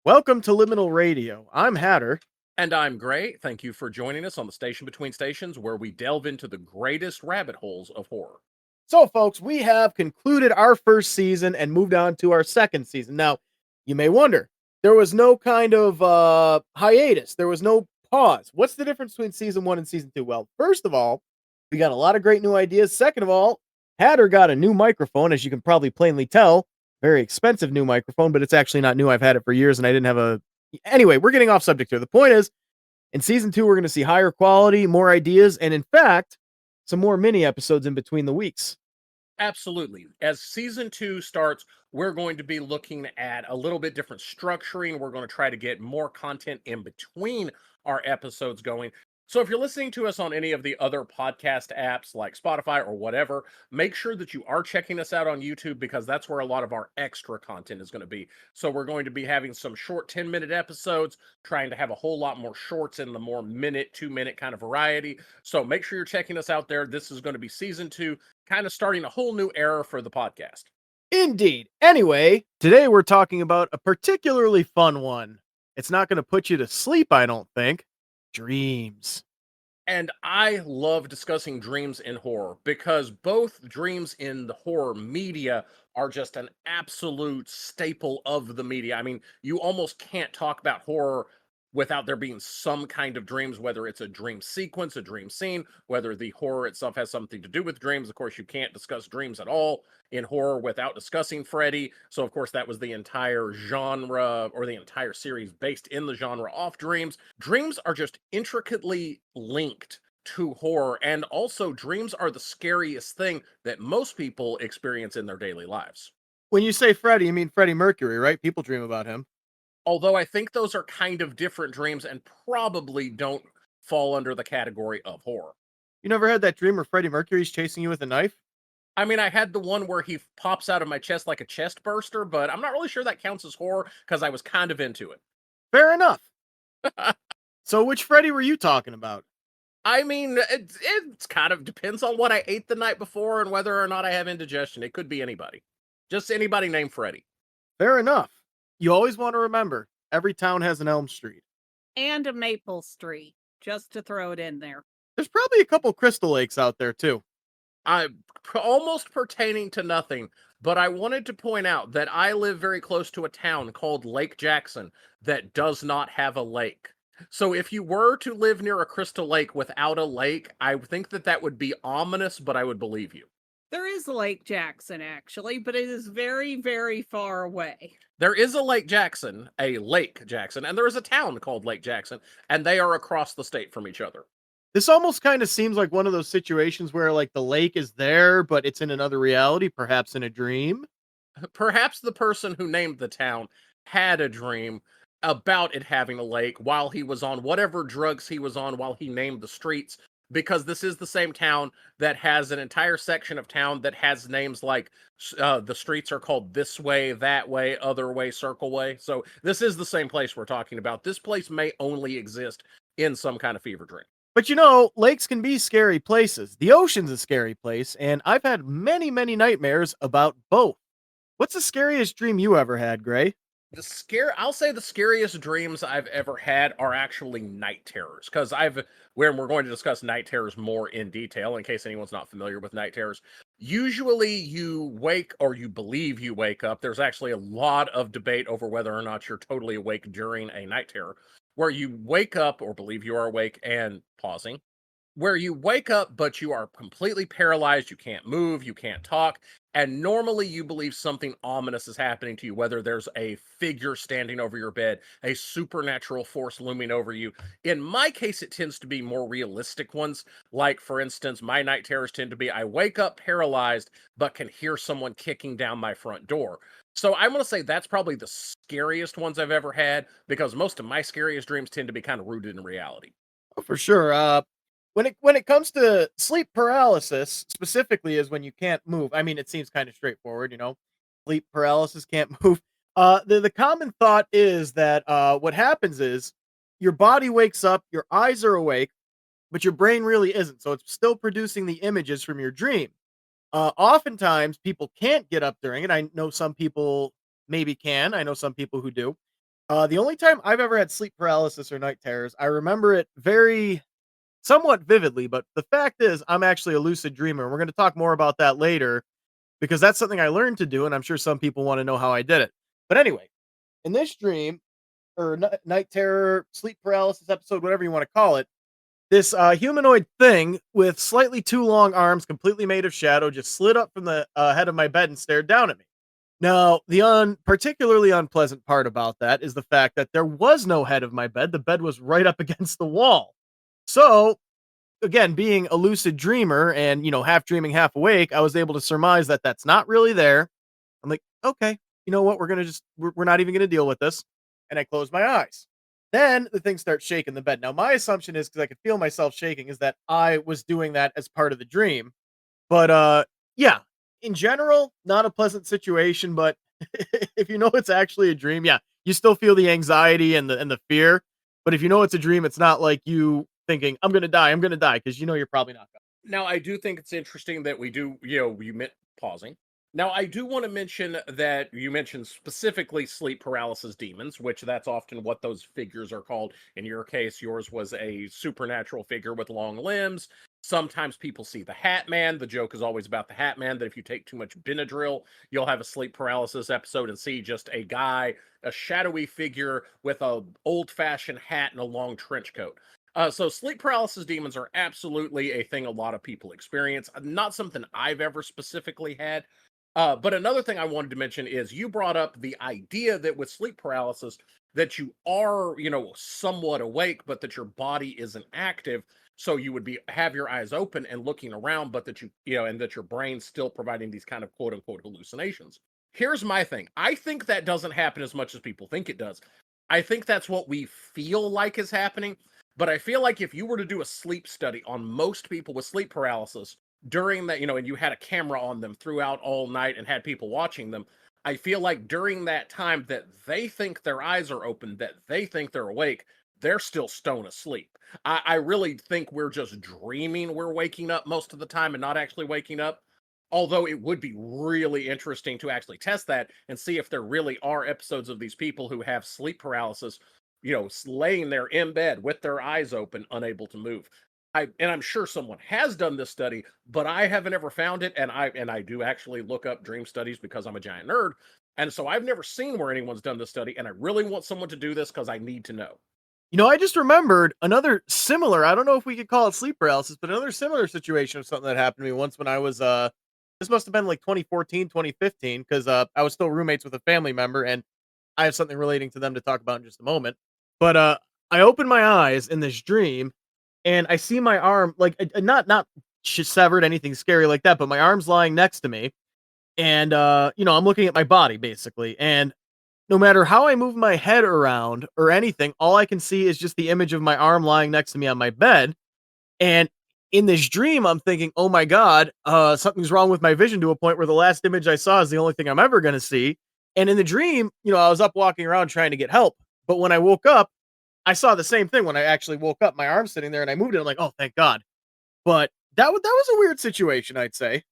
Welcome to Liminal Radio. I'm Hatter. And I'm Gray. Thank you for joining us on the Station Between Stations, where we delve into the greatest rabbit holes of horror. So, folks, we have concluded our first season and moved on to our second season. Now, you may wonder, there was no kind of hiatus, there was no pause. What's the difference between season one and season two? Well, first of all, we got a lot of great new ideas. Second of all, Hatter got a new microphone, as you can probably plainly tell. Very expensive new microphone, but it's actually not new. I've had it for years and I didn't have a. Anyway, we're getting off subject here. The point is, in season two, we're going to see higher quality, more ideas, and in fact, some more mini episodes in between the weeks. Absolutely. As season two starts, we're going to be looking at a little bit different structuring. We're going to try to get more content in between our episodes going. So if you're listening to us on any of the other podcast apps like Spotify or whatever, make sure that you are checking us out on YouTube because that's where a lot of our extra content is going to be. So we're going to be having some short 10-minute episodes, trying to have a whole lot more shorts in the more minute, 2-minute kind of variety. So make sure you're checking us out there. This is going to be season two, kind of starting a whole new era for the podcast. Indeed. Anyway, today we're talking about a particularly fun one. It's not going to put you to sleep, I don't think. Dreams. And I love discussing dreams in horror because both dreams in the horror media are just an absolute staple of the media. I mean, you almost can't talk about horror without there being some kind of dreams, whether it's a dream sequence, a dream scene, whether the horror itself has something to do with dreams. Of course, you can't discuss dreams at all in horror without discussing Freddy. So, of course, that was the entire genre or the entire series based in the genre off dreams. Dreams are just intricately linked to horror, and also dreams are the scariest thing that most people experience in their daily lives. When you say Freddie, you mean Freddie Mercury, right? People dream about him. Although I think those are kind of different dreams and probably don't fall under the category of horror. You never had that dream where Freddie Mercury's chasing you with a knife? I mean, I had the one where he pops out of my chest like a chest burster, but I'm not really sure that counts as horror because I was kind of into it. Fair enough. So, which Freddie were you talking about? I mean, it's kind of depends on what I ate the night before and whether or not I have indigestion. It could be anybody. Just anybody named Freddy. Fair enough. You always want to remember every town has an Elm Street. And a Maple Street, just to throw it in there. There's probably a couple Crystal Lakes out there too. Almost pertaining to nothing, but I wanted to point out that I live very close to a town called Lake Jackson that does not have a lake. So if you were to live near a Crystal Lake without a lake, I think that that would be ominous, but I would believe you. There is Lake Jackson, actually, but it is very, very far away. There is a Lake Jackson, and there is a town called Lake Jackson, and they are across the state from each other. This almost kind of seems like one of those situations where like the lake is there, but it's in another reality, perhaps in a dream. Perhaps the person who named the town had a dream about it having a lake while he was on whatever drugs he was on while he named the streets, because this is the same town that has an entire section of town that has names like the streets are called this way, that way, other way, circle way. So this is the same place we're talking about. This place may only exist in some kind of fever dream. But you know, lakes can be scary places. The ocean's a scary place, and I've had many, many nightmares about both. What's the scariest dream you ever had, Gray? I'll say the scariest dreams I've ever had are actually night terrors, because we're going to discuss night terrors more in detail in case anyone's not familiar with night terrors. Usually you wake, or you believe you wake up. There's actually a lot of debate over whether or not you're totally awake during a night terror, where you wake up or believe you are awake and pausing, where you wake up, but you are completely paralyzed. You can't move, you can't talk. And normally you believe something ominous is happening to you, whether there's a figure standing over your bed, a supernatural force looming over you. In my case, it tends to be more realistic ones. Like, for instance, my night terrors tend to be I wake up paralyzed, but can hear someone kicking down my front door. So I'm going to say that's probably the scariest ones I've ever had, because most of my scariest dreams tend to be kind of rooted in reality. Oh, for sure. When it comes to sleep paralysis, specifically, is when you can't move. I mean, it seems kind of straightforward, you know. Sleep paralysis, can't move. The common thought is that what happens is your body wakes up, your eyes are awake, but your brain really isn't. So it's still producing the images from your dream. Oftentimes, people can't get up during it. I know some people maybe can. I know some people who do. The only time I've ever had sleep paralysis or night terrors, I remember it very somewhat vividly, but the fact is I'm actually a lucid dreamer, and we're gonna talk more about that later because that's something I learned to do, and I'm sure some people wanna know how I did it. But anyway, in this dream or night terror, sleep paralysis episode, whatever you wanna call it, this, humanoid thing with slightly too long arms, completely made of shadow, just slid up from the, head of my bed and stared down at me. Now, the particularly unpleasant part about that is the fact that there was no head of my bed. The bed was right up against the wall. So, again, being a lucid dreamer and, half dreaming, half awake, I was able to surmise that that's not really there. I'm like, okay, you know what? We're not even going to deal with this. And I close my eyes. Then the thing starts shaking the bed. Now, my assumption is because I could feel myself shaking, is that I was doing that as part of the dream. But yeah, in general, not a pleasant situation, but if you know it's actually a dream, yeah, you still feel the anxiety and the fear. But if you know it's a dream, it's not like you thinking, I'm gonna die, because you know you're probably not gonna. Now, I do think it's interesting that we do, you meant pausing. Now, I do want to mention that you mentioned specifically sleep paralysis demons, which that's often what those figures are called. In your case, yours was a supernatural figure with long limbs. Sometimes people see the Hat Man. The joke is always about the Hat Man, that if you take too much Benadryl, you'll have a sleep paralysis episode and see just a guy, a shadowy figure with a old-fashioned hat and a long trench coat. So sleep paralysis demons are absolutely a thing a lot of people experience. Not something I've ever specifically had. But another thing I wanted to mention is you brought up the idea that with sleep paralysis that you are, somewhat awake, but that your body isn't active. So you would have your eyes open and looking around, but that and that your brain's still providing these kind of quote unquote hallucinations. Here's my thing. I think that doesn't happen as much as people think it does. I think that's what we feel like is happening. But I feel like if you were to do a sleep study on most people with sleep paralysis during that, and you had a camera on them throughout all night and had people watching them, I feel like during that time that they think their eyes are open, that they think they're awake, they're still stone asleep. I really think we're just dreaming we're waking up most of the time and not actually waking up. Although it would be really interesting to actually test that and see if there really are episodes of these people who have sleep paralysis, laying there in bed with their eyes open, unable to move. I'm sure someone has done this study, but I haven't ever found it. And I do actually look up dream studies because I'm a giant nerd. And so I've never seen where anyone's done this study, and I really want someone to do this because I need to know. I just remembered another similar, I don't know if we could call it sleep paralysis, but another similar situation of something that happened to me once when I was, this must have been like 2014, 2015, because I was still roommates with a family member, and I have something relating to them to talk about in just a moment. But I opened my eyes in this dream, and I see my arm, like, not severed, anything scary like that, but my arm's lying next to me, and I'm looking at my body basically, and no matter how I move my head around or anything, all I can see is just the image of my arm lying next to me on my bed. And in this dream, I'm thinking, oh my God, something's wrong with my vision, to a point where the last image I saw is the only thing I'm ever going to see. And in the dream, I was up walking around trying to get help. But when I woke up, I saw the same thing. When I actually woke up, my arm's sitting there and I moved it. I'm like, oh, thank God. But that was a weird situation, I'd say.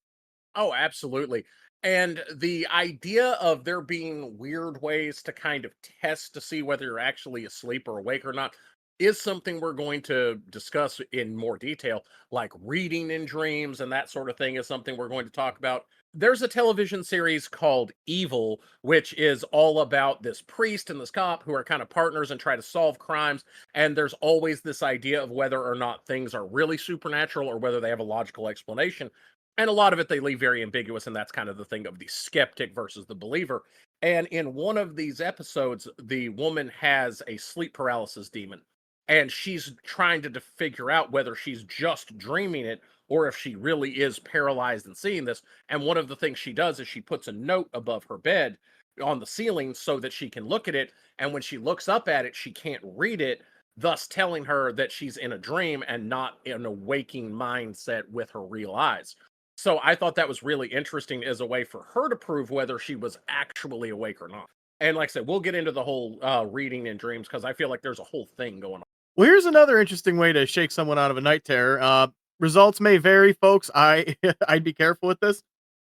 Oh, absolutely. And the idea of there being weird ways to kind of test to see whether you're actually asleep or awake or not is something we're going to discuss in more detail, like reading in dreams and that sort of thing is something we're going to talk about. There's a television series called Evil, which is all about this priest and this cop who are kind of partners and try to solve crimes. And there's always this idea of whether or not things are really supernatural or whether they have a logical explanation. And a lot of it they leave very ambiguous, and that's kind of the thing of the skeptic versus the believer. And in one of these episodes, the woman has a sleep paralysis demon, and she's trying to figure out whether she's just dreaming it or if she really is paralyzed and seeing this. And one of the things she does is she puts a note above her bed on the ceiling so that she can look at it. And when she looks up at it, she can't read it, thus telling her that she's in a dream and not in a waking mindset with her real eyes. So I thought that was really interesting as a way for her to prove whether she was actually awake or not. And like I said, we'll get into the whole reading in dreams because I feel like there's a whole thing going on. Well, here's another interesting way to shake someone out of a night terror. Results may vary, folks. I'd be careful with this.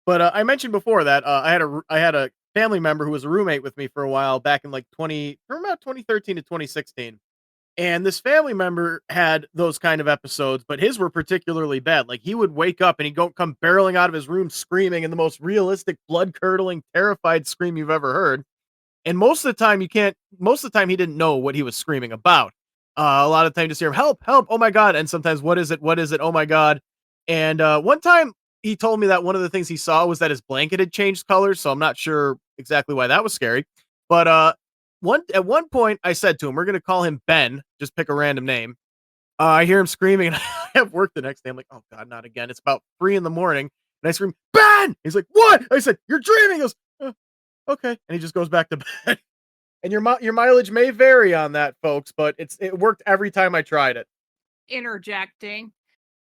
But I mentioned before that I had a family member who was a roommate with me for a while back in like from about 2013 to 2016. And this family member had those kind of episodes, but his were particularly bad. Like he would wake up and he'd go come barreling out of his room screaming in the most realistic, blood curdling, terrified scream you've ever heard. And most of the time he didn't know what he was screaming about. A lot of the time just hear him, help, help, oh my God. And sometimes, what is it? What is it? Oh my God. And one time he told me that one of the things he saw was that his blanket had changed colors. So I'm not sure exactly why that was scary. But at one point I said to him, we're going to call him Ben, just pick a random name. I hear him screaming and I have work the next day. I'm like, oh God, not again. It's about 3 a.m. And I scream, Ben! He's like, what? I said, you're dreaming. He goes, okay. And he just goes back to bed. And your mileage may vary on that, folks, but it worked every time I tried it. Interjecting.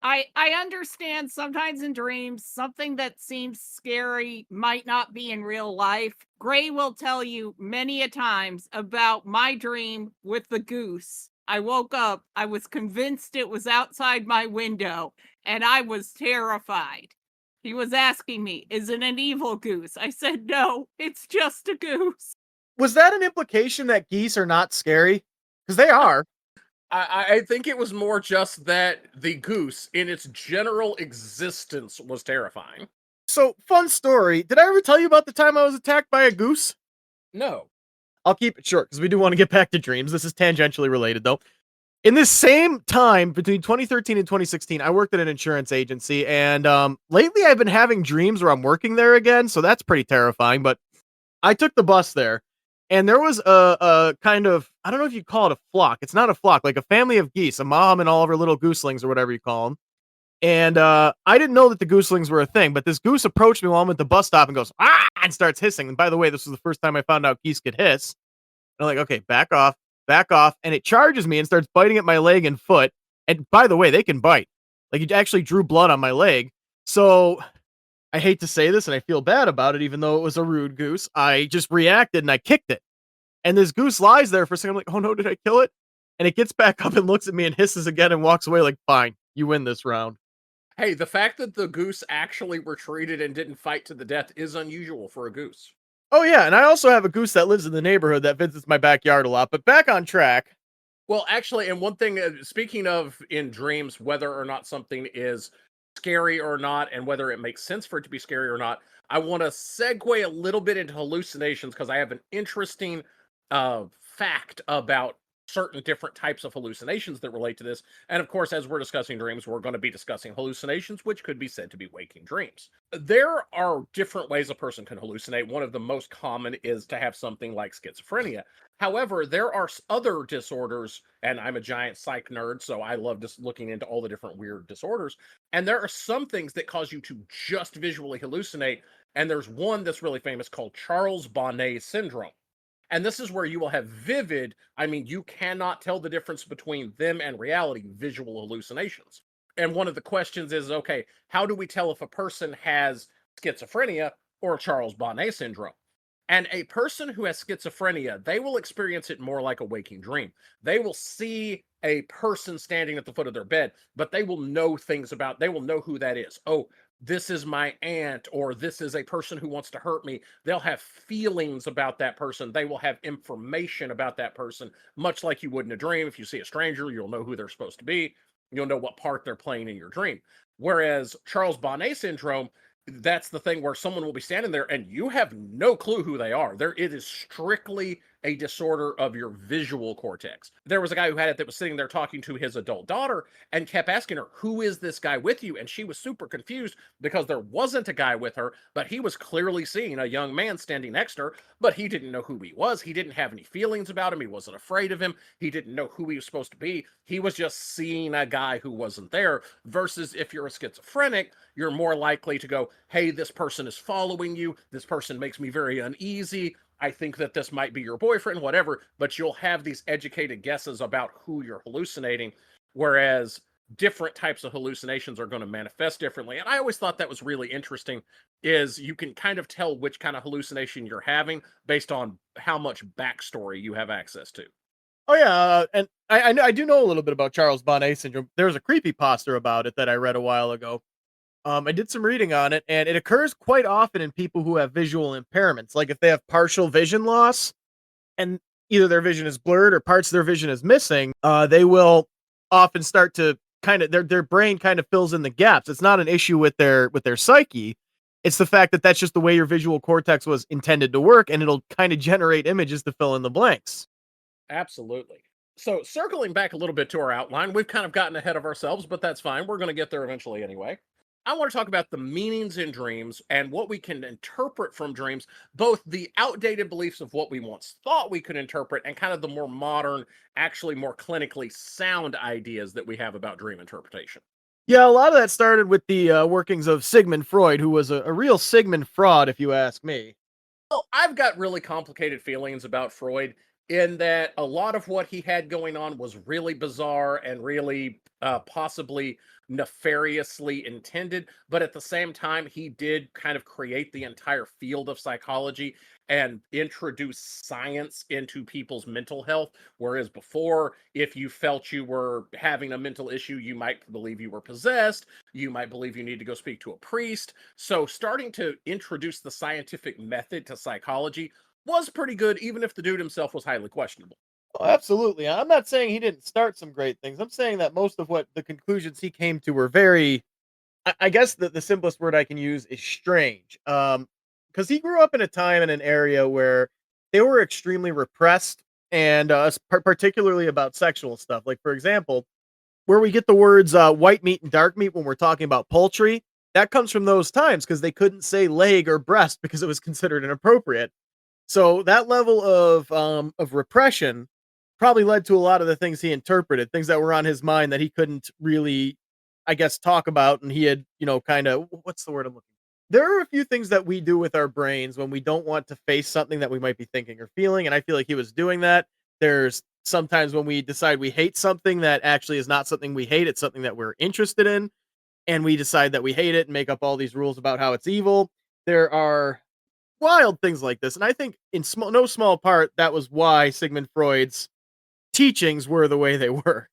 I understand sometimes in dreams, something that seems scary might not be in real life. Gray will tell you many a times about my dream with the goose. I woke up, I was convinced it was outside my window, and I was terrified. He was asking me, is it an evil goose? I said, no, it's just a goose. Was that an implication that geese are not scary? Because they are. I think it was more just that the goose, in its general existence, was terrifying. So, fun story. Did I ever tell you about the time I was attacked by a goose? No. I'll keep it short because we do want to get back to dreams. This is tangentially related, though. In this same time between 2013 and 2016, I worked at an insurance agency, and lately I've been having dreams where I'm working there again, so that's pretty terrifying. But I took the bus there, and there was a kind of, I don't know if you call it a flock. It's not a flock, like a family of geese, a mom and all of her little gooselings or whatever you call them. And I didn't know that the gooselings were a thing, but this goose approached me while I'm at the bus stop and goes, ah, and starts hissing. And by the way, this was the first time I found out geese could hiss. And I'm like, okay, back off, back off. And it charges me and starts biting at my leg and foot. And by the way, they can bite. Like it actually drew blood on my leg. So I hate to say this and I feel bad about it, even though it was a rude goose. I just reacted and I kicked it. And this goose lies there for a second. I'm like, oh no, did I kill it? And it gets back up and looks at me and hisses again and walks away like, fine, you win this round. Hey, the fact that the goose actually retreated and didn't fight to the death is unusual for a goose. Oh yeah, and I also have a goose that lives in the neighborhood that visits my backyard a lot. But back on track. Well, actually, and one thing, speaking of in dreams, whether or not something is scary or not, and whether it makes sense for it to be scary or not, I want to segue a little bit into hallucinations because I have an interesting fact about certain different types of hallucinations that relate to this. And of course, as we're discussing dreams, we're going to be discussing hallucinations, which could be said to be waking dreams. There are different ways a person can hallucinate. One of the most common is to have something like schizophrenia. However, there are other disorders, and I'm a giant psych nerd, so I love just looking into all the different weird disorders. And there are some things that cause you to just visually hallucinate. And there's one that's really famous called Charles Bonnet syndrome. And this is where you will have vivid, I mean, you cannot tell the difference between them and reality, visual hallucinations. And one of the questions is, okay, how do we tell if a person has schizophrenia or Charles Bonnet syndrome? And a person who has schizophrenia, they will experience it more like a waking dream. They will see a person standing at the foot of their bed, but they will know things about, they will know who that is. Oh, this is my aunt, or this is a person who wants to hurt me. They'll have feelings about that person. They will have information about that person, much like you would in a dream. If you see a stranger, you'll know who they're supposed to be. You'll know what part they're playing in your dream. Whereas Charles Bonnet syndrome, that's the thing where someone will be standing there and you have no clue who they are. It is strictly a disorder of your visual cortex. There was a guy who had it that was sitting there talking to his adult daughter and kept asking her, who is this guy with you? And she was super confused because there wasn't a guy with her, but he was clearly seeing a young man standing next to her, but he didn't know who he was. He didn't have any feelings about him. He wasn't afraid of him. He didn't know who he was supposed to be. He was just seeing a guy who wasn't there. Versus if you're a schizophrenic, you're more likely to go, hey, this person is following you. This person makes me very uneasy. I think that this might be your boyfriend, whatever, but you'll have these educated guesses about who you're hallucinating, whereas different types of hallucinations are going to manifest differently. And I always thought that was really interesting, is you can kind of tell which kind of hallucination you're having based on how much backstory you have access to. Oh yeah, and I do know a little bit about Charles Bonnet syndrome. There was a creepypasta about it that I read a while ago. I did some reading on it, and it occurs quite often in people who have visual impairments. Like if they have partial vision loss and either their vision is blurred or parts of their vision is missing, they will often start to kind of their brain kind of fills in the gaps. It's not an issue with their psyche. It's the fact that that's just the way your visual cortex was intended to work, and it'll kind of generate images to fill in the blanks. Absolutely. So, circling back a little bit to our outline, we've kind of gotten ahead of ourselves, but that's fine. We're going to get there eventually anyway. I want to talk about the meanings in dreams and what we can interpret from dreams, both the outdated beliefs of what we once thought we could interpret and kind of the more modern, actually more clinically sound ideas that we have about dream interpretation. Yeah, a lot of that started with the workings of Sigmund Freud, who was a real Sigmund fraud, if you ask me. Well, I've got really complicated feelings about Freud in that a lot of what he had going on was really bizarre and really possibly nefariously intended. But at the same time, he did kind of create the entire field of psychology and introduce science into people's mental health. Whereas before, if you felt you were having a mental issue, you might believe you were possessed, you might believe you need to go speak to a priest. So, starting to introduce the scientific method to psychology was pretty good, even if the dude himself was highly questionable. Oh, absolutely. I'm not saying he didn't start some great things. I'm saying that most of what the conclusions he came to were very, I guess the simplest word I can use is strange. Because he grew up in a time in an area where they were extremely repressed and particularly about sexual stuff. Like, for example, where we get the words white meat and dark meat when we're talking about poultry, that comes from those times because they couldn't say leg or breast because it was considered inappropriate. So that level of repression probably led to a lot of the things he interpreted, things that were on his mind that he couldn't really, I guess, talk about, and he had, kind of what's the word I'm looking. There are a few things that we do with our brains when we don't want to face something that we might be thinking or feeling, and I feel like he was doing that. There's sometimes when we decide we hate something that actually is not something we hate, it's something that we're interested in, and we decide that we hate it and make up all these rules about how it's evil. There are wild things like this, and I think in no small part that was why Sigmund Freud's teachings were the way they were.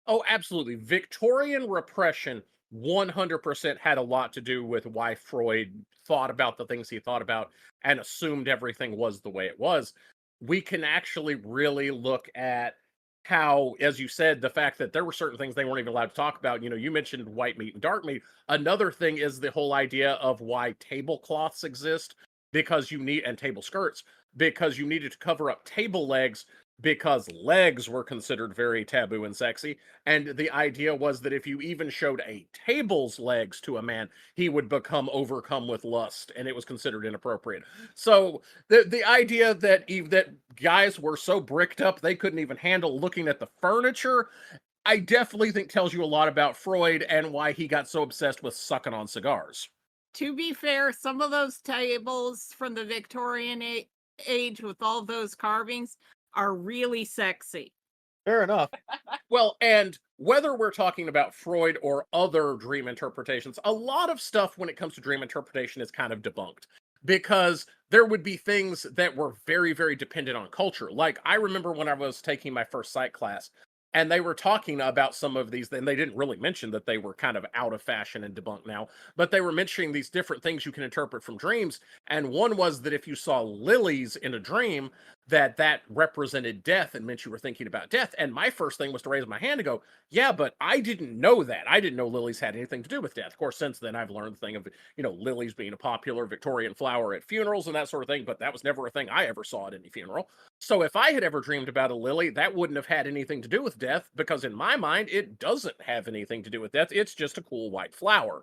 Oh, absolutely. Victorian repression 100% had a lot to do with why Freud thought about the things he thought about and assumed everything was the way it was. We can actually really look at how, as you said, the fact that there were certain things they weren't even allowed to talk about. You mentioned white meat and dark meat. Another thing is the whole idea of why tablecloths exist because you need, and table skirts, because you needed to cover up table legs because legs were considered very taboo and sexy. And the idea was that if you even showed a table's legs to a man, he would become overcome with lust, and it was considered inappropriate. So the idea that that guys were so bricked up they couldn't even handle looking at the furniture, I definitely think tells you a lot about Freud and why he got so obsessed with sucking on cigars. To be fair, some of those tables from the Victorian age with all those carvings are really sexy. Fair enough. Well, and whether we're talking about Freud or other dream interpretations, a lot of stuff when it comes to dream interpretation is kind of debunked because there would be things that were very, very dependent on culture. Like, I remember when I was taking my first psych class, and they were talking about some of these, and they didn't really mention that they were kind of out of fashion and debunked now, but they were mentioning these different things you can interpret from dreams. And one was that if you saw lilies in a dream, that represented death and meant you were thinking about death. And my first thing was to raise my hand and go, yeah, but I didn't know that. I didn't know lilies had anything to do with death. Of course, since then I've learned the thing of, lilies being a popular Victorian flower at funerals and that sort of thing, but that was never a thing I ever saw at any funeral. So if I had ever dreamed about a lily, that wouldn't have had anything to do with death, because in my mind, it doesn't have anything to do with death. It's just a cool white flower.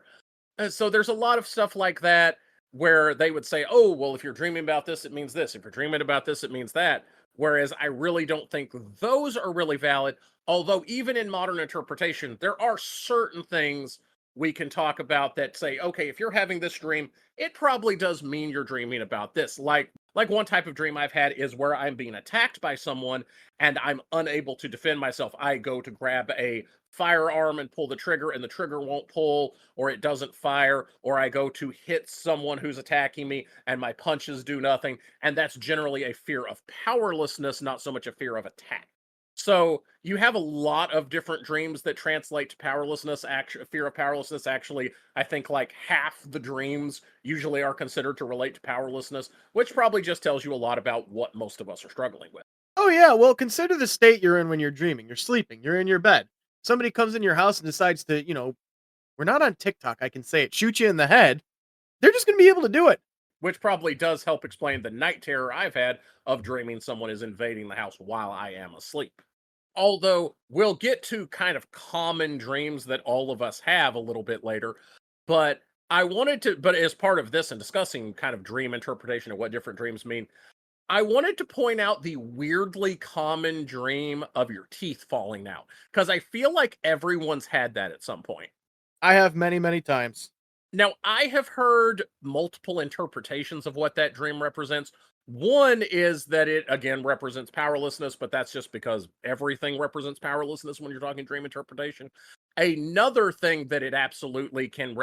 So there's a lot of stuff like that where they would say, oh, well, if you're dreaming about this, it means this. If you're dreaming about this, it means that. Whereas I really don't think those are really valid. Although, even in modern interpretation, there are certain things we can talk about that say, okay, if you're having this dream, it probably does mean you're dreaming about this. Like one type of dream I've had is where I'm being attacked by someone and I'm unable to defend myself. I go to grab a firearm and pull the trigger, and the trigger won't pull, or it doesn't fire, or I go to hit someone who's attacking me and my punches do nothing. And that's generally a fear of powerlessness, not so much a fear of attack. So you have a lot of different dreams that translate to powerlessness. Actually, fear of powerlessness. Actually, I think like half the dreams usually are considered to relate to powerlessness, which probably just tells you a lot about what most of us are struggling with. Oh yeah, well, consider the state you're in when you're dreaming. You're sleeping. You're in your bed. Somebody comes in your house and decides to, we're not on TikTok. I can say it. Shoot you in the head. They're just going to be able to do it. Which probably does help explain the night terror I've had of dreaming someone is invading the house while I am asleep. Although we'll get to kind of common dreams that all of us have a little bit later, but but as part of this and discussing kind of dream interpretation and what different dreams mean, I wanted to point out the weirdly common dream of your teeth falling out because I feel like everyone's had that at some point. I have many, many times. Now, I have heard multiple interpretations of what that dream represents. One is that it, again, represents powerlessness, but that's just because everything represents powerlessness when you're talking dream interpretation. Another thing that it absolutely can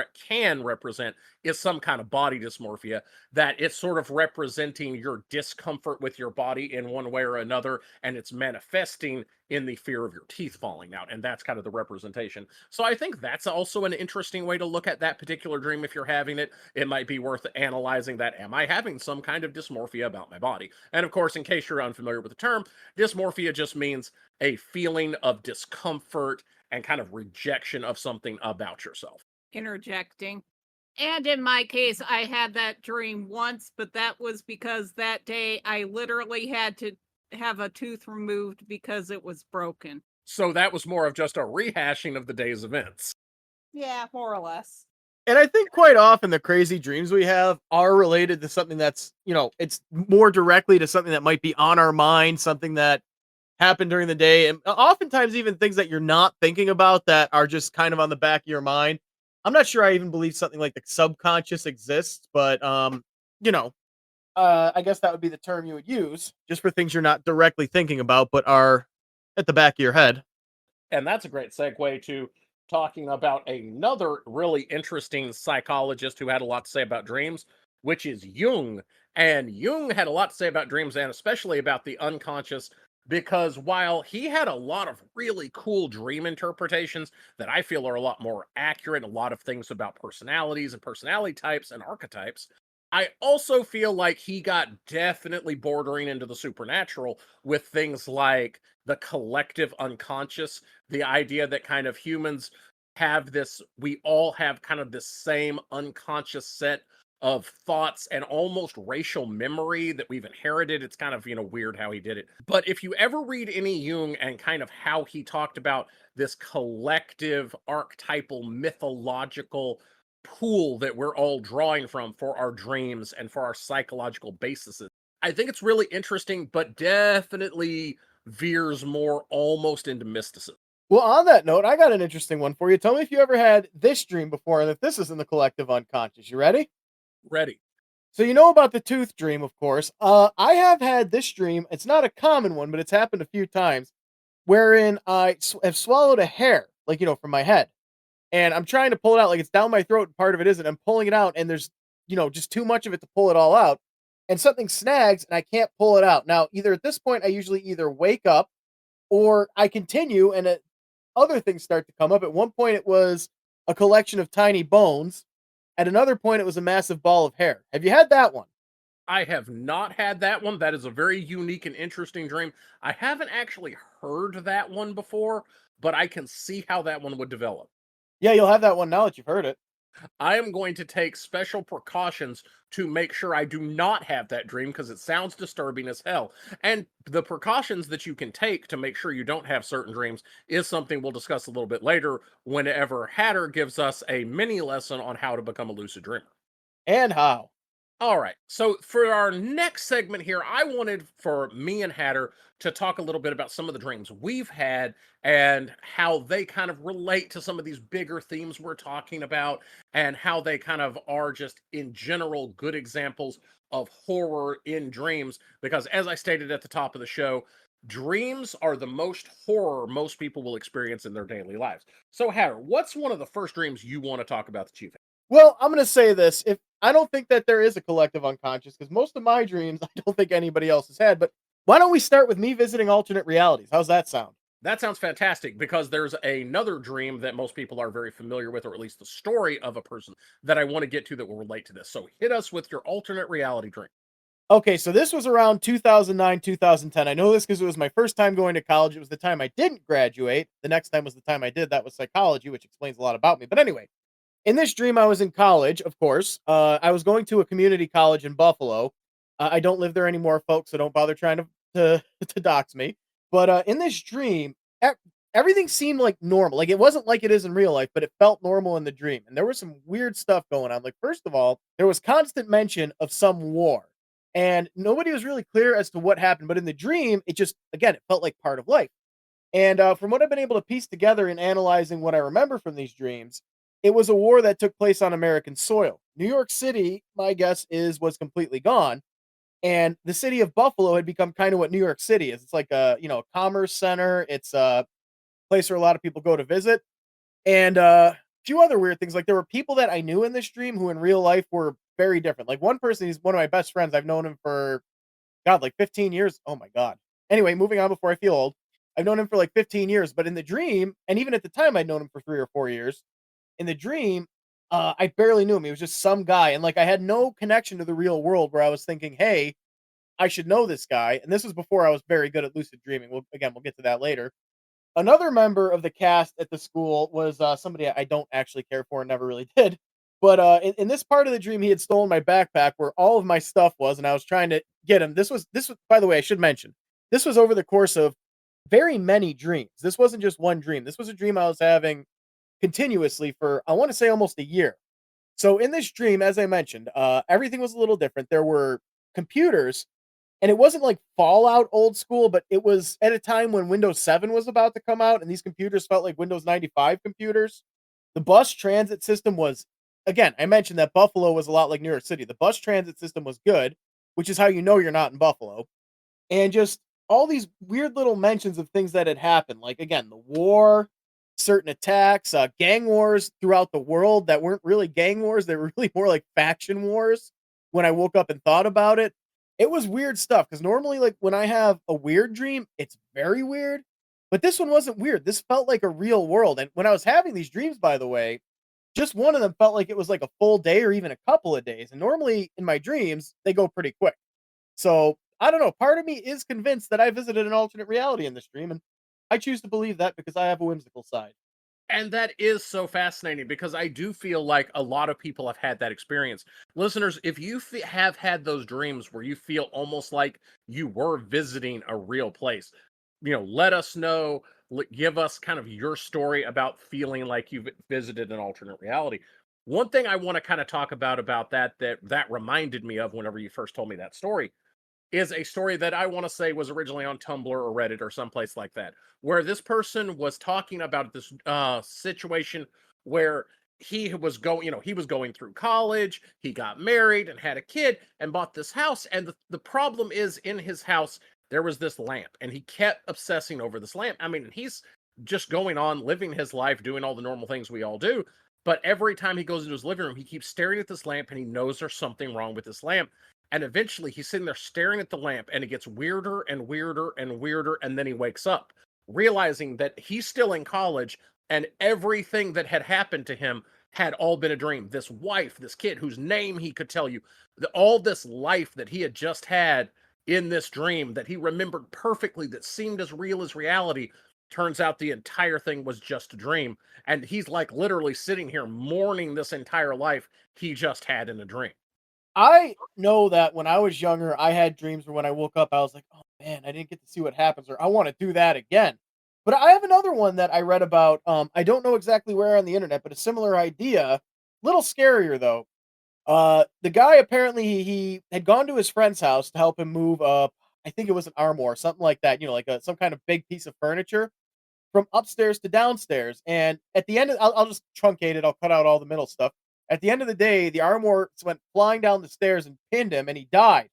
represent is some kind of body dysmorphia, that it's sort of representing your discomfort with your body in one way or another, and it's manifesting in the fear of your teeth falling out, and that's kind of the representation. So I think that's also an interesting way to look at that particular dream if you're having it. It might be worth analyzing that. Am I having some kind of dysmorphia about my body? And of course, in case you're unfamiliar with the term, dysmorphia just means a feeling of discomfort and kind of rejection of something about yourself. Interjecting. And in my case, I had that dream once, but that was because that day I literally had to have a tooth removed because it was broken. So that was more of just a rehashing of the day's events. Yeah, more or less. And I think quite often the crazy dreams we have are related to something that's, it's more directly to something that might be on our mind, something that happened during the day. And oftentimes, even things that you're not thinking about that are just kind of on the back of your mind. I'm not sure I even believe something like the subconscious exists, but, you know, I guess that would be the term you would use just for things you're not directly thinking about, but are at the back of your head. And that's a great segue to talking about another really interesting psychologist who had a lot to say about dreams, which is Jung. And Jung had a lot to say about dreams and especially about the unconscious, because while he had a lot of really cool dream interpretations that I feel are a lot more accurate, a lot of things about personalities and personality types and archetypes, I also feel like he got definitely bordering into the supernatural with things like the collective unconscious, the idea that kind of humans have this, we all have kind of this same unconscious set of thoughts and almost racial memory that we've inherited. It's kind of, weird how he did it. But if you ever read any Jung and kind of how he talked about this collective archetypal mythological pool that we're all drawing from for our dreams and for our psychological bases, I think it's really interesting, but definitely veers more almost into mysticism. Well, on that note, I got an interesting one for you. Tell me if you ever had this dream before and if this is in the collective unconscious. You ready? Ready. So you know about the tooth dream, of course. I have had this dream. It's not a common one, but it's happened a few times, wherein have swallowed a hair, like from my head, and I'm trying to pull it out, like it's down my throat. And part of it isn't. I'm pulling it out, and there's just too much of it to pull it all out, and something snags, and I can't pull it out. Now, either at this point, I usually either wake up or I continue, and other things start to come up. At one point, it was a collection of tiny bones. At another point, it was a massive ball of hair. Have you had that one? I have not had that one. That is a very unique and interesting dream. I haven't actually heard that one before, but I can see how that one would develop. Yeah, you'll have that one now that you've heard it. I am going to take special precautions to make sure I do not have that dream because it sounds disturbing as hell. And the precautions that you can take to make sure you don't have certain dreams is something we'll discuss a little bit later whenever Hatter gives us a mini lesson on how to become a lucid dreamer. And how? All right. So for our next segment here, I wanted for me and Hatter to talk a little bit about some of the dreams we've had and how they kind of relate to some of these bigger themes we're talking about and how they kind of are just in general good examples of horror in dreams. Because as I stated at the top of the show, dreams are the most horror most people will experience in their daily lives. So Hatter, what's one of the first dreams you want to talk about that you've had? Well, I'm going to say this. If I don't think that there is a collective unconscious, because most of my dreams, I don't think anybody else has had. But Why don't we start with me visiting alternate realities? How's that sound? That sounds fantastic because there's another dream that most people are very familiar with, or at least the story of a person that I want to get to that will relate to this. So hit us with your alternate reality dream. Okay, so this was around 2009, 2010. I know this because it was my first time going to college. It was the time I didn't graduate. The next time was the time I did. That was psychology, which explains a lot about me. But anyway, in this dream, I was in college, of course. I was going to a community college in Buffalo. I don't live there anymore, folks, so don't bother trying to, to dox me. But in this dream, e- everything seemed like normal. Like it wasn't like it is in real life, but it felt normal in the dream. And there was some weird stuff going on. Like, first of all, there was constant mention of some war. And nobody was really clear as to what happened. But in the dream, it just, again, it felt like part of life. And from what I've been able to piece together in analyzing what I remember from these dreams, it was a war that took place on American soil. New York City, my guess is, was completely gone, and the city of Buffalo had become kind of what New York City is. It's like a a commerce center. It's a place where a lot of people go to visit, and a few other weird things. Like there were people that I knew in this dream who in real life were very different. Like one person, he's one of my best friends. I've known him for God, like 15 years. Oh my God. Anyway, moving on before I feel old. I've known him for like 15 years, but in the dream, and even at the time I'd known him for 3 or 4 years, in the dream, I barely knew him. He was just some guy. And like I had no connection to the real world where I was thinking, hey, I should know this guy. And this was before I was very good at lucid dreaming. We'll get to that later. Another member of the cast at the school was somebody I don't actually care for and never really did. But in this part of the dream, he had stolen my backpack where all of my stuff was, and I was trying to get him. This was, by the way, I should mention, this was over the course of very many dreams. This wasn't just one dream. This was a dream I was having continuously for, I want to say, almost a year. So in this dream, as I mentioned, everything was a little different. There were computers, and it wasn't like Fallout old school, but it was at a time when Windows 7 was about to come out, and these computers felt like Windows 95 computers. The bus transit system was, again, I mentioned that Buffalo was a lot like New York City. The bus transit system was good, which is how you know you're not in Buffalo. And just all these weird little mentions of things that had happened, like again, the war, certain attacks, gang wars throughout the world that weren't really gang wars, they were really more like faction wars. When I woke up and thought about it, it was weird stuff because normally, like when I have a weird dream, it's very weird, but this one wasn't weird. This felt like a real world. And when I was having these dreams, by the way, just one of them felt like it was like a full day or even a couple of days. And normally in my dreams, they go pretty quick. So, I don't know, part of me is convinced that I visited an alternate reality in this dream, and I choose to believe that because I have a whimsical side. And that is so fascinating because I do feel like a lot of people have had that experience. Listeners, if you have had those dreams where you feel almost like you were visiting a real place, let us know. Give us kind of your story about feeling like you've visited an alternate reality. One thing I want to kind of talk about that reminded me of whenever you first told me that story is a story that I want to say was originally on Tumblr or Reddit or someplace like that, where this person was talking about this situation where he was going through college, he got married and had a kid and bought this house. And the problem is in his house, there was this lamp and he kept obsessing over this lamp. I mean, he's just going on living his life, doing all the normal things we all do. But every time he goes into his living room, he keeps staring at this lamp and he knows there's something wrong with this lamp. And eventually he's sitting there staring at the lamp and it gets weirder and weirder and weirder. And then he wakes up, realizing that he's still in college and everything that had happened to him had all been a dream. This wife, this kid whose name he could tell you, all this life that he had just had in this dream that he remembered perfectly, that seemed as real as reality. Turns out the entire thing was just a dream. And he's like literally sitting here mourning this entire life he just had in a dream. I know that when I was younger, I had dreams where when I woke up, I was like, "Oh man, I didn't get to see what happens," or "I want to do that again." But I have another one that I read about. I don't know exactly where on the internet, but a similar idea. Little scarier though. The guy apparently he had gone to his friend's house to help him move up. I think it was an armoire, something like that. Like some kind of big piece of furniture from upstairs to downstairs. And at the end, I'll just truncate it. I'll cut out all the middle stuff. At the end of the day, the armoire went flying down the stairs and pinned him, and he died.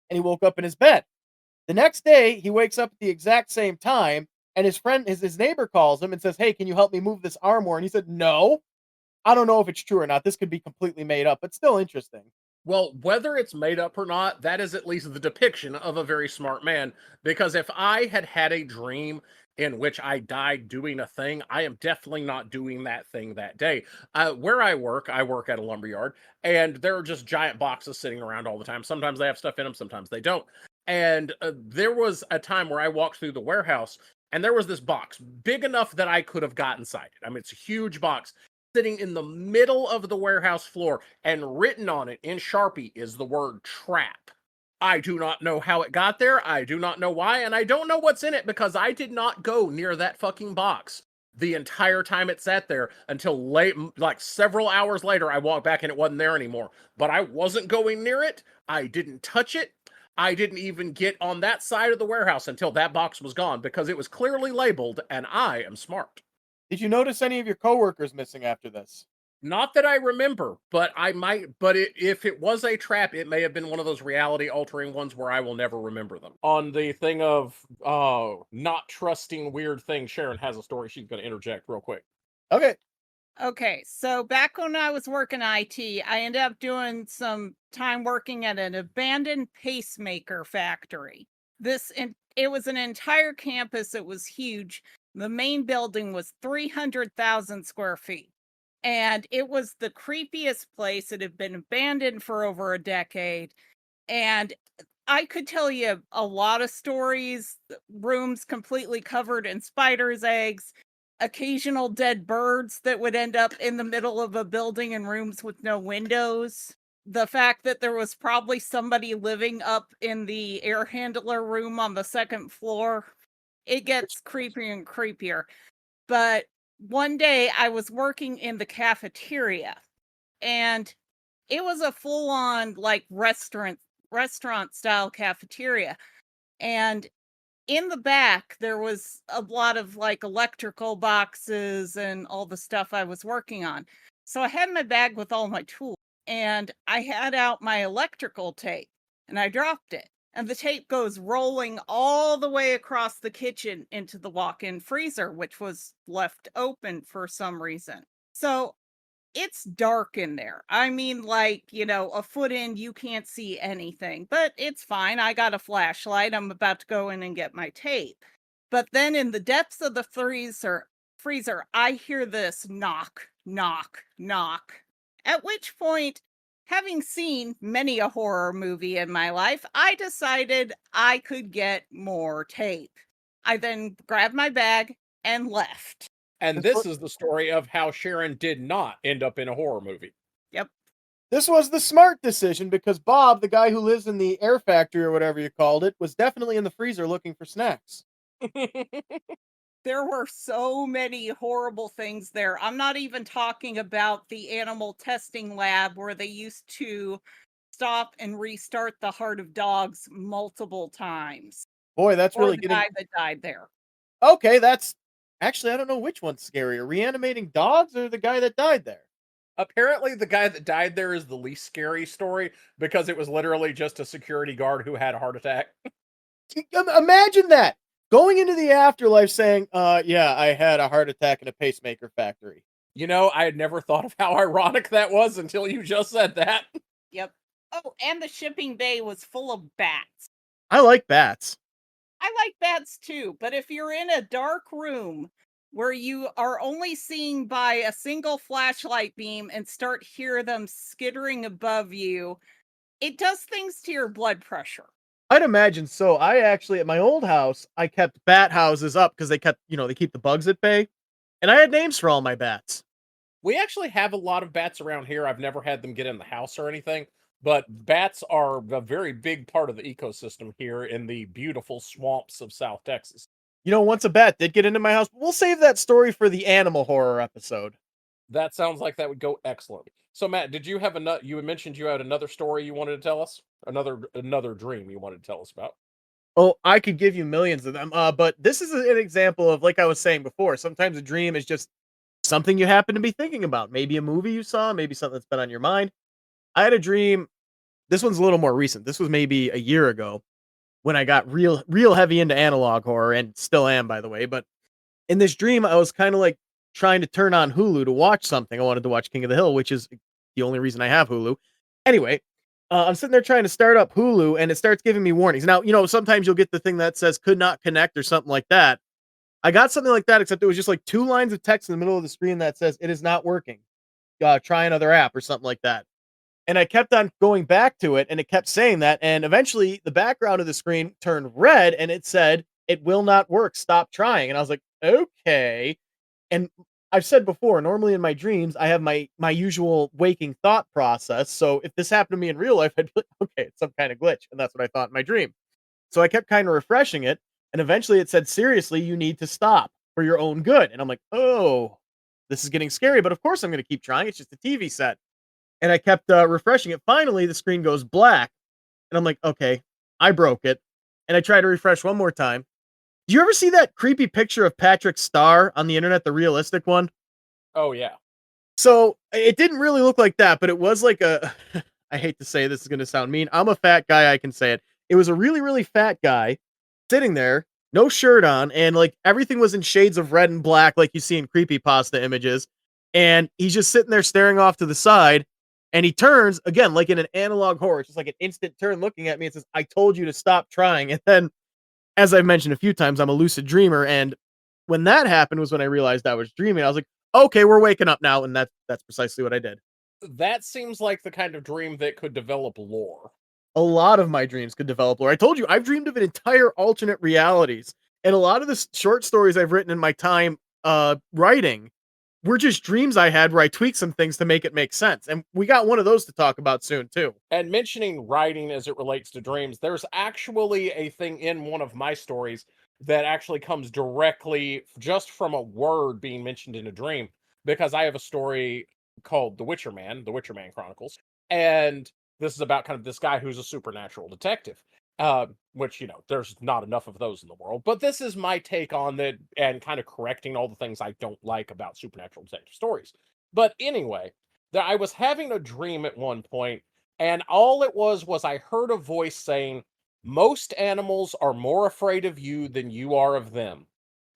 And he woke up in his bed. The next day, he wakes up at the exact same time, and his neighbor calls him and says, "Hey, can you help me move this armoire?" And he said, "No, I don't know if it's true or not. This could be completely made up, but still interesting." Well, whether it's made up or not, that is at least the depiction of a very smart man. Because if I had had a dream in which I died doing a thing, I am definitely not doing that thing that day. Where I work at a lumberyard, and there are just giant boxes sitting around all the time. Sometimes they have stuff in them, sometimes they don't. And there was a time where I walked through the warehouse, and there was this box big enough that I could have got inside it. I mean, it's a huge box sitting in the middle of the warehouse floor, and written on it in Sharpie is the word trap. I do not know how it got there. I do not know why. And I don't know what's in it because I did not go near that fucking box the entire time it sat there until late, like several hours later. I walked back and it wasn't there anymore. But I wasn't going near it. I didn't touch it. I didn't even get on that side of the warehouse until that box was gone because it was clearly labeled, and I am smart. Did you notice any of your coworkers missing after this? Not that I remember, but I might. But if it was a trap, it may have been one of those reality-altering ones where I will never remember them. On the thing of not trusting weird things, Sharon has a story she's going to interject real quick. Okay. Okay, so back when I was working IT, I ended up doing some time working at an abandoned pacemaker factory. It was an entire campus. It was huge. The main building was 300,000 square feet. And it was the creepiest place. It had been abandoned for over a decade. And I could tell you a lot of stories, rooms completely covered in spiders' eggs, occasional dead birds that would end up in the middle of a building in rooms with no windows. The fact that there was probably somebody living up in the air handler room on the second floor. It gets creepier and creepier. But one day I was working in the cafeteria, and it was a full-on like restaurant style cafeteria. And in the back there was a lot of like electrical boxes and all the stuff I was working on. So I had my bag with all my tools, and I had out my electrical tape, and I dropped it. And the tape goes rolling all the way across the kitchen into the walk-in freezer, which was left open for some reason. So it's dark in there. I mean, like, a foot in, you can't see anything, but it's fine. I got a flashlight. I'm about to go in and get my tape. But then in the depths of the freezer, I hear this knock, knock, knock. At which point, having seen many a horror movie in my life, I decided I could get more tape. I then grabbed my bag and left. And this is the story of how Sharon did not end up in a horror movie. Yep. This was the smart decision because Bob, the guy who lives in the air factory or whatever you called it, was definitely in the freezer looking for snacks. There were so many horrible things there. I'm not even talking about the animal testing lab where they used to stop and restart the heart of dogs multiple times. Boy, that's Or really the getting. guy that died there. Okay, that's actually I don't know which one's scarier, reanimating dogs or the guy that died there. Apparently, the guy that died there is the least scary story because it was literally just a security guard who had a heart attack. Imagine that. Going into the afterlife saying, yeah, I had a heart attack in a pacemaker factory. I had never thought of how ironic that was until you just said that. Yep. Oh, and the shipping bay was full of bats. I like bats. I like bats too, but if you're in a dark room where you are only seeing by a single flashlight beam and start hear them skittering above you, it does things to your blood pressure. I'd imagine so. I actually, at my old house, I kept bat houses up because they kept, they keep the bugs at bay. And I had names for all my bats. We actually have a lot of bats around here. I've never had them get in the house or anything, but bats are a very big part of the ecosystem here in the beautiful swamps of South Texas. Once a bat did get into my house. We'll save that story for the animal horror episode. That sounds like that would go excellent. So, Matt, did you have you had mentioned you had another story you wanted to tell us? Another dream you wanted to tell us about? Oh, I could give you millions of them. But this is an example of, like I was saying before, sometimes a dream is just something you happen to be thinking about. Maybe a movie you saw, maybe something that's been on your mind. I had a dream. This one's a little more recent. This was maybe a year ago when I got real heavy into analog horror, and still am, by the way. But in this dream, I was kind of like trying to turn on Hulu to watch something. I wanted to watch King of the Hill, which is the only reason I have Hulu. Anyway, I'm sitting there trying to start up Hulu, and it starts giving me warnings. Now, sometimes you'll get the thing that says could not connect or something like that. I got something like that, except it was just like 2 lines of text in the middle of the screen that says, "It is not working. Try another app," or something like that. And I kept on going back to it, and it kept saying that, and eventually the background of the screen turned red, and it said, "It will not work. Stop trying." And I was like, "Okay." And I've said before, normally in my dreams, I have my usual waking thought process. So if this happened to me in real life, I'd be like, "Okay, it's some kind of glitch." And that's what I thought in my dream. So I kept kind of refreshing it, and eventually it said, "Seriously, you need to stop for your own good." And I'm like, "Oh, this is getting scary." But of course I'm going to keep trying. It's just a TV set. And I kept refreshing it. Finally, the screen goes black, and I'm like, "Okay, I broke it." And I try to refresh one more time. Do you ever see that creepy picture of Patrick Starr on the internet, the realistic one? Oh yeah. So it didn't really look like that, but it was like a. I hate to say this is going to sound mean. I'm a fat guy. I can say it. It was a really, really fat guy sitting there, no shirt on, and like everything was in shades of red and black, like you see in creepypasta images. And he's just sitting there staring off to the side. And he turns again, like in an analog horror, it's just like an instant turn looking at me and says, "I told you to stop trying." And then, as I've mentioned a few times, I'm a lucid dreamer. And when that happened was when I realized I was dreaming. I was like, "Okay, we're waking up now." And that's precisely what I did. That seems like the kind of dream that could develop lore. A lot of my dreams could develop lore. I told you I've dreamed of an entire alternate realities, and a lot of the short stories I've written in my time writing were just dreams I had where I tweaked some things to make it make sense. And we got one of those to talk about soon too. And mentioning writing as it relates to dreams, there's actually a thing in one of my stories that actually comes directly just from a word being mentioned in a dream. Because I have a story called The Witcher Man Chronicles. And this is about kind of this guy who's a supernatural detective. Which, there's not enough of those in the world. But this is my take on that and kind of correcting all the things I don't like about supernatural detective stories. But anyway, I was having a dream at one point, and all it was I heard a voice saying, "Most animals are more afraid of you than you are of them,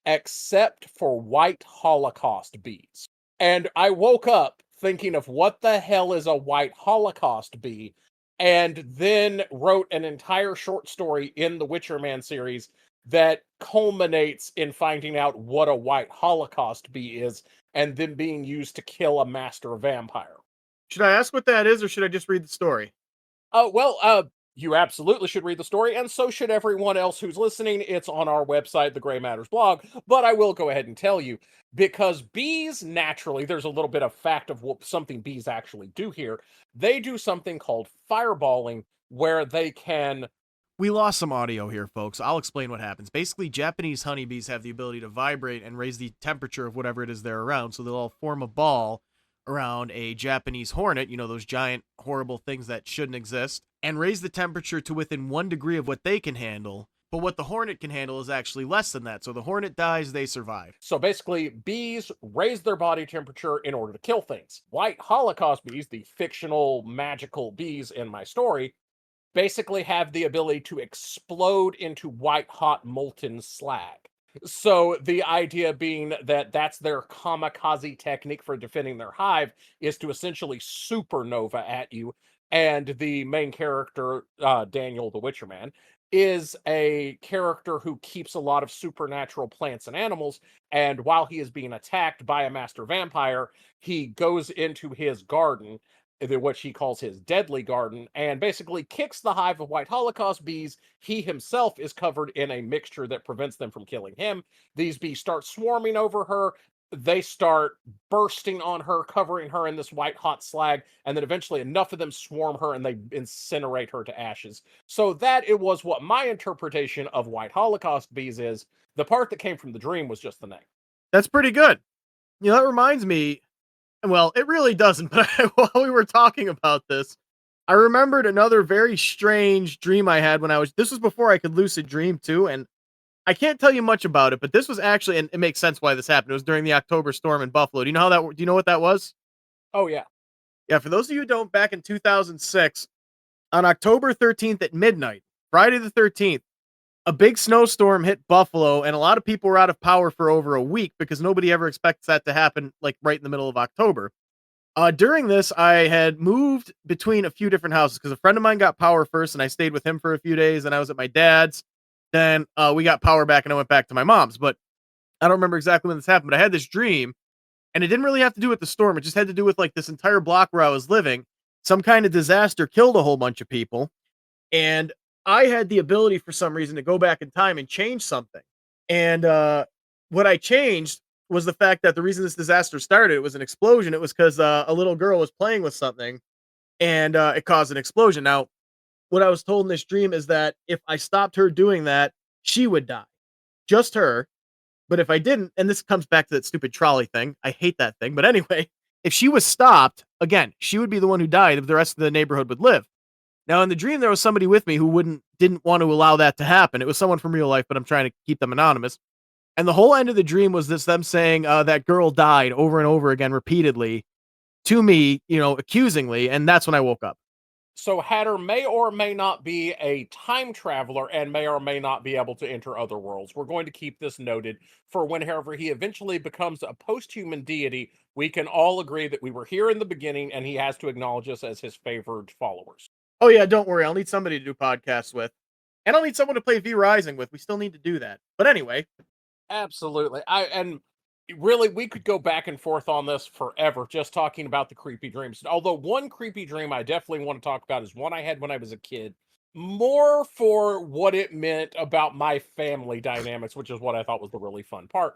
except for white Holocaust bees." And I woke up thinking of what the hell is a white Holocaust bee, and then wrote an entire short story in the Witcher Man series that culminates in finding out what a white Holocaust bee is and then being used to kill a master vampire. Should I ask what that is, or should I just read the story? You absolutely should read the story, and so should everyone else who's listening. It's on our website, the Gray Matters blog, but I will go ahead and tell you, because bees naturally, there's a little bit of fact of what something bees actually do here. They do something called fireballing, where they can. We lost some audio here, folks. I'll explain what happens. Basically, Japanese honeybees have the ability to vibrate and raise the temperature of whatever it is they're around. So they'll all form a ball around a Japanese hornet, those giant, horrible things that shouldn't exist, and raise the temperature to within 1 degree of what they can handle. But what the hornet can handle is actually less than that. So the hornet dies, they survive. So basically, bees raise their body temperature in order to kill things. White Holocaust bees, the fictional magical bees in my story, basically have the ability to explode into white hot molten slag. So the idea being that that's their kamikaze technique for defending their hive is to essentially supernova at you. And the main character, Daniel the Witcher Man, is a character who keeps a lot of supernatural plants and animals. And while he is being attacked by a master vampire, he goes into his garden, which he calls his deadly garden, and basically kicks the hive of white Holocaust bees. He himself is covered in a mixture that prevents them from killing him. These bees start swarming over her. They start bursting on her, covering her in this white hot slag, and then eventually enough of them swarm her and they incinerate her to ashes. So that it was what my interpretation of white Holocaust bees is. The part that came from the dream was just the name. That's pretty good. That reminds me. Well, it really doesn't, but while we were talking about this, I remembered another very strange dream I had this was before I could lucid dream too, and I can't tell you much about it, but this was actually, and it makes sense why this happened. It was during the October storm in Buffalo. Do you know what that was? Oh, yeah. Yeah, for those of you who don't, back in 2006, on October 13th at midnight, Friday the 13th, a big snowstorm hit Buffalo, and a lot of people were out of power for over a week because nobody ever expects that to happen like right in the middle of October. During this, I had moved between a few different houses because a friend of mine got power first, and I stayed with him for a few days. And I was at my dad's. Then we got power back, and I went back to my mom's. But I don't remember exactly when this happened. But I had this dream, and it didn't really have to do with the storm. It just had to do with like this entire block where I was living. Some kind of disaster killed a whole bunch of people, and I had the ability for some reason to go back in time and change something. And what I changed was the fact that the reason this disaster started, it was an explosion. It was because a little girl was playing with something, and it caused an explosion. Now, what I was told in this dream is that if I stopped her doing that, she would die, just her. But if I didn't, and this comes back to that stupid trolley thing, I hate that thing. But anyway, if she was stopped, again, she would be the one who died. If the rest of the neighborhood would live. Now, in the dream, there was somebody with me who didn't want to allow that to happen. It was someone from real life, but I'm trying to keep them anonymous. And the whole end of the dream was this them saying that girl died over and over again, repeatedly to me, accusingly, and that's when I woke up. So Hatter may or may not be a time traveler and may or may not be able to enter other worlds. We're going to keep this noted for whenever he eventually becomes a post-human deity. We can all agree that we were here in the beginning and he has to acknowledge us as his favored followers. Oh yeah, don't worry, I'll need somebody to do podcasts with, and I'll need someone to play V Rising with. We still need to do that. But anyway, Absolutely. And really we could go back and forth on this forever just talking about the creepy dreams. Although one creepy dream I definitely want to talk about is one I had when I was a kid, more for what it meant about my family dynamics, which is what I thought was the really fun part.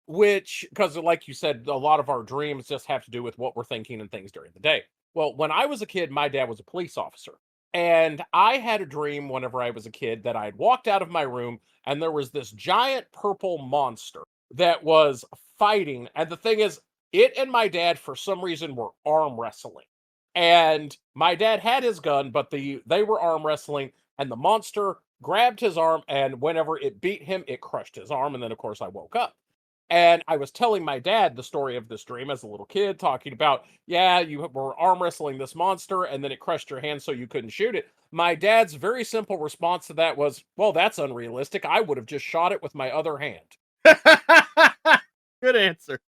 Which, because like you said, a lot of our dreams just have to do with what we're thinking and things during the day. Well, when I was a kid, my dad was a police officer. And I had a dream whenever I was a kid that I had walked out of my room and there was this giant purple monster that was fighting. And the thing is, it and my dad, for some reason, were arm wrestling. And my dad had his gun, but they were arm wrestling, and the monster grabbed his arm, and whenever it beat him, it crushed his arm. And then, of course, I woke up. And I was telling my dad the story of this dream as a little kid, talking about, yeah, you were arm wrestling this monster and then it crushed your hand so you couldn't shoot it. My dad's very simple response to that was, well, that's unrealistic. I would have just shot it with my other hand. good answer.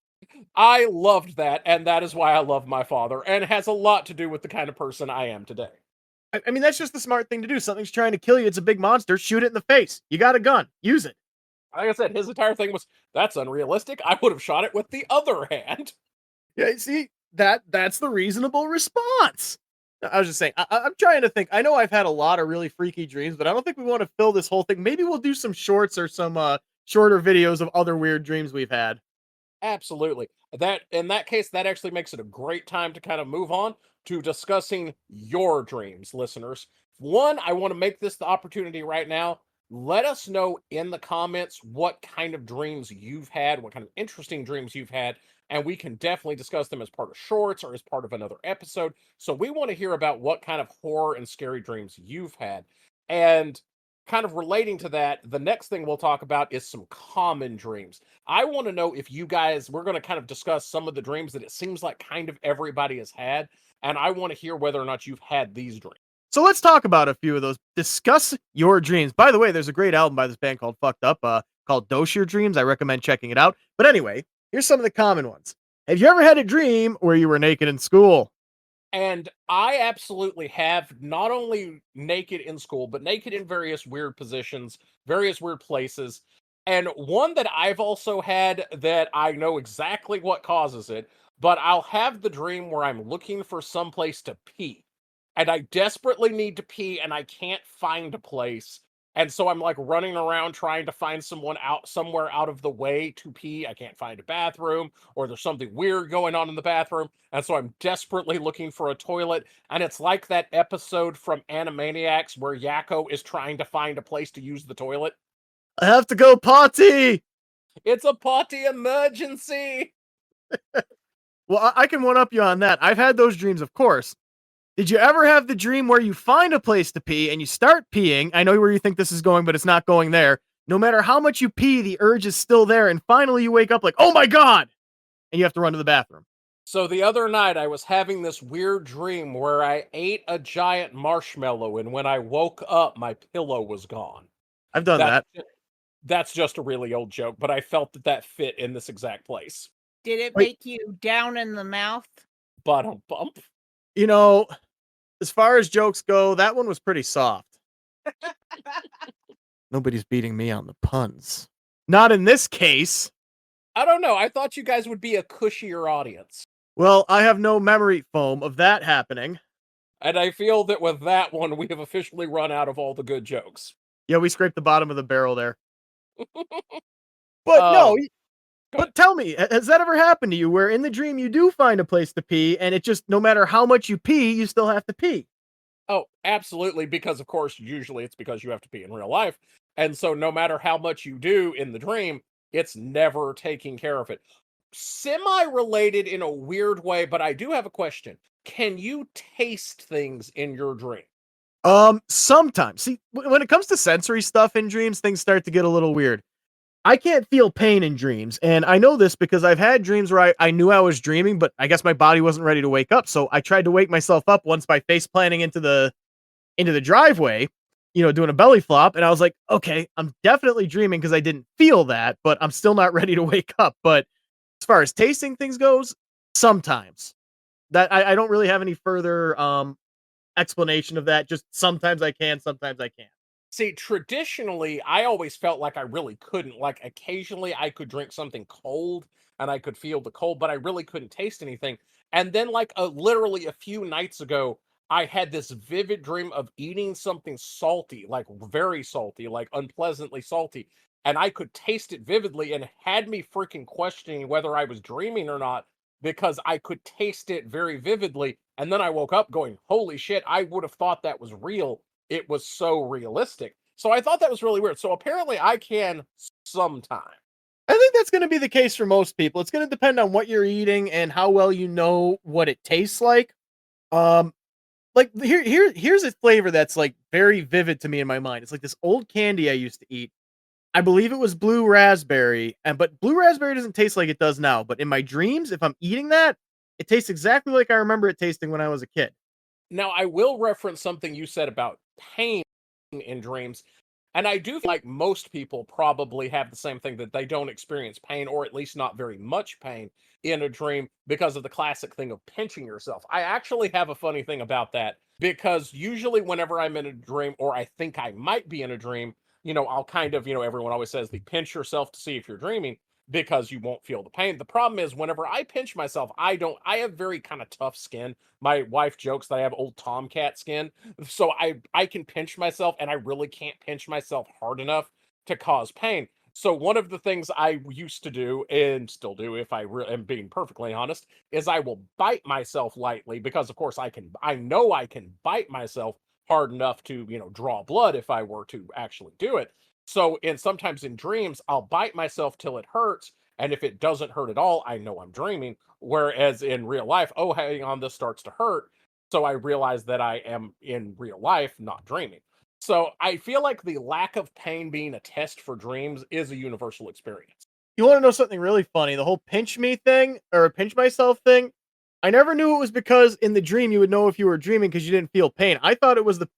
I loved that, and that is why I love my father, and it has a lot to do with the kind of person I am today. I mean, that's just the smart thing to do. Something's trying to kill you. It's a big monster. Shoot it in the face. You got a gun. Use it. Like I said, his entire thing was, that's unrealistic. I would have shot it with the other hand. Yeah, see, that's the reasonable response. I was just saying, I'm trying to think. I know I've had a lot of really freaky dreams, but I don't think we want to fill this whole thing. Maybe we'll do some shorts or some shorter videos of other weird dreams we've had. Absolutely. That in that case, that actually makes it a great time to kind of move on to discussing your dreams, listeners. One, I want to make this the opportunity right now. Let us know in the comments what kind of dreams you've had, what kind of interesting dreams you've had, and we can definitely discuss them as part of shorts or as part of another episode. So we want to hear about what kind of horror and scary dreams you've had. And kind of relating to that, the next thing we'll talk about is some common dreams. I want to know if you guys, we're going to kind of discuss some of the dreams that it seems like kind of everybody has had. And I want to hear whether or not you've had these dreams. So let's talk about a few of those. Discuss your dreams. By the way, there's a great album by this band called Fucked Up, called Dose Your Dreams. I recommend checking it out. But anyway, here's some of the common ones. Have you ever had a dream where you were naked in school? And I absolutely have, not only naked in school, but naked in various weird positions, various weird places. And one that I've also had that I know exactly what causes it, but I'll have the dream where I'm looking for some place to pee. And I desperately need to pee and I can't find a place. And so I'm like running around trying to find someone out somewhere out of the way to pee. I can't find a bathroom, or there's something weird going on in the bathroom. And so I'm desperately looking for a toilet. And it's like that episode from Animaniacs where Yakko is trying to find a place to use the toilet. I have to go potty. It's a potty emergency. Well, I can one up you on that. I've had those dreams, of course. Did you ever have the dream where you find a place to pee and you start peeing? I know where you think this is going, but it's not going there. No matter how much you pee, the urge is still there. And finally you wake up like, oh my God. And you have to run to the bathroom. So the other night I was having this weird dream where I ate a giant marshmallow. And when I woke up, my pillow was gone. I've done that. That's just a really old joke, but I felt that fit in this exact place. Did it Wait. make you down in the mouth? Bottom bump. You know, as far as jokes go, that one was pretty soft. Nobody's beating me on the puns. Not in this case. I don't know. I thought you guys would be a cushier audience. Well, I have no memory foam of that happening. And I feel that with that one, we have officially run out of all the good jokes. Yeah, we scraped the bottom of the barrel there. Go But ahead. tell me, has that ever happened to you where in the dream you do find a place to pee and it just, no matter how much you pee, you still have to pee? Oh, absolutely. Because, of course, usually it's because you have to pee in real life. And so, no matter how much you do in the dream, it's never taking care of it. Semi related in a weird way, but I do have a question. Can you taste things in your dream? Sometimes. See, when it comes to sensory stuff in dreams, things start to get a little weird. I can't feel pain in dreams, and I know this because I've had dreams where I knew I was dreaming, but I guess my body wasn't ready to wake up, so I tried to wake myself up once by face planting into the driveway, doing a belly flop, and I was like, "Okay, I'm definitely dreaming because I didn't feel that, but I'm still not ready to wake up." But as far as tasting things goes, sometimes. That I don't really have any further explanation of that. Just sometimes I can, sometimes I can't. See, traditionally, I always felt like I really couldn't. Like, occasionally I could drink something cold and I could feel the cold, but I really couldn't taste anything. And then, like, literally a few nights ago, I had this vivid dream of eating something salty, like very salty, like unpleasantly salty. And I could taste it vividly and it had me freaking questioning whether I was dreaming or not because I could taste it very vividly. And then I woke up going, holy shit, I would have thought that was real. It was so realistic. So I thought that was really weird. So apparently I can sometime. I think that's going to be the case for most people. It's going to depend on what you're eating and how well you know what it tastes like. Um, like here's a flavor that's like very vivid to me in my mind. It's like this old candy I used to eat. I believe it was blue raspberry, but blue raspberry doesn't taste like it does now. But in my dreams, if I'm eating that, it tastes exactly like I remember it tasting when I was a kid. Now I will reference something you said about pain in dreams. And I do feel like most people probably have the same thing that they don't experience pain, or at least not very much pain in a dream because of the classic thing of pinching yourself. I actually have a funny thing about that because usually, whenever I'm in a dream, or I think I might be in a dream, I'll kind of, everyone always says the pinch yourself to see if you're dreaming because you won't feel the pain. The problem is, whenever I pinch myself, I have very kind of tough skin. My wife jokes that I have old tomcat skin, so I can pinch myself and I really can't pinch myself hard enough to cause pain. So one of the things I used to do and still do, if am being perfectly honest, is I will bite myself lightly because of course I know I can bite myself hard enough to, draw blood if I were to actually do it. So and sometimes in dreams I'll bite myself till it hurts, and if it doesn't hurt at all, I know I'm dreaming. Whereas in real life, oh, hang on, this starts to hurt. So I realize that I am in real life, not dreaming. So I feel like the lack of pain being a test for dreams is a universal experience. You want to know something really funny? The whole pinch me thing or pinch myself thing. I never knew it was because in the dream you would know if you were dreaming because you didn't feel pain. I thought it was the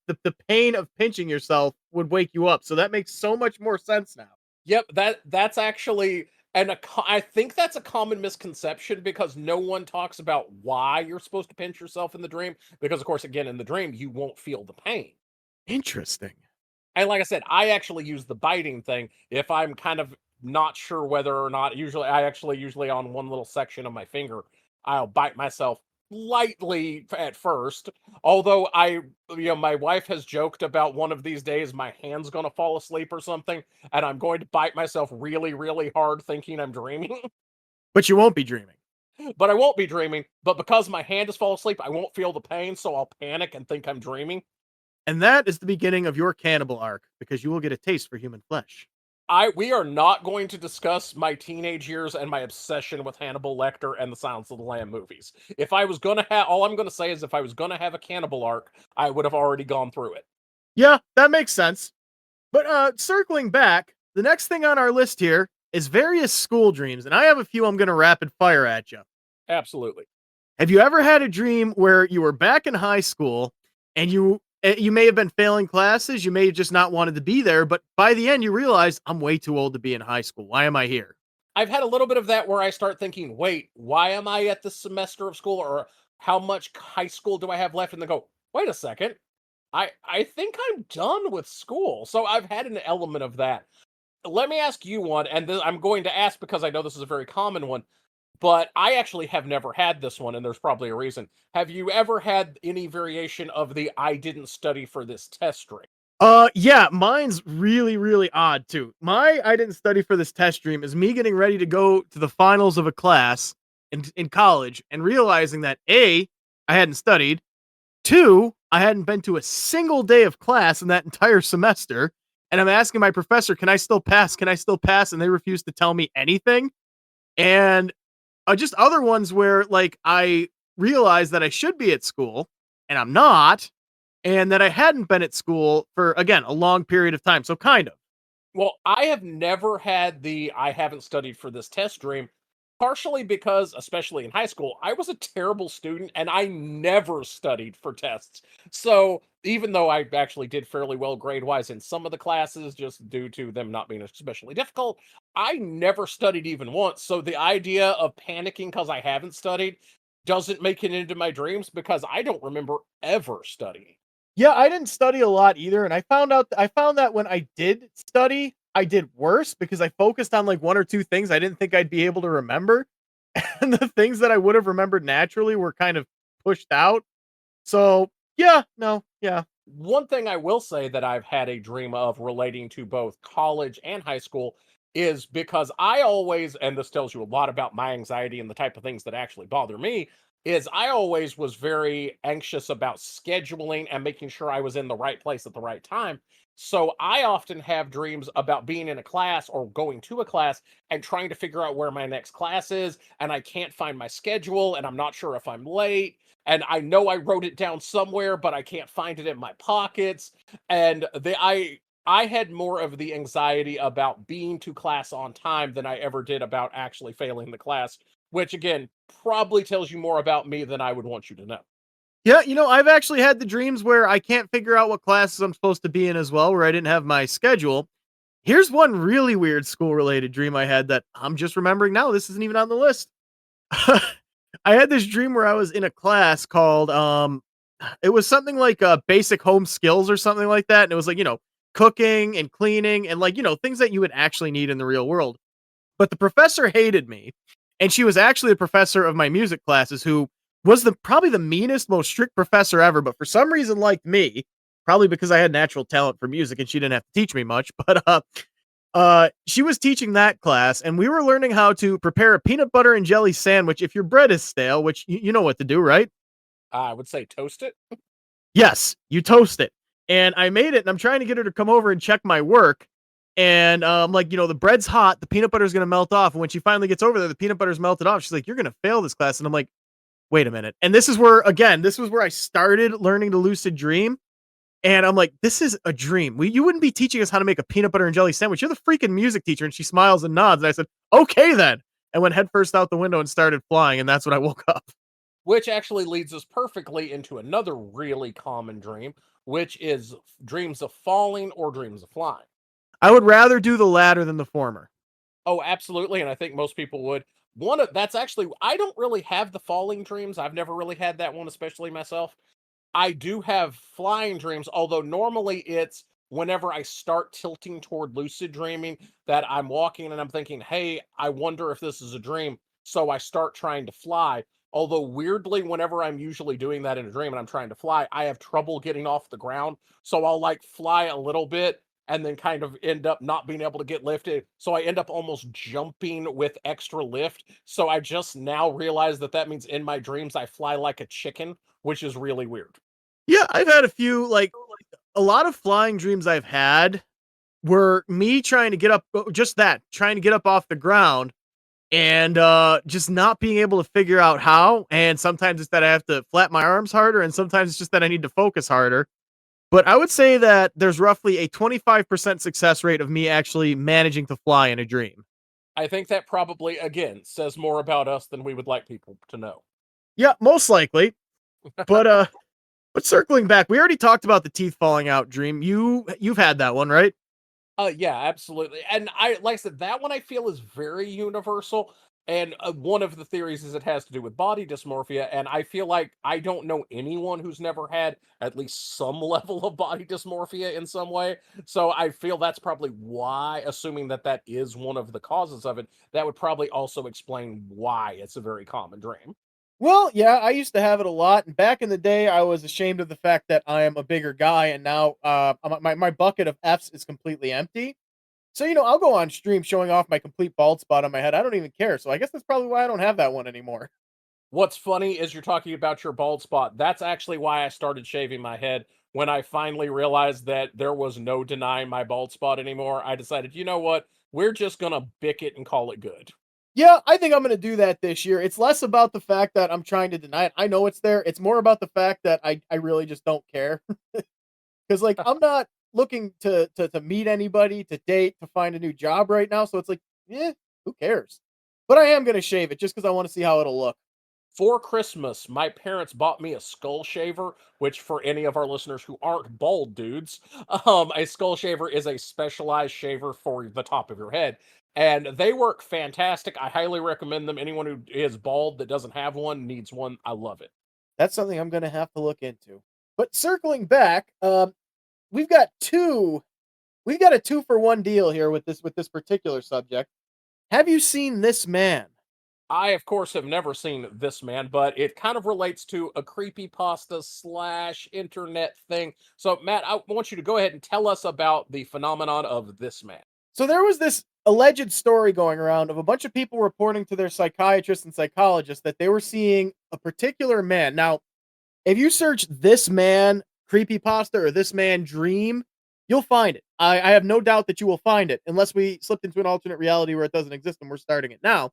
pain of pinching yourself would wake you up. So that makes so much more sense now. Yep, that's actually I think that's a common misconception because no one talks about why you're supposed to pinch yourself in the dream because of course again in the dream you won't feel the pain. Interesting. And like I said, I actually use the biting thing if I'm kind of not sure whether or not. Usually on one little section of my finger, I'll bite myself lightly at first. Although my wife has joked about one of these days my hand's gonna fall asleep or something, and I'm going to bite myself really, really hard, thinking I'm dreaming. But you won't be dreaming. But I won't be dreaming. But because my hand has fallen asleep, I won't feel the pain, so I'll panic and think I'm dreaming. And that is the beginning of your cannibal arc because you will get a taste for human flesh. We are not going to discuss my teenage years and my obsession with Hannibal Lecter and the Silence of the Lamb movies. If I was gonna have, all I'm gonna say is if I was gonna have a cannibal arc, I would have already gone through it. Yeah, that makes sense. But circling back, the next thing on our list here is various school dreams, and I have a few I'm going to rapid fire at you. Absolutely. Have you ever had a dream where you were back in high school and you may have been failing classes, you may have just not wanted to be there, but by the end you realized I'm way too old to be in high school. Why am I here? I've had a little bit of that where I start thinking, wait, why am I at this semester of school? Or how much high school do I have left? And then go, wait a second, I think I'm done with school. So I've had an element of that. Let me ask you one, and I'm going to ask because I know this is a very common one, but I actually have never had this one, and there's probably a reason. Have you ever had any variation of the "I didn't study for this test" dream? Yeah, mine's really, really odd too. My I didn't study for this test dream is me getting ready to go to the finals of a class in college and realizing that A, I hadn't studied, two, I hadn't been to a single day of class in that entire semester. And I'm asking my professor, can I still pass? Can I still pass? And they refuse to tell me anything. And just other ones where like I realized that I should be at school and I'm not, and that I hadn't been at school for again a long period of time. So kind of. Well, I have never had the "I haven't studied for this test" dream, partially because, especially in high school, I was a terrible student and I never studied for tests. So even though I actually did fairly well grade-wise in some of the classes, just due to them not being especially difficult, I never studied even once. So the idea of panicking because I haven't studied doesn't make it into my dreams because I don't remember ever studying. Yeah, I didn't study a lot either, and I found that when I did study, I did worse because I focused on like one or two things I didn't think I'd be able to remember, and the things that I would have remembered naturally were kind of pushed out. So yeah, no, yeah. One thing I will say that I've had a dream of relating to both college and high school is because I always, and this tells you a lot about my anxiety and the type of things that actually bother me, is I always was very anxious about scheduling and making sure I was in the right place at the right time. So I often have dreams about being in a class or going to a class and trying to figure out where my next class is. And I can't find my schedule and I'm not sure if I'm late. And I know I wrote it down somewhere, but I can't find it in my pockets. And I had more of the anxiety about being to class on time than I ever did about actually failing the class, which again probably tells you more about me than I would want you to know. Yeah, I've actually had the dreams where I can't figure out what classes I'm supposed to be in as well, where I didn't have my schedule. Here's one really weird school related dream I had that I'm just remembering now. This isn't even on the list. I had this dream where I was in a class called it was something like basic home skills or something like that, and it was like, cooking and cleaning and like, things that you would actually need in the real world. But the professor hated me, and she was actually a professor of my music classes who was the probably the meanest, most strict professor ever, but for some reason liked me, probably because I had natural talent for music and she didn't have to teach me much. But she was teaching that class, and we were learning how to prepare a peanut butter and jelly sandwich if your bread is stale, which you know what to do, right? I would say toast it. Yes, you toast it. And I made it, and I'm trying to get her to come over and check my work. And like, the bread's hot, the peanut butter is gonna melt off. And when she finally gets over there, the peanut butter's melted off. She's like, "You're gonna fail this class." And I'm like, "Wait a minute." And this is where, again, this was where I started learning to lucid dream. And I'm like, "This is a dream. You wouldn't be teaching us how to make a peanut butter and jelly sandwich. You're the freaking music teacher." And she smiles and nods. And I said, "Okay then." And went headfirst out the window and started flying. And that's when I woke up. Which actually leads us perfectly into another really common dream, which is dreams of falling or dreams of flying. I would rather do the latter than the former. Oh, absolutely, and I think most people would. One of that's actually I don't really have the falling dreams. I've never really had that one, especially myself. I do have flying dreams, although normally it's whenever I start tilting toward lucid dreaming that I'm walking and I'm thinking, "Hey, I wonder if this is a dream." So I start trying to fly. Although weirdly, whenever I'm usually doing that in a dream and I'm trying to fly, I have trouble getting off the ground. So I'll like fly a little bit and then kind of end up not being able to get lifted. So I end up almost jumping with extra lift. So I just now realize that that means in my dreams I fly like a chicken, which is really weird. Yeah, I've had a few, like a lot of flying dreams I've had were me trying to get up, just that, trying to get up off the ground and just not being able to figure out how. And sometimes it's that I have to flap my arms harder, and sometimes it's just that I need to focus harder. But I would say that there's roughly a 25% success rate of me actually managing to fly in a dream. I think that probably, again, says more about us than we would like people to know. Yeah, most likely. But but circling back, we already talked about the teeth falling out dream. You've had that one, right? Yeah, absolutely. And like I said, that one I feel is very universal. And one of the theories is it has to do with body dysmorphia. And I feel like I don't know anyone who's never had at least some level of body dysmorphia in some way. So I feel that's probably why, assuming that that is one of the causes of it, that would probably also explain why it's a very common dream. Well, yeah, I used to have it a lot, and back in the day, I was ashamed of the fact that I am a bigger guy, and now my bucket of Fs is completely empty. So I'll go on stream showing off my complete bald spot on my head. I don't even care. So I guess that's probably why I don't have that one anymore. What's funny is you're talking about your bald spot. That's actually why I started shaving my head. When I finally realized that there was no denying my bald spot anymore, I decided, you know what? We're just gonna bick it and call it good. Yeah, I think I'm gonna do that this year. It's less about the fact that I'm trying to deny it. I know it's there. It's more about the fact that I really just don't care. Because like I'm not looking to meet anybody, to date, to find a new job right now. So it's like, who cares? But I am gonna shave it just because I want to see how it'll look. For Christmas, my parents bought me a skull shaver, which for any of our listeners who aren't bald dudes, a skull shaver is a specialized shaver for the top of your head. And they work fantastic. I highly recommend them. Anyone who is bald that doesn't have one needs one. I love it. That's something I'm gonna have to look into. But circling back, we've got two. We've got a 2-for-1 deal here with this particular subject. Have you seen this man? I, of course, have never seen this man, but it kind of relates to a creepy pasta slash internet thing. So, Matt, I want you to go ahead and tell us about the phenomenon of this man. So there was this alleged story going around of a bunch of people reporting to their psychiatrists and psychologists that they were seeing a particular man. Now, if you search this man creepypasta or this man dream, you'll find it. I have no doubt that you will find it, unless we slipped into an alternate reality where it doesn't exist and we're starting it now.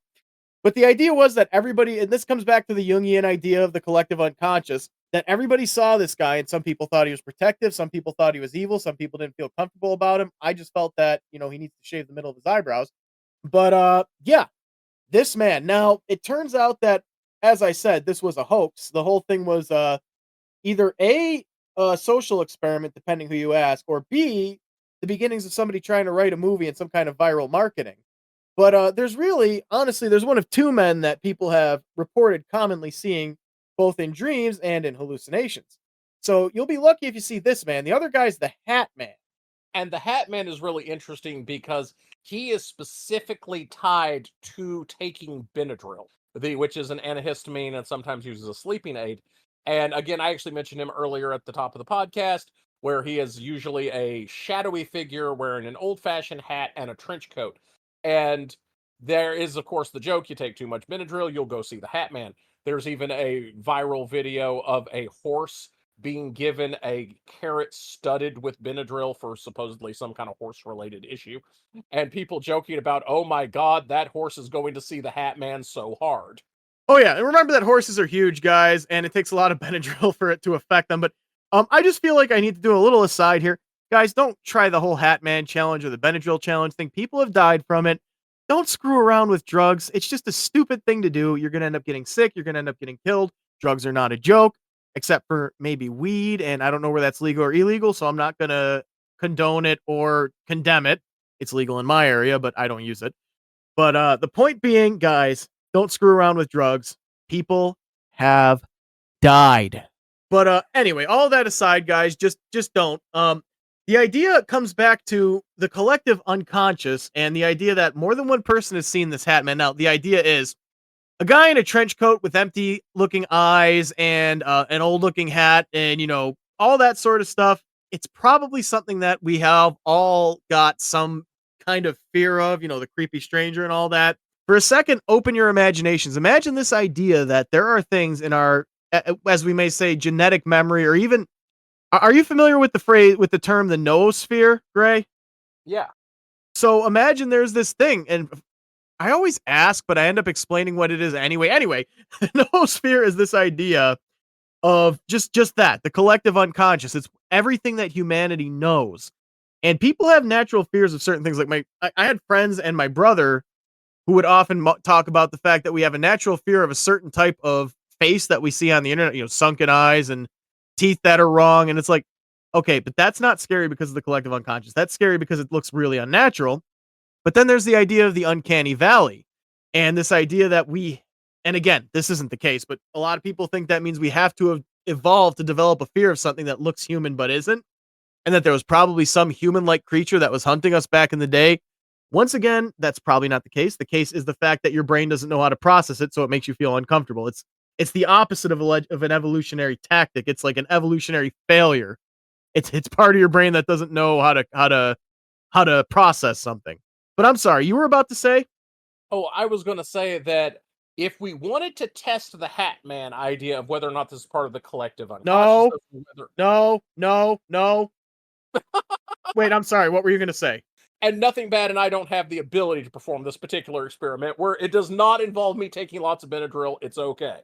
But the idea was that everybody, and this comes back to the Jungian idea of the collective unconscious, that everybody saw this guy, and some people thought he was protective, some people thought he was evil, some people didn't feel comfortable about him. I just felt that, he needs to shave the middle of his eyebrows. But yeah, this man. Now, it turns out that, as I said, this was a hoax. The whole thing was either a social experiment, depending who you ask, or B, the beginnings of somebody trying to write a movie and some kind of viral marketing. But there's really, honestly, there's one of two men that people have reported commonly seeing both in dreams and in hallucinations. So you'll be lucky if you see this man. The other guy's the Hat Man. And the Hat Man is really interesting because he is specifically tied to taking Benadryl, which is an antihistamine and sometimes used as a sleeping aid. And again, I actually mentioned him earlier at the top of the podcast, where he is usually a shadowy figure wearing an old-fashioned hat and a trench coat. And there is, of course, the joke: you take too much Benadryl, you'll go see the Hat Man. There's even a viral video of a horse being given a carrot studded with Benadryl for supposedly some kind of horse related issue. And people joking about, oh my God, that horse is going to see the Hat Man so hard. Oh yeah, and remember that horses are huge, guys, and it takes a lot of Benadryl for it to affect them. But I just feel like I need to do a little aside here, guys. Don't try the whole Hat Man challenge or the Benadryl challenge thing. People have died from it. Don't screw around with drugs. It's just a stupid thing to do. You're gonna end up getting sick. You're gonna end up getting killed. Drugs are not a joke, except for maybe weed, and I don't know where that's legal or illegal, so I'm not gonna condone it or condemn it. It's legal in my area, but I don't use it. But the point being, guys, don't screw around with drugs. People have died. But anyway, all that aside, guys, just don't. The idea comes back to the collective unconscious and the idea that more than one person has seen this Hat Man. Now, the idea is a guy in a trench coat with empty looking eyes and an old looking hat and, all that sort of stuff. It's probably something that we have all got some kind of fear of, the creepy stranger and all that. For a second, open your imaginations. Imagine this idea that there are things in our, as we may say, genetic memory, or even, are you familiar with the term, the noosphere, Gray? Yeah. So imagine there's this thing, and I always ask, but I end up explaining what it is anyway. Anyway, the noosphere is this idea of just that, the collective unconscious. It's everything that humanity knows. And people have natural fears of certain things. Like I had friends and my brother who would often talk about the fact that we have a natural fear of a certain type of face that we see on the internet, sunken eyes and teeth that are wrong. And it's like, Okay, but that's not scary because of the collective unconscious. That's scary because it looks really unnatural. But then there's the idea of the uncanny valley and this idea that and again, this isn't the case, but a lot of people think that means we have to have evolved to develop a fear of something that looks human but isn't, and that there was probably some human like creature that was hunting us back in the day. Once again, that's probably not the case. The case is the fact that your brain doesn't know how to process it, so it makes you feel uncomfortable. It's the opposite of an evolutionary tactic. It's like an evolutionary failure. It's part of your brain that doesn't know how to process something. But I'm sorry, you were about to say? Oh, I was going to say that if we wanted to test the Hat Man idea of whether or not this is part of the collective No, unconsciousness, whether, no. Wait, I'm sorry. What were you going to say? and nothing bad, and I don't have the ability to perform this particular experiment where it does not involve me taking lots of Benadryl, it's okay.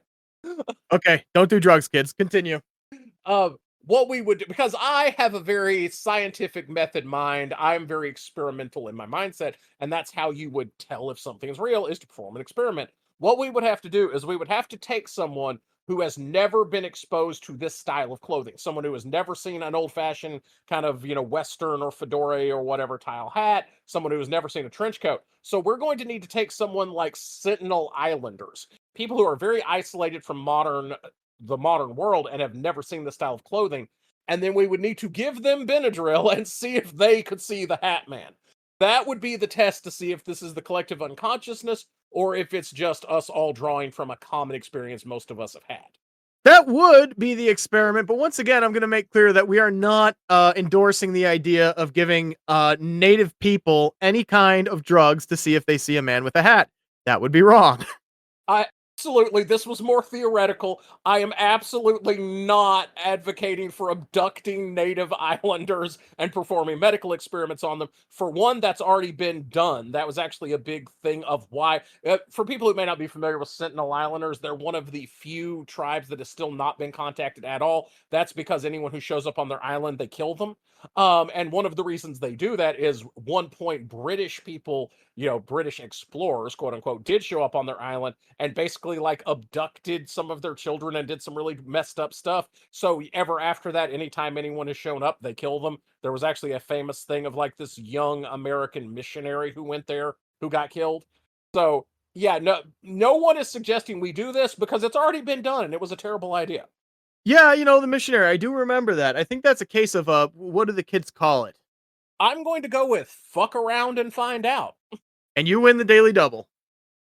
Okay, don't do drugs, kids. Continue. What we would do, because I have a very scientific method mind, I'm very experimental in my mindset, and that's how you would tell if something is real, is to perform an experiment. What we would have to do is we would have to take someone who has never been exposed to this style of clothing, someone who has never seen an old-fashioned kind of, Western or fedora or whatever tile hat, someone who has never seen a trench coat. So we're going to need to take someone like Sentinel Islanders, people who are very isolated from the modern world and have never seen this style of clothing, and then we would need to give them Benadryl and see if they could see the Hat Man. That would be the test to see if this is the collective unconsciousness or if it's just us all drawing from a common experience most of us have had. That would be the experiment, but once again, I'm going to make clear that we are not endorsing the idea of giving native people any kind of drugs to see if they see a man with a hat. That would be wrong. Absolutely, this was more theoretical. I am absolutely not advocating for abducting native islanders and performing medical experiments on them. For one, that's already been done. That was actually a big thing of why. For people who may not be familiar with Sentinel Islanders, they're one of the few tribes that has still not been contacted at all. That's because anyone who shows up on their island, they kill them. And one of the reasons they do that is one point British people, British explorers, quote unquote, did show up on their island and basically like abducted some of their children and did some really messed up stuff. So ever after that, anytime anyone has shown up, they kill them. There was actually a famous thing of like this young American missionary who went there who got killed. So yeah, no one is suggesting we do this because it's already been done and it was a terrible idea. Yeah, the missionary. I do remember that. I think that's a case of what do the kids call it? I'm going to go with fuck around and find out. And you win the daily double.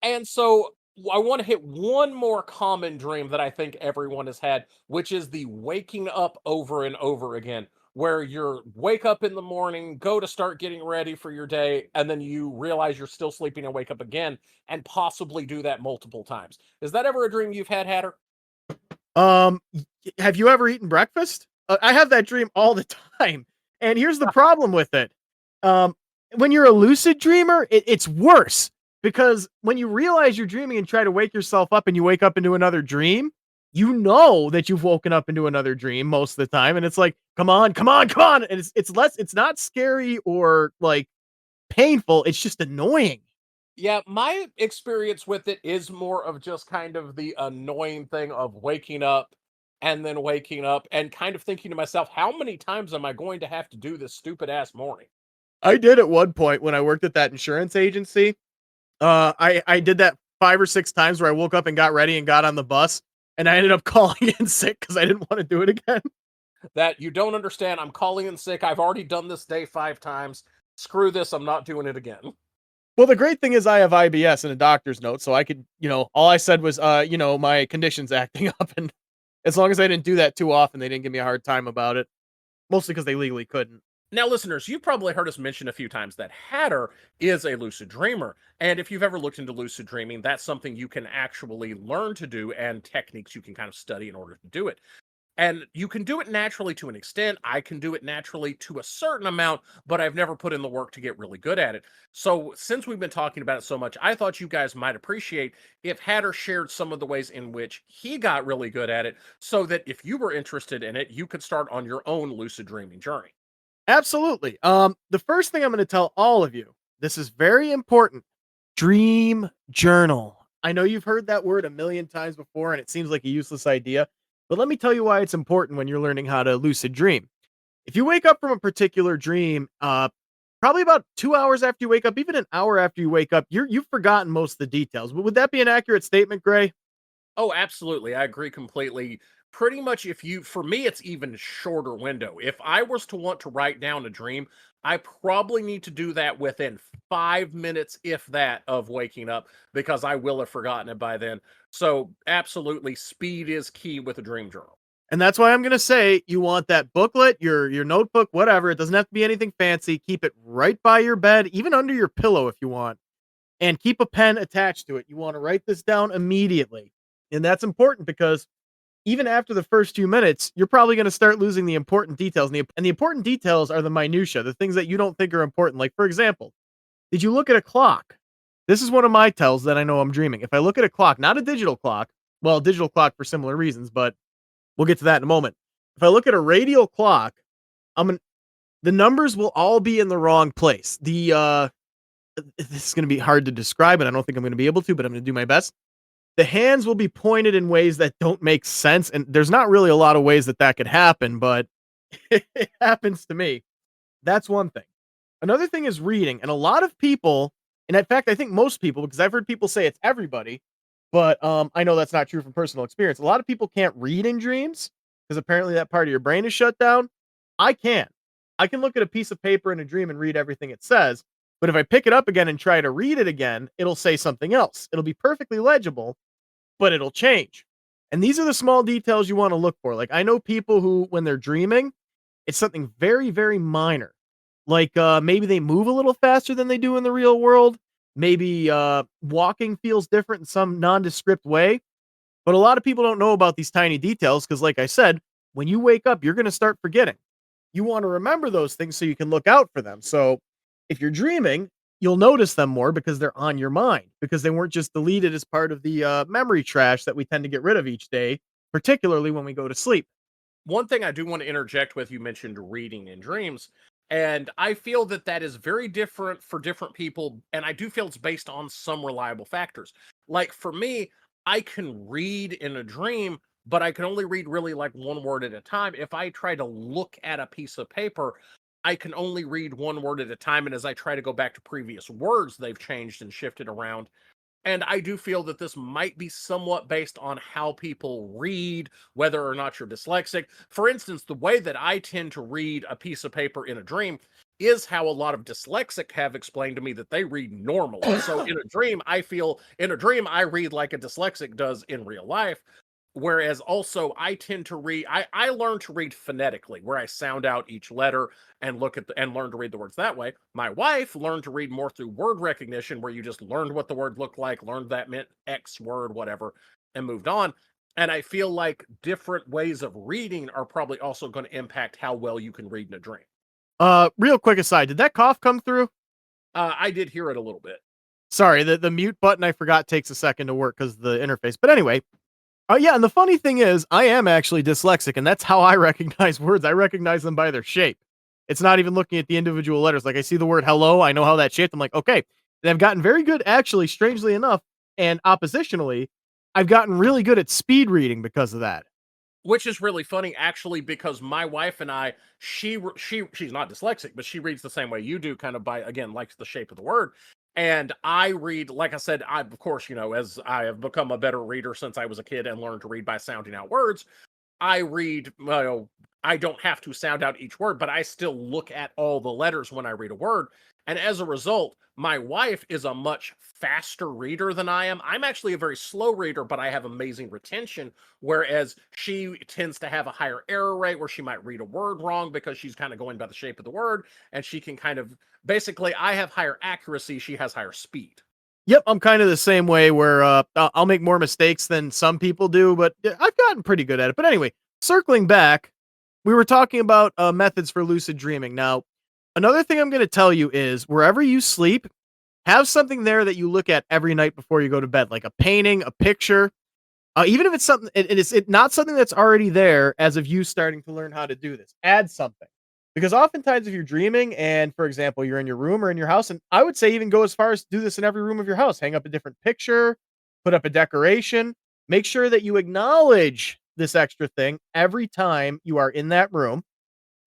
And so I want to hit one more common dream that I think everyone has had, which is the waking up over and over again, where you wake up in the morning, go to start getting ready for your day, and then you realize you're still sleeping and wake up again, and possibly do that multiple times. Is that ever a dream you've had, Hatter? Have you ever eaten breakfast? I have that dream all the time. And here's the problem with it. When you're a lucid dreamer, it's worse because when you realize you're dreaming and try to wake yourself up and you wake up into another dream, you know that you've woken up into another dream most of the time. And it's like, come on. And it's not scary or like painful. It's just annoying. Yeah, my experience with it is more of just kind of the annoying thing of waking up and then waking up and kind of thinking to myself, how many times am I going to have to do this stupid ass morning? I did at one point when I worked at that insurance agency. I did that 5 or 6 times where I woke up and got ready and got on the bus, and I ended up calling in sick because I didn't want to do it again. That you don't understand. I'm calling in sick. I've already done this day 5 times. Screw this. I'm not doing it again. Well, the great thing is I have IBS and a doctor's note, so I could, all I said was, my condition's acting up, and as long as I didn't do that too often, they didn't give me a hard time about it. Mostly because they legally couldn't. Now, listeners, you've probably heard us mention a few times that Hatter is a lucid dreamer. And if you've ever looked into lucid dreaming, that's something you can actually learn to do and techniques you can kind of study in order to do it. And you can do it naturally to an extent. I can do it naturally to a certain amount, but I've never put in the work to get really good at it. So since we've been talking about it so much, I thought you guys might appreciate if Hatter shared some of the ways in which he got really good at it so that if you were interested in it, you could start on your own lucid dreaming journey. Absolutely. The first thing I'm going to tell all of you, this is very important. Dream journal. I know you've heard that word a million times before and it seems like a useless idea, but let me tell you why it's important when you're learning how to lucid dream. If you wake up from a particular dream, probably about 2 hours after you wake up, even an hour after you wake up, you've forgotten most of the details. But would that be an accurate statement, Gray? Oh, absolutely. I agree completely. Pretty much for me, it's even shorter window. If I was to want to write down a dream, I probably need to do that within 5 minutes, if that, of waking up, because I will have forgotten it by then. So absolutely, speed is key with a dream journal. And that's why I'm gonna say you want that booklet, your notebook, whatever. It doesn't have to be anything fancy. Keep it right by your bed, even under your pillow if you want, and keep a pen attached to it. You want to write this down immediately. And that's important because even after the first few minutes, you're probably going to start losing the important details. And the important details are the minutia, the things that you don't think are important. Like, for example, did you look at a clock? This is one of my tells that I know I'm dreaming. If I look at a clock, not a digital clock, well, a digital clock for similar reasons, but we'll get to that in a moment. If I look at a radial clock, the numbers will all be in the wrong place. This is going to be hard to describe, and I don't think I'm going to be able to, but I'm going to do my best. The hands will be pointed in ways that don't make sense, and there's not really a lot of ways that could happen, but it happens to me. That's one thing. Another thing is reading, and a lot of people, and in fact, I think most people, because I've heard people say it's everybody, but I know that's not true from personal experience. A lot of people can't read in dreams because apparently that part of your brain is shut down. I can. I can look at a piece of paper in a dream and read everything it says, but if I pick it up again and try to read it again, it'll say something else. It'll be perfectly legible, but it'll change. And these are the small details you want to look for. Like, I know people who, when they're dreaming, it's something very, very minor. Like, maybe they move a little faster than they do in the real world. Maybe walking feels different in some nondescript way. But a lot of people don't know about these tiny details because, like I said, when you wake up, you're going to start forgetting. You want to remember those things so you can look out for them. So if you're dreaming, you'll notice them more because they're on your mind, because they weren't just deleted as part of the memory trash that we tend to get rid of each day, particularly when we go to sleep. One thing I do want to interject with, you mentioned reading in dreams, and I feel that that is very different for different people, and I do feel it's based on some reliable factors. Like for me, I can read in a dream, but I can only read really like one word at a time. If I try to look at a piece of paper, I can only read one word at a time, and as I try to go back to previous words, they've changed and shifted around. And I do feel that this might be somewhat based on how people read, whether or not you're dyslexic. For instance, the way that I tend to read a piece of paper in a dream is how a lot of dyslexic have explained to me that they read normally. So in a dream, I read like a dyslexic does in real life. Whereas also I tend to read, I learn to read phonetically, where I sound out each letter and and learn to read the words that way. My wife learned to read more through word recognition, where you just learned what the word looked like, learned that meant X word, whatever, and moved on. And I feel like different ways of reading are probably also going to impact how well you can read in a dream. Real quick aside, did that cough come through? I did hear it a little bit. Sorry, the mute button I forgot takes a second to work because the interface. But anyway, yeah, and the funny thing is, I am actually dyslexic, and that's how I recognize words. I recognize them by their shape. It's not even looking at the individual letters. Like, I see the word hello, I know how that's shaped. I'm like, okay. And I've gotten very good, actually, strangely enough, and oppositionally, I've gotten really good at speed reading because of that. Which is really funny, actually, because my wife and I, she's not dyslexic, but she reads the same way you do, kind of by, again, likes the shape of the word. And I read, like I said, I, of course, as I have become a better reader since I was a kid and learned to read by sounding out words, I read, I don't have to sound out each word, but I still look at all the letters when I read a word. And as a result, my wife is a much faster reader than I am. I'm actually a very slow reader, but I have amazing retention, whereas she tends to have a higher error rate where she might read a word wrong because she's kind of going by the shape of the word. And she can kind of, basically, I have higher accuracy, she has higher speed. Yep, I'm kind of the same way where I'll make more mistakes than some people do, but yeah, I've gotten pretty good at it. But anyway, circling back, we were talking about methods for lucid dreaming. Now, another thing I'm going to tell you is wherever you sleep, have something there that you look at every night before you go to bed, like a painting, a picture. Even if it's something, it's not something that's already there as of you starting to learn how to do this. Add something. Because oftentimes if you're dreaming and, for example, you're in your room or in your house, and I would say even go as far as do this in every room of your house, hang up a different picture, put up a decoration, make sure that you acknowledge this extra thing every time you are in that room.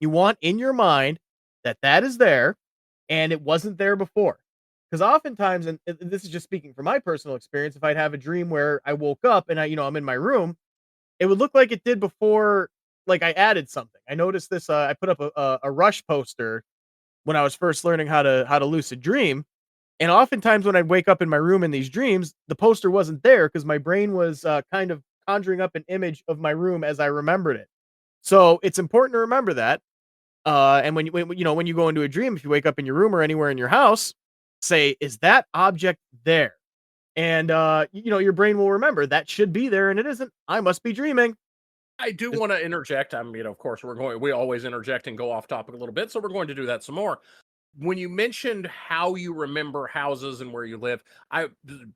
You want in your mind that that is there and it wasn't there before. Because oftentimes, and this is just speaking from my personal experience, if I'd have a dream where I woke up and I'm in my room, it would look like it did before, like I added something. I noticed this. I put up a Rush poster when I was first learning how to lucid dream, and oftentimes when I'd wake up in my room in these dreams, the poster wasn't there because my brain was kind of conjuring up an image of my room as I remembered it. So it's important to remember that. And when you go into a dream, if you wake up in your room or anywhere in your house, say, "Is that object there?" And your brain will remember that should be there, and it isn't. I must be dreaming. I do Just- want to interject. Of course, we always interject and go off topic a little bit, so we're going to do that some more. When you mentioned how you remember houses and where you live, I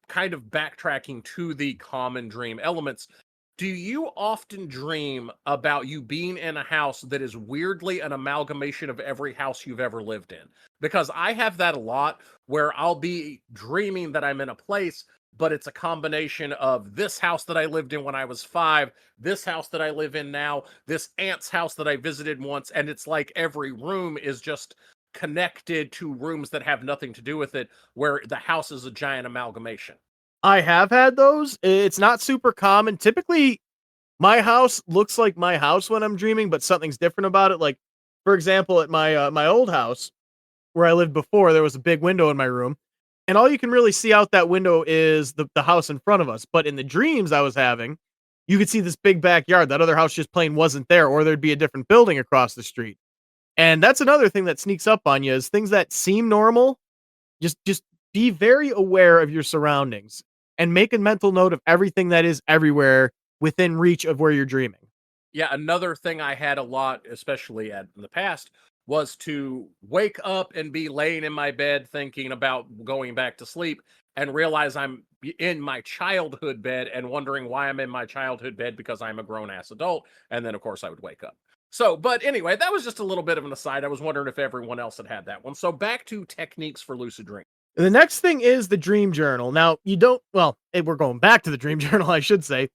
kind of backtracking to the common dream elements. Do you often dream about you being in a house that is weirdly an amalgamation of every house you've ever lived in? Because I have that a lot where I'll be dreaming that I'm in a place, but it's a combination of this house that I lived in when I was 5, this house that I live in now, this aunt's house that I visited once, and it's like every room is just connected to rooms that have nothing to do with it, where the house is a giant amalgamation. I have had those. It's not super common. Typically, my house looks like my house when I'm dreaming, but something's different about it. Like, for example, at my old house where I lived before, there was a big window in my room, and all you can really see out that window is the house in front of us. But in the dreams I was having, you could see this big backyard. That other house just plain wasn't there, or there'd be a different building across the street. And that's another thing that sneaks up on you is things that seem normal. Just be very aware of your surroundings and make a mental note of everything that is everywhere within reach of where you're dreaming. Yeah, another thing I had a lot, especially in the past, was to wake up and be laying in my bed thinking about going back to sleep and realize in my childhood bed and wondering why I'm in my childhood bed because I'm a grown ass adult. And then, of course, I would wake up. So, but anyway, that was just a little bit of an aside. I was wondering if everyone else had that one. So, back to techniques for lucid dreaming. The next thing is the dream journal. Now, you don't, well, we're going back to the dream journal, I should say.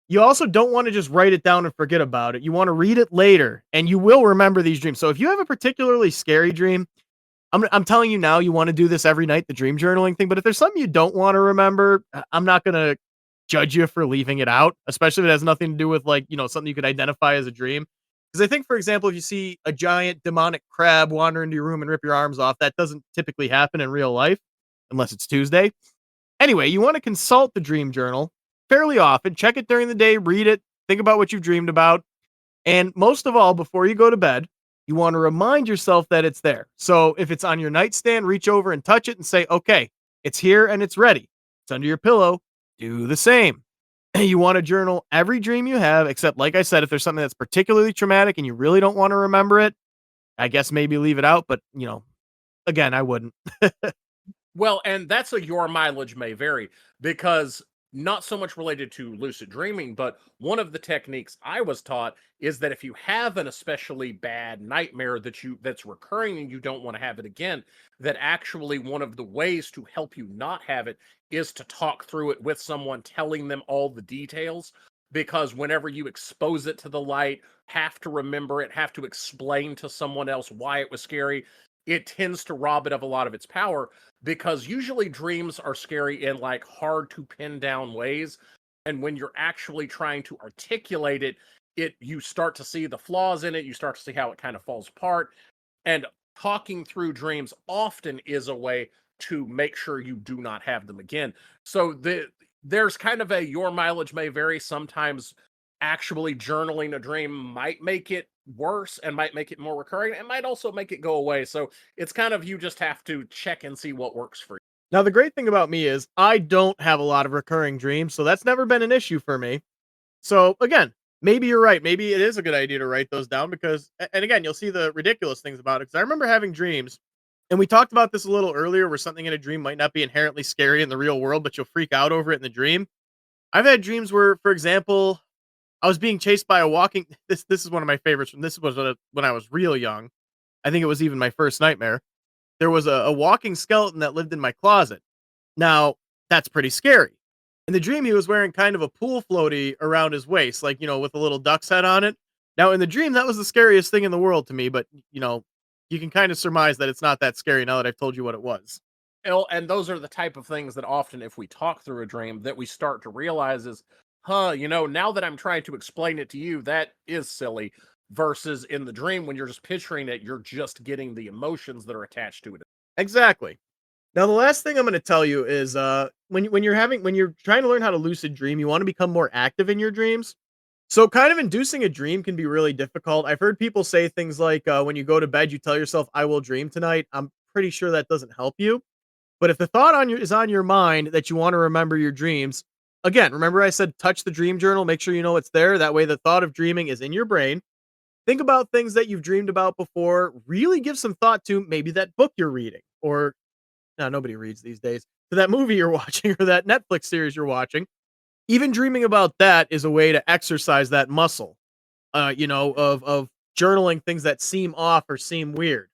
You also don't want to just write it down and forget about it. You want to read it later and you will remember these dreams. So if you have a particularly scary dream, I'm telling you now, you want to do this every night, the dream journaling thing. But if there's something you don't want to remember, I'm not going to judge you for leaving it out, especially if it has nothing to do with something you could identify as a dream. Because I think, for example, if you see a giant demonic crab wander into your room and rip your arms off, that doesn't typically happen in real life unless it's Tuesday. Anyway, you want to consult the dream journal fairly often. Check it during the day, read it, think about what you've dreamed about. And most of all, before you go to bed, you want to remind yourself that it's there. So if it's on your nightstand, reach over and touch it and say, okay, it's here and it's ready. It's under your pillow. Do the same. You want to journal every dream you have, except, like I said, if there's something that's particularly traumatic and you really don't want to remember it, I guess maybe leave it out. But, again, I wouldn't. Well, and that's your mileage may vary because not so much related to lucid dreaming, but one of the techniques I was taught is that if you have an especially bad nightmare that's recurring and you don't want to have it again, that actually one of the ways to help you not have it is to talk through it with someone, telling them all the details. Because whenever you expose it to the light, have to remember it, have to explain to someone else why it was scary, it tends to rob it of a lot of its power, because usually dreams are scary in like hard to pin down ways, and when you're actually trying to articulate it you start to see the flaws in it, you start to see how it kind of falls apart, and talking through dreams often is a way to make sure you do not have them again. So there's kind of your mileage may vary. Sometimes actually journaling a dream might make it worse and might make it more recurring. It might also make it go away. So it's kind of, you just have to check and see what works for you. Now, the great thing about me is I don't have a lot of recurring dreams, so that's never been an issue for me. So again, maybe you're right. Maybe it is a good idea to write those down because, and again, you'll see the ridiculous things about it. Because I remember having dreams, and we talked about this a little earlier, where something in a dream might not be inherently scary in the real world, but you'll freak out over it in the dream. I've had dreams where, for example, I was being chased by a walking. This is one of my favorites. This was when I was real young. I think it was even my first nightmare. There was a walking skeleton that lived in my closet. Now, that's pretty scary. In the dream, he was wearing kind of a pool floaty around his waist, like, with a little duck's head on it. Now, in the dream, that was the scariest thing in the world to me, but, you can kind of surmise that it's not that scary now that I've told you what it was. And those are the type of things that often, if we talk through a dream, that we start to realize is, now that I'm trying to explain it to you, that is silly. Versus in the dream, when you're just picturing it, you're just getting the emotions that are attached to it. Exactly. Now, the last thing I'm going to tell you is when you're trying to learn how to lucid dream, you want to become more active in your dreams. So, kind of inducing a dream can be really difficult. I've heard people say things like, when you go to bed, you tell yourself, "I will dream tonight." I'm pretty sure that doesn't help you. But if the thought is on your mind that you want to remember your dreams, again, remember I said touch the dream journal, make sure you know it's there. That way, the thought of dreaming is in your brain. Think about things that you've dreamed about before. Really give some thought to maybe that book you're reading, or no, nobody reads these days, to that movie you're watching or that Netflix series you're watching. Even dreaming about that is a way to exercise that muscle, of journaling things that seem off or seem weird.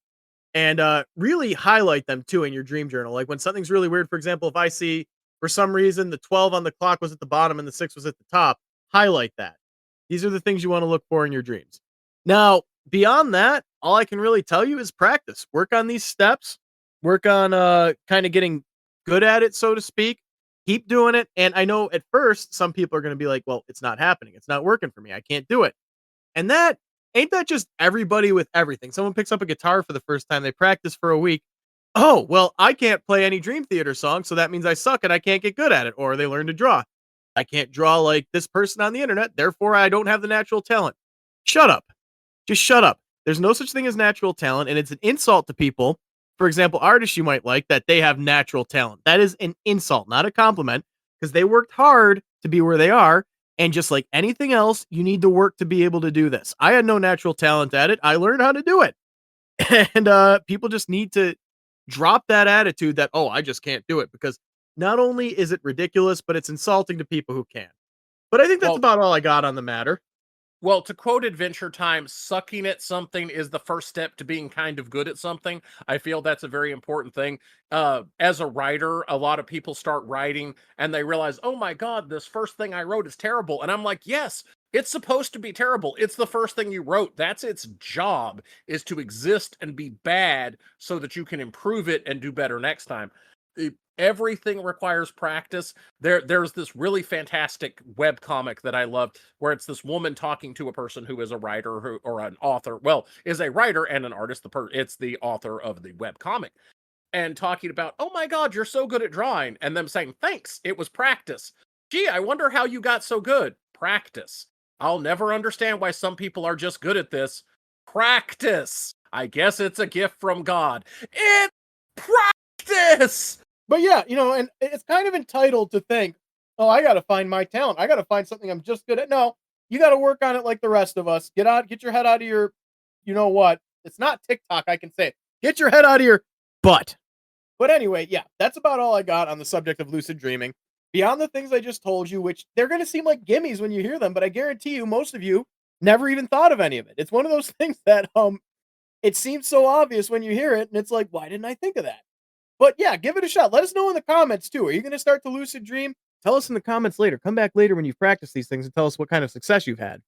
And really highlight them too in your dream journal. Like when something's really weird, for example, if I see for some reason the 12 on the clock was at the bottom and the 6 was at the top, highlight that. These are the things you want to look for in your dreams. Now, beyond that, all I can really tell you is practice. Work on these steps. Work on kind of getting good at it, so to speak. Keep doing it. And I know at first some people are going to be like, "Well, it's not happening. It's not working for me. I can't do it." And that ain't that just everybody with everything. Someone picks up a guitar for the first time, they practice for a week. Oh, well, I can't play any Dream Theater songs, so that means I suck and I can't get good at it. Or they learn to draw. I can't draw like this person on the internet, therefore I don't have the natural talent. Shut up. Just shut up. There's no such thing as natural talent, and it's an insult to people. For example, artists you might like that they have natural talent. That is an insult, not a compliment, because they worked hard to be where they are. And just like anything else, you need to work to be able to do this. I had no natural talent at it. I learned how to do it. And people just need to drop that attitude that, oh, I just can't do it, because not only is it ridiculous, but it's insulting to people who can. But I think that's Well, about all I got on the matter. Well, to quote Adventure Time, sucking at something is the first step to being kind of good at something. I feel that's a very important thing. As a writer, a lot of people start writing and they realize, oh my God, this first thing I wrote is terrible. And I'm like, yes, it's supposed to be terrible. It's the first thing you wrote. That's its job, is to exist and be bad so that you can improve it and do better next time. Everything requires practice. There's this really fantastic web comic that I love where it's this woman talking to a person who is a writer or an author. Well, is a writer and an artist. It's the author of the web comic, and talking about, oh my God, you're so good at drawing, and them saying, thanks, it was practice. Gee, I wonder how you got so good. Practice. I'll never understand why some people are just good at this. Practice. I guess it's a gift from God. It's practice. But yeah, and it's kind of entitled to think, oh, I got to find my talent. I got to find something I'm just good at. No, you got to work on it like the rest of us. Get your head out of your, you know what? It's not TikTok. I can say it. Get your head out of your butt. But anyway, yeah, that's about all I got on the subject of lucid dreaming. Beyond the things I just told you, which they're going to seem like gimmies when you hear them, but I guarantee you, most of you never even thought of any of it. It's one of those things that it seems so obvious when you hear it, and it's like, why didn't I think of that? But yeah, give it a shot. Let us know in the comments too. Are you going to start to lucid dream? Tell us in the comments later. Come back later when you've practiced these things and tell us what kind of success you've had.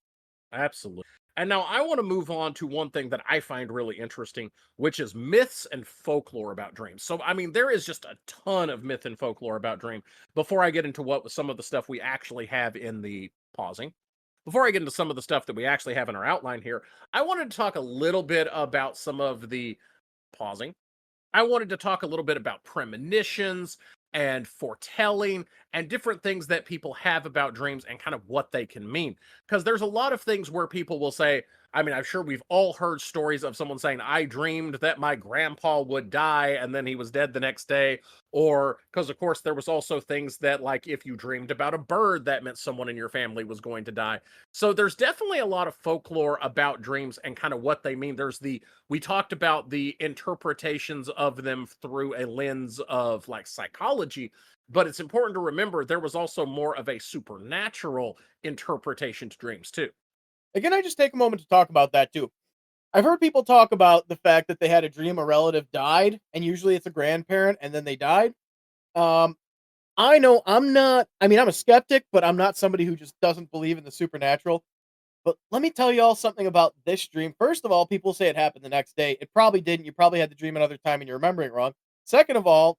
Absolutely. And now I want to move on to one thing that I find really interesting, which is myths and folklore about dreams. So, I mean, there is just a ton of myth and folklore about dream. Before I get into what some of the stuff we actually have in the pausing, before I get into some of the stuff that we actually have in our outline here, I wanted to talk a little bit about some of the pausing. I wanted to talk a little bit about premonitions and foretelling and different things that people have about dreams and kind of what they can mean. Because there's a lot of things where people will say, I mean, I'm sure we've all heard stories of someone saying, I dreamed that my grandpa would die and then he was dead the next day. Or because, of course, there was also things that, like, if you dreamed about a bird, that meant someone in your family was going to die. So there's definitely a lot of folklore about dreams and kind of what they mean. We talked about the interpretations of them through a lens of like psychology, but it's important to remember there was also more of a supernatural interpretation to dreams too. Again, I just take a moment to talk about that too. I've heard people talk about the fact that they had a dream a relative died, and usually it's a grandparent, and then they died. Um, I know I'm not, I mean, I'm a skeptic, but I'm not somebody who just doesn't believe in the supernatural. But let me tell you all something about this dream. First of all, people say it happened the next day. It probably didn't. You probably had the dream another time and you're remembering it wrong. Second of all,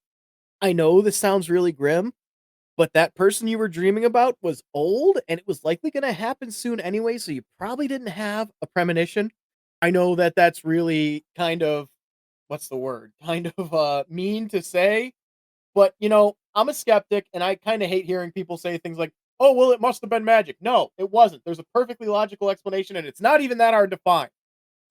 I know this sounds really grim, but that person you were dreaming about was old and it was likely going to happen soon anyway. So you probably didn't have a premonition. I know that that's really kind of, what's the word? Kind of mean to say, but I'm a skeptic and I kind of hate hearing people say things like, oh, well, it must have been magic. No, it wasn't. There's a perfectly logical explanation and it's not even that hard to find.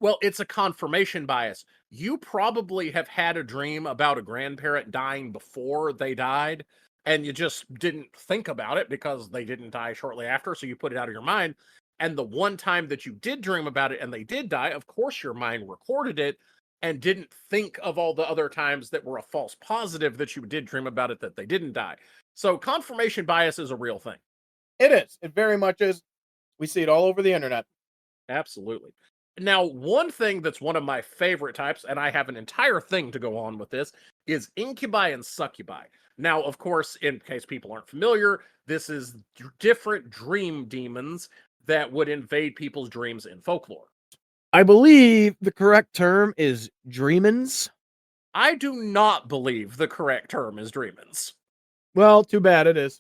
Well, it's a confirmation bias. You probably have had a dream about a grandparent dying before they died, and you just didn't think about it because they didn't die shortly after, so you put it out of your mind. And the one time that you did dream about it and they did die, of course your mind recorded it and didn't think of all the other times that were a false positive that you did dream about it that they didn't die. So confirmation bias is a real thing. It is. It very much is. We see it all over the internet. Absolutely. Now, one thing that's one of my favorite types, and I have an entire thing to go on with this, is incubi and succubi. Now, of course, in case people aren't familiar, this is different dream demons that would invade people's dreams in folklore. I believe the correct term is dreamins. I do not believe the correct term is dreamins. Well, too bad it is.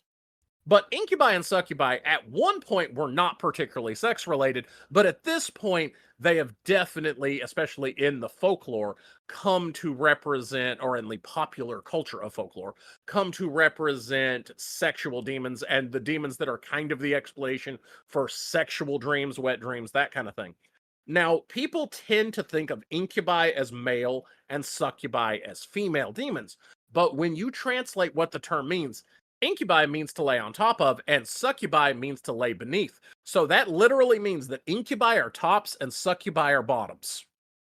But incubi and succubi at one point were not particularly sex related, but at this point, they have definitely, especially in the folklore, come to represent, or in the popular culture of folklore, come to represent sexual demons and the demons that are kind of the explanation for sexual dreams, wet dreams, that kind of thing. Now, people tend to think of incubi as male and succubi as female demons, but when you translate what the term means, incubi means to lay on top of, and succubi means to lay beneath. So that literally means that incubi are tops and succubi are bottoms.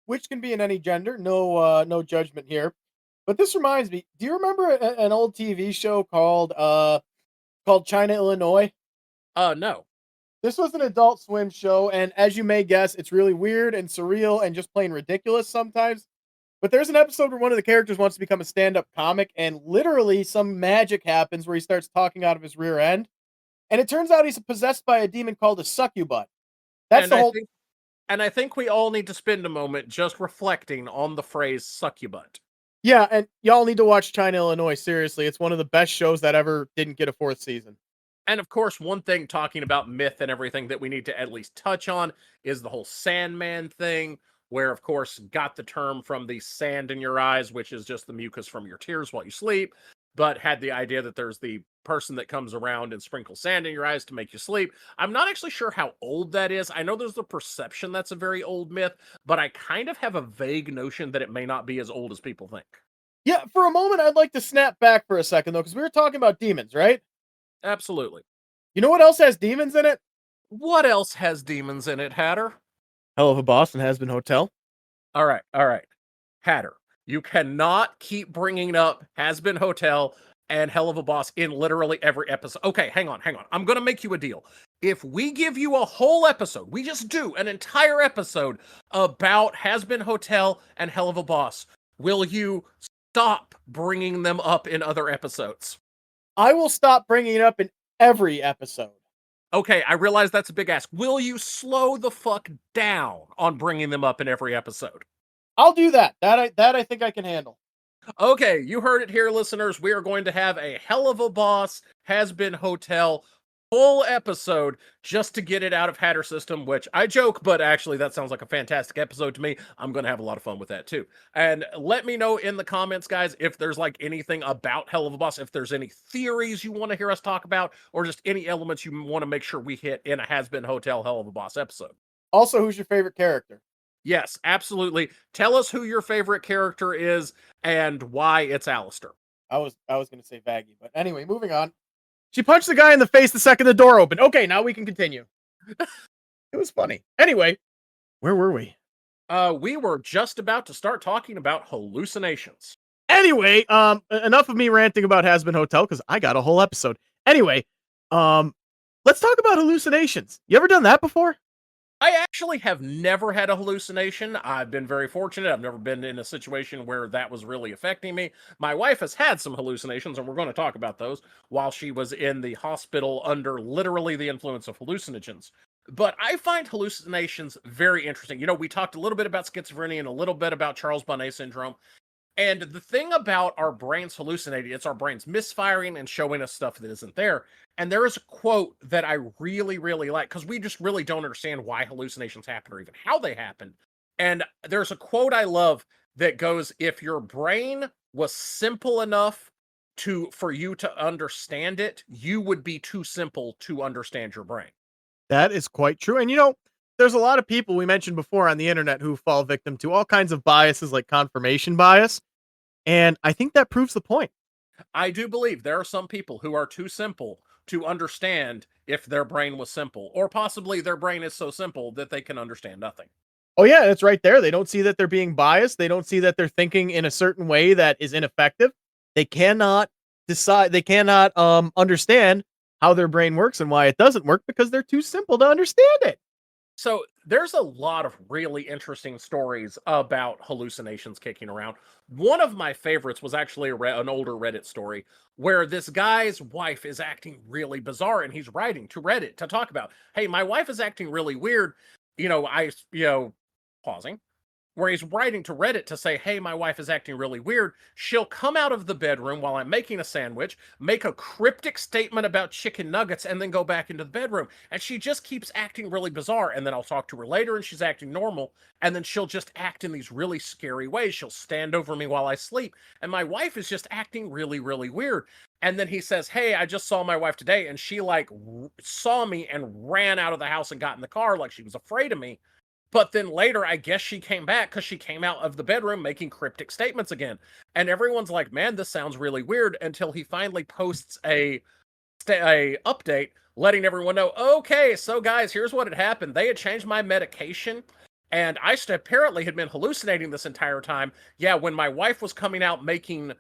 Which can be in any gender. No judgment here. But this reminds me. Do you remember an old TV show called China, Illinois? No. This was an Adult Swim show, and as you may guess, it's really weird and surreal and just plain ridiculous sometimes. But there's an episode where one of the characters wants to become a stand-up comic, and literally some magic happens where he starts talking out of his rear end. And it turns out he's possessed by a demon called a succubus. That's And the I whole think and I think we all need to spend a moment just reflecting on the phrase succubut. Yeah, and y'all need to watch China, Illinois. Seriously, it's one of the best shows that ever didn't get a fourth season. And of course, one thing talking about myth and everything that we need to at least touch on is the whole Sandman thing, where, of course, got the term from the sand in your eyes, which is just the mucus from your tears while you sleep, but had the idea that there's the person that comes around and sprinkles sand in your eyes to make you sleep. I'm not actually sure how old that is. I know there's the perception that's a very old myth, but I kind of have a vague notion that it may not be as old as people think. Yeah, for a moment, I'd like to snap back for a second, though, because we were talking about demons, right? Absolutely. You know what else has demons in it? What else has demons in it, Hatter? Hell of a Boston Has-Been Hotel. All right. Hatter, you cannot keep bringing up Has Been Hotel and Hell of a Boss in literally every episode. Okay, hang on. I'm going to make you a deal. If we give you a whole episode, we just do an entire episode about Has Been Hotel and Hell of a Boss, will you stop bringing them up in other episodes? I will stop bringing it up in every episode. Okay, I realize that's a big ask. Will you slow the fuck down on bringing them up in every episode? I'll do that. That I think I can handle. Okay, you heard it here, listeners. We are going to have a Hell of a Boss Has Been Hotel full episode just to get it out of Hatter system, which I joke, but actually that sounds like a fantastic episode to me. I'm going to have a lot of fun with that too. And let me know in the comments, guys, if there's like anything about Hell of a Boss, if there's any theories you want to hear us talk about, or just any elements you want to make sure we hit in a Has Been Hotel Hell of a Boss episode. Also, who's your favorite character? Yes, absolutely. Tell us who your favorite character is and why it's Alistair. I was going to say Vaggie, but anyway, moving on. She punched the guy in the face the second the door opened. Okay, now we can continue. It was funny. Anyway, where were we? We were just about to start talking about hallucinations. Anyway, enough of me ranting about Has Been Hotel because I got a whole episode. Anyway, let's talk about hallucinations. You ever done that before? I actually have never had a hallucination. I've been very fortunate. I've never been in a situation where that was really affecting me. My wife has had some hallucinations, and we're going to talk about those while she was in the hospital under literally the influence of hallucinogens. But I find hallucinations very interesting. You know, we talked a little bit about schizophrenia and a little bit about Charles Bonnet syndrome. And the thing about our brains hallucinating, it's our brains misfiring and showing us stuff that isn't there. And there is a quote that I really, really like because we just really don't understand why hallucinations happen or even how they happen. And there's a quote I love that goes, if your brain was simple enough for you to understand it, you would be too simple to understand your brain. That is quite true. And there's a lot of people we mentioned before on the internet who fall victim to all kinds of biases like confirmation bias. And I think that proves the point. I do believe there are some people who are too simple to understand if their brain was simple, or possibly their brain is so simple that they can understand nothing. Oh yeah, it's right there. They don't see that they're being biased. They don't see that they're thinking in a certain way that is ineffective. They cannot understand how their brain works and why it doesn't work because they're too simple to understand it. So there's a lot of really interesting stories about hallucinations kicking around. One of my favorites was actually an older Reddit story where this guy's wife is acting really bizarre and he's writing to Reddit to talk about, hey, my wife is acting really weird. Pausing, where he's writing to Reddit to say, hey, my wife is acting really weird. She'll come out of the bedroom while I'm making a sandwich, make a cryptic statement about chicken nuggets, and then go back into the bedroom. And she just keeps acting really bizarre. And then I'll talk to her later and she's acting normal. And then she'll just act in these really scary ways. She'll stand over me while I sleep. And my wife is just acting really, really weird. And then he says, hey, I just saw my wife today. And she saw me and ran out of the house and got in the car like she was afraid of me. But then later, I guess she came back because she came out of the bedroom making cryptic statements again. And everyone's like, man, this sounds really weird, until he finally posts a update letting everyone know, okay, so guys, here's what had happened. They had changed my medication, and I apparently had been hallucinating this entire time. Yeah, when my wife was coming out making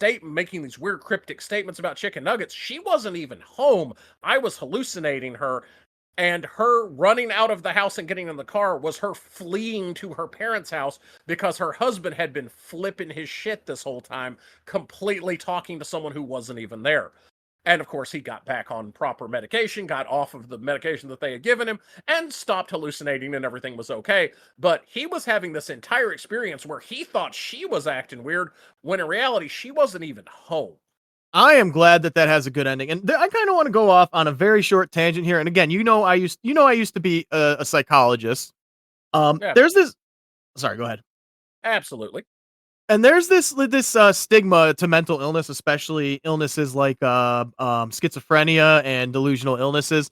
these weird cryptic statements about chicken nuggets, she wasn't even home. I was hallucinating her. And her running out of the house and getting in the car was her fleeing to her parents' house because her husband had been flipping his shit this whole time, completely talking to someone who wasn't even there. And of course, he got back on proper medication, got off of the medication that they had given him, and stopped hallucinating, and everything was okay. But he was having this entire experience where he thought she was acting weird, when in reality, she wasn't even home. I am glad that has a good ending, and I kind of want to go off on a very short tangent here. And again, I used to be a psychologist. Yeah. There's this. Sorry, go ahead. Absolutely. And there's this stigma to mental illness, especially illnesses like schizophrenia and delusional illnesses,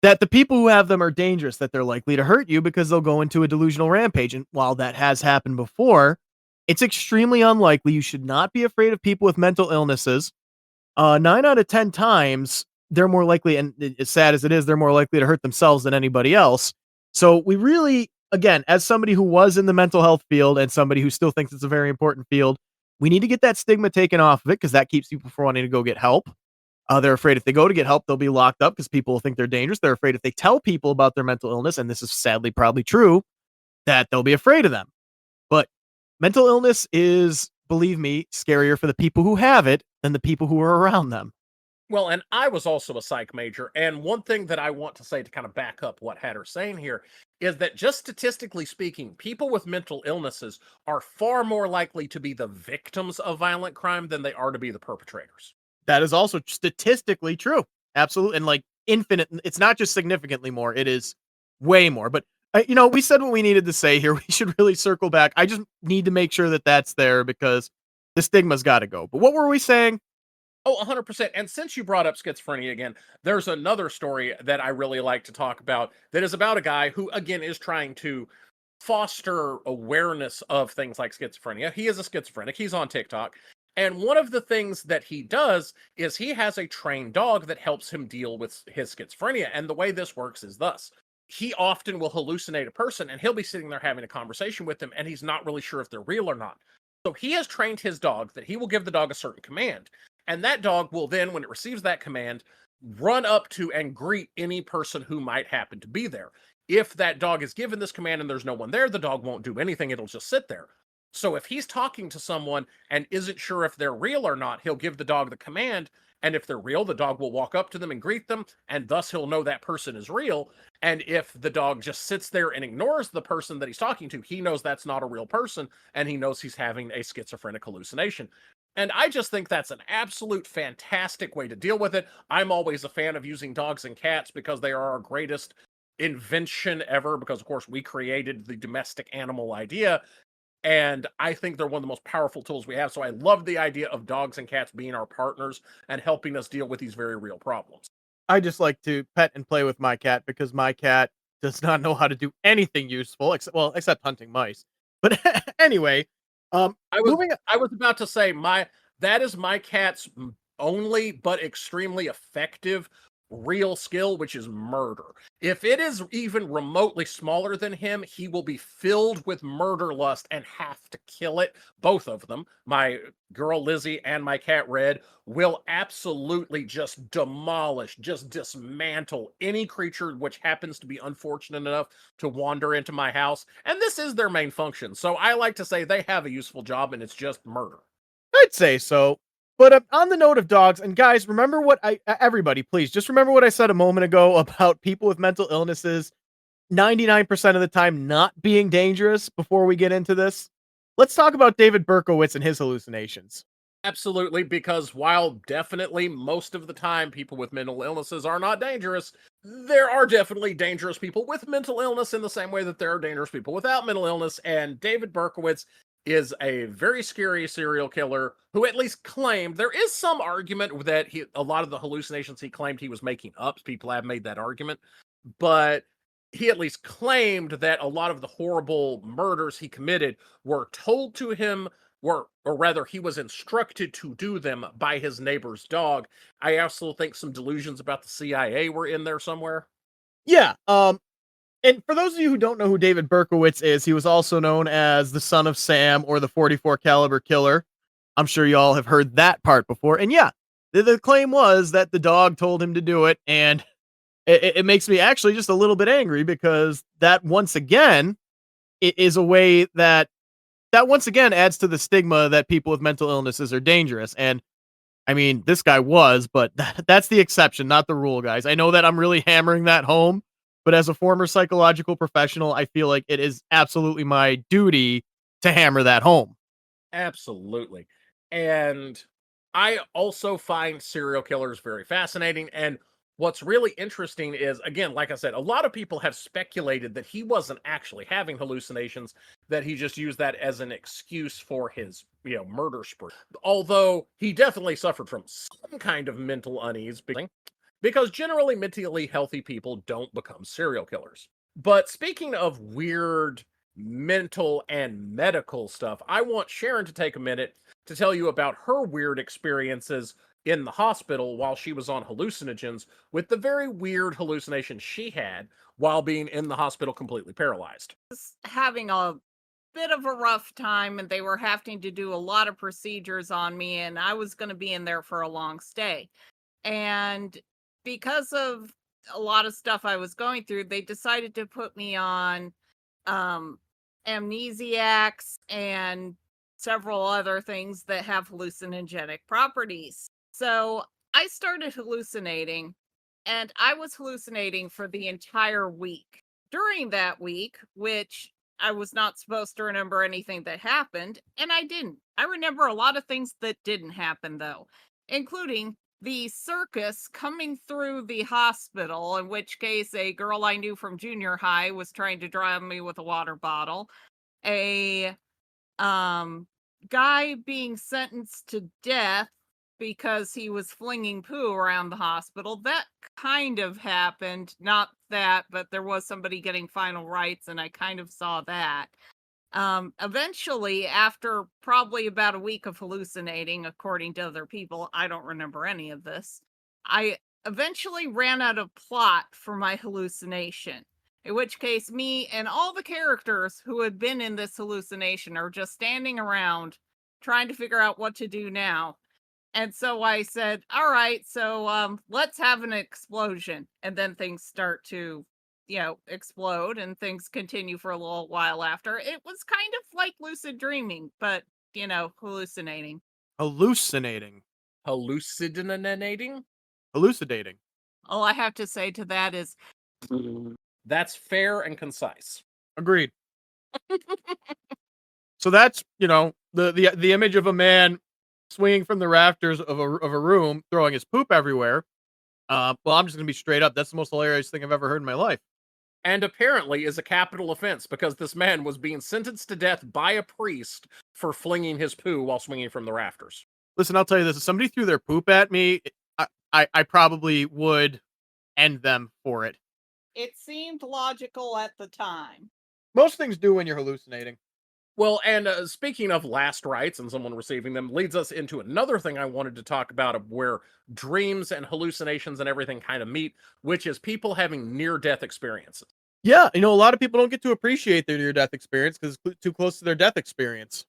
that the people who have them are dangerous, that they're likely to hurt you because they'll go into a delusional rampage. And while that has happened before, it's extremely unlikely. You should not be afraid of people with mental illnesses. 9 out of 10 times, they're more likely, and as sad as it is, they're more likely to hurt themselves than anybody else. So we really, again, as somebody who was in the mental health field and somebody who still thinks it's a very important field, we need to get that stigma taken off of it, because that keeps people from wanting to go get help. They're afraid if they go to get help, they'll be locked up because people will think they're dangerous. They're afraid if they tell people about their mental illness, and this is sadly probably true, that they'll be afraid of them. But mental illness is, believe me, scarier for the people who have it than the people who are around them. Well, and I was also a psych major, and one thing that I want to say to kind of back up what Hatter's saying here is that, just statistically speaking, people with mental illnesses are far more likely to be the victims of violent crime than they are to be the perpetrators. That is also statistically true. Absolutely. And like infinite, it's not just significantly more, it is way more. But we said what we needed to say here. We should really circle back. I just need to make sure that that's there, because the stigma's got to go. But what were we saying? Oh, 100%. And since you brought up schizophrenia again, there's another story that I really like to talk about that is about a guy who, again, is trying to foster awareness of things like schizophrenia. He is a schizophrenic. He's on TikTok. And one of the things that he does is he has a trained dog that helps him deal with his schizophrenia. And the way this works is thus. He often will hallucinate a person, and he'll be sitting there having a conversation with them, and he's not really sure if they're real or not. So he has trained his dog that he will give the dog a certain command. And that dog will then, when it receives that command, run up to and greet any person who might happen to be there. If that dog is given this command and there's no one there, the dog won't do anything. It'll just sit there. So if he's talking to someone and isn't sure if they're real or not, he'll give the dog the command, And if they're real, the dog will walk up to them and greet them, and thus he'll know that person is real. And if the dog just sits there and ignores the person that he's talking to, he knows that's not a real person, and he knows he's having a schizophrenic hallucination. And I just think that's an absolute fantastic way to deal with it. I'm always a fan of using dogs and cats because they are our greatest invention ever, because of course we created the domestic animal idea, and I think they're one of the most powerful tools we have. So I love the idea of dogs and cats being our partners and helping us deal with these very real problems. I just like to pet and play with my cat because my cat does not know how to do anything useful except hunting mice. But anyway, I was moving I was about to say that is my cat's only but extremely effective real skill, which is murder. If it is even remotely smaller than him, he will be filled with murder lust and have to kill it. Both of them, my girl Lizzie and my cat Red, will absolutely just demolish, just dismantle any creature which happens to be unfortunate enough to wander into my house. And this is their main function. So I like to say they have a useful job, and it's just murder. I'd say so. But on the note of dogs, and guys, remember what everybody, please just remember what I said a moment ago about people with mental illnesses 99% of the time not being dangerous before we get into this. Let's talk about David Berkowitz and his hallucinations. Absolutely, because while definitely most of the time people with mental illnesses are not dangerous, there are definitely dangerous people with mental illness in the same way that there are dangerous people without mental illness. And David Berkowitz is a very scary serial killer who at least claimed, there is some argument that a lot of the hallucinations he claimed he was making up. People have made that argument, but he at least claimed that a lot of the horrible murders he committed were told to him, or rather he was instructed to do them by his neighbor's dog. I also think some delusions about the CIA were in there somewhere. Yeah. And for those of you who don't know who David Berkowitz is, he was also known as the son of Sam or the 44 caliber killer. I'm sure y'all have heard that part before. And yeah, the claim was that the dog told him to do it. And it makes me actually just a little bit angry because that once again is a way that once again adds to the stigma that people with mental illnesses are dangerous. And I mean, this guy was, but that's the exception, not the rule, guys. I know that I'm really hammering that home, but as a former psychological professional, I feel like it is absolutely my duty to hammer that home. Absolutely. And I also find serial killers very fascinating. And what's really interesting is, again, like I said, a lot of people have speculated that he wasn't actually having hallucinations, that he just used that as an excuse for his, murder spree. Although he definitely suffered from some kind of mental unease, because generally mentally healthy people don't become serial killers. But speaking of weird mental and medical stuff, I want Sharon to take a minute to tell you about her weird experiences in the hospital while she was on hallucinogens, with the very weird hallucination she had while being in the hospital completely paralyzed. Having a bit of a rough time, and they were having to do a lot of procedures on me, and I was going to be in there for a long stay. And because of a lot of stuff I was going through, they decided to put me on amnesiacs and several other things that have hallucinogenic properties. So I started hallucinating, and I was hallucinating for the entire week. During that week, which I was not supposed to remember anything that happened, and I didn't. I remember a lot of things that didn't happen, though, including the circus coming through the hospital, in which case a girl I knew from junior high was trying to drown me with a water bottle. A guy being sentenced to death because he was flinging poo around the hospital. That kind of happened. Not that, but there was somebody getting final rites, and I kind of saw that. Eventually, after probably about a week of hallucinating, according to other people, I don't remember any of this, I eventually ran out of plot for my hallucination. In which case, me and all the characters who had been in this hallucination are just standing around trying to figure out what to do now. And so I said, all right, so let's have an explosion. And then things start to, explode, and things continue for a little while after. It was kind of like lucid dreaming, but, hallucinating. Hallucinating. Hallucinating? Elucidating. All I have to say to that is That's fair and concise. Agreed. So that's, the image of a man swinging from the rafters of a room, throwing his poop everywhere. Well, I'm just gonna be straight up. That's the most hilarious thing I've ever heard in my life. And apparently is a capital offense because this man was being sentenced to death by a priest for flinging his poo while swinging from the rafters. Listen, I'll tell you this: if somebody threw their poop at me, I probably would end them for it. it seemed logical at the time. Most things do when you're hallucinating. Well, and speaking of last rites and someone receiving them, leads us into another thing I wanted to talk about of where dreams and hallucinations and everything kind of meet, which is people having near-death experiences. Yeah, a lot of people don't get to appreciate their near-death experience because it's too close to their death experience.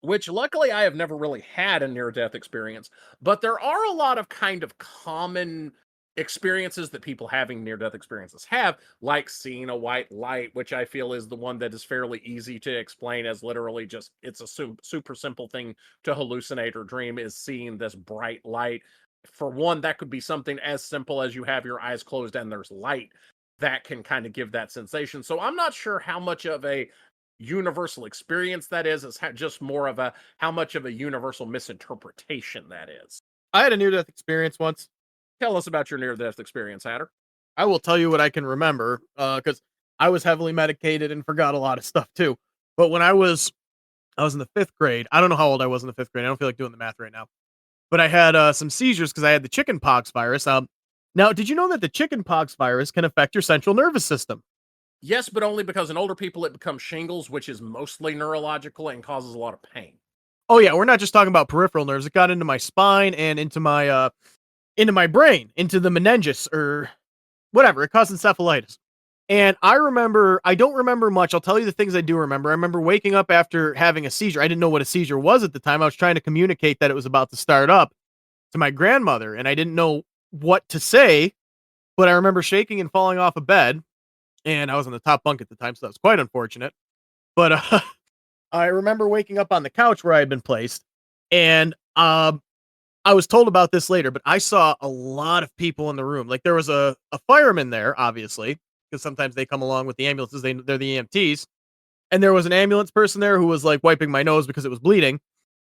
Which luckily I have never really had a near-death experience, but there are a lot of kind of common experiences that people having near-death experiences have, like seeing a white light, which I feel is the one that is fairly easy to explain as literally just it's a super simple thing to hallucinate or dream is seeing this bright light. For one, that could be something as simple as you have your eyes closed and there's light that can kind of give that sensation. So I'm not sure how much of a universal experience that is. It's just more of a how much of a universal misinterpretation that is. I had a near-death experience once. Tell us about your near-death experience, Hatter. I will tell you what I can remember, because I was heavily medicated and forgot a lot of stuff too. But when I was in the 5th grade. I don't know how old I was in the 5th grade. I don't feel like doing the math right now. But I had some seizures because I had the chickenpox virus. Now, did you know that the chickenpox virus can affect your central nervous system? Yes, but only because in older people it becomes shingles, which is mostly neurological and causes a lot of pain. Oh yeah, we're not just talking about peripheral nerves. It got into my spine and into my brain, into the meninges or whatever. It caused encephalitis. And I don't remember much. I'll tell you the things I do remember. I remember waking up after having a seizure. I didn't know what a seizure was at the time. I was trying to communicate that it was about to start up to my grandmother, and I didn't know what to say, but I remember shaking and falling off a bed, and I was on the top bunk at the time, so that was quite unfortunate. But I remember waking up on the couch where I had been placed, and I was told about this later, but I saw a lot of people in the room. Like there was a fireman there, obviously, because sometimes they come along with the ambulances. They're the EMTs, and there was an ambulance person there who was like wiping my nose because it was bleeding.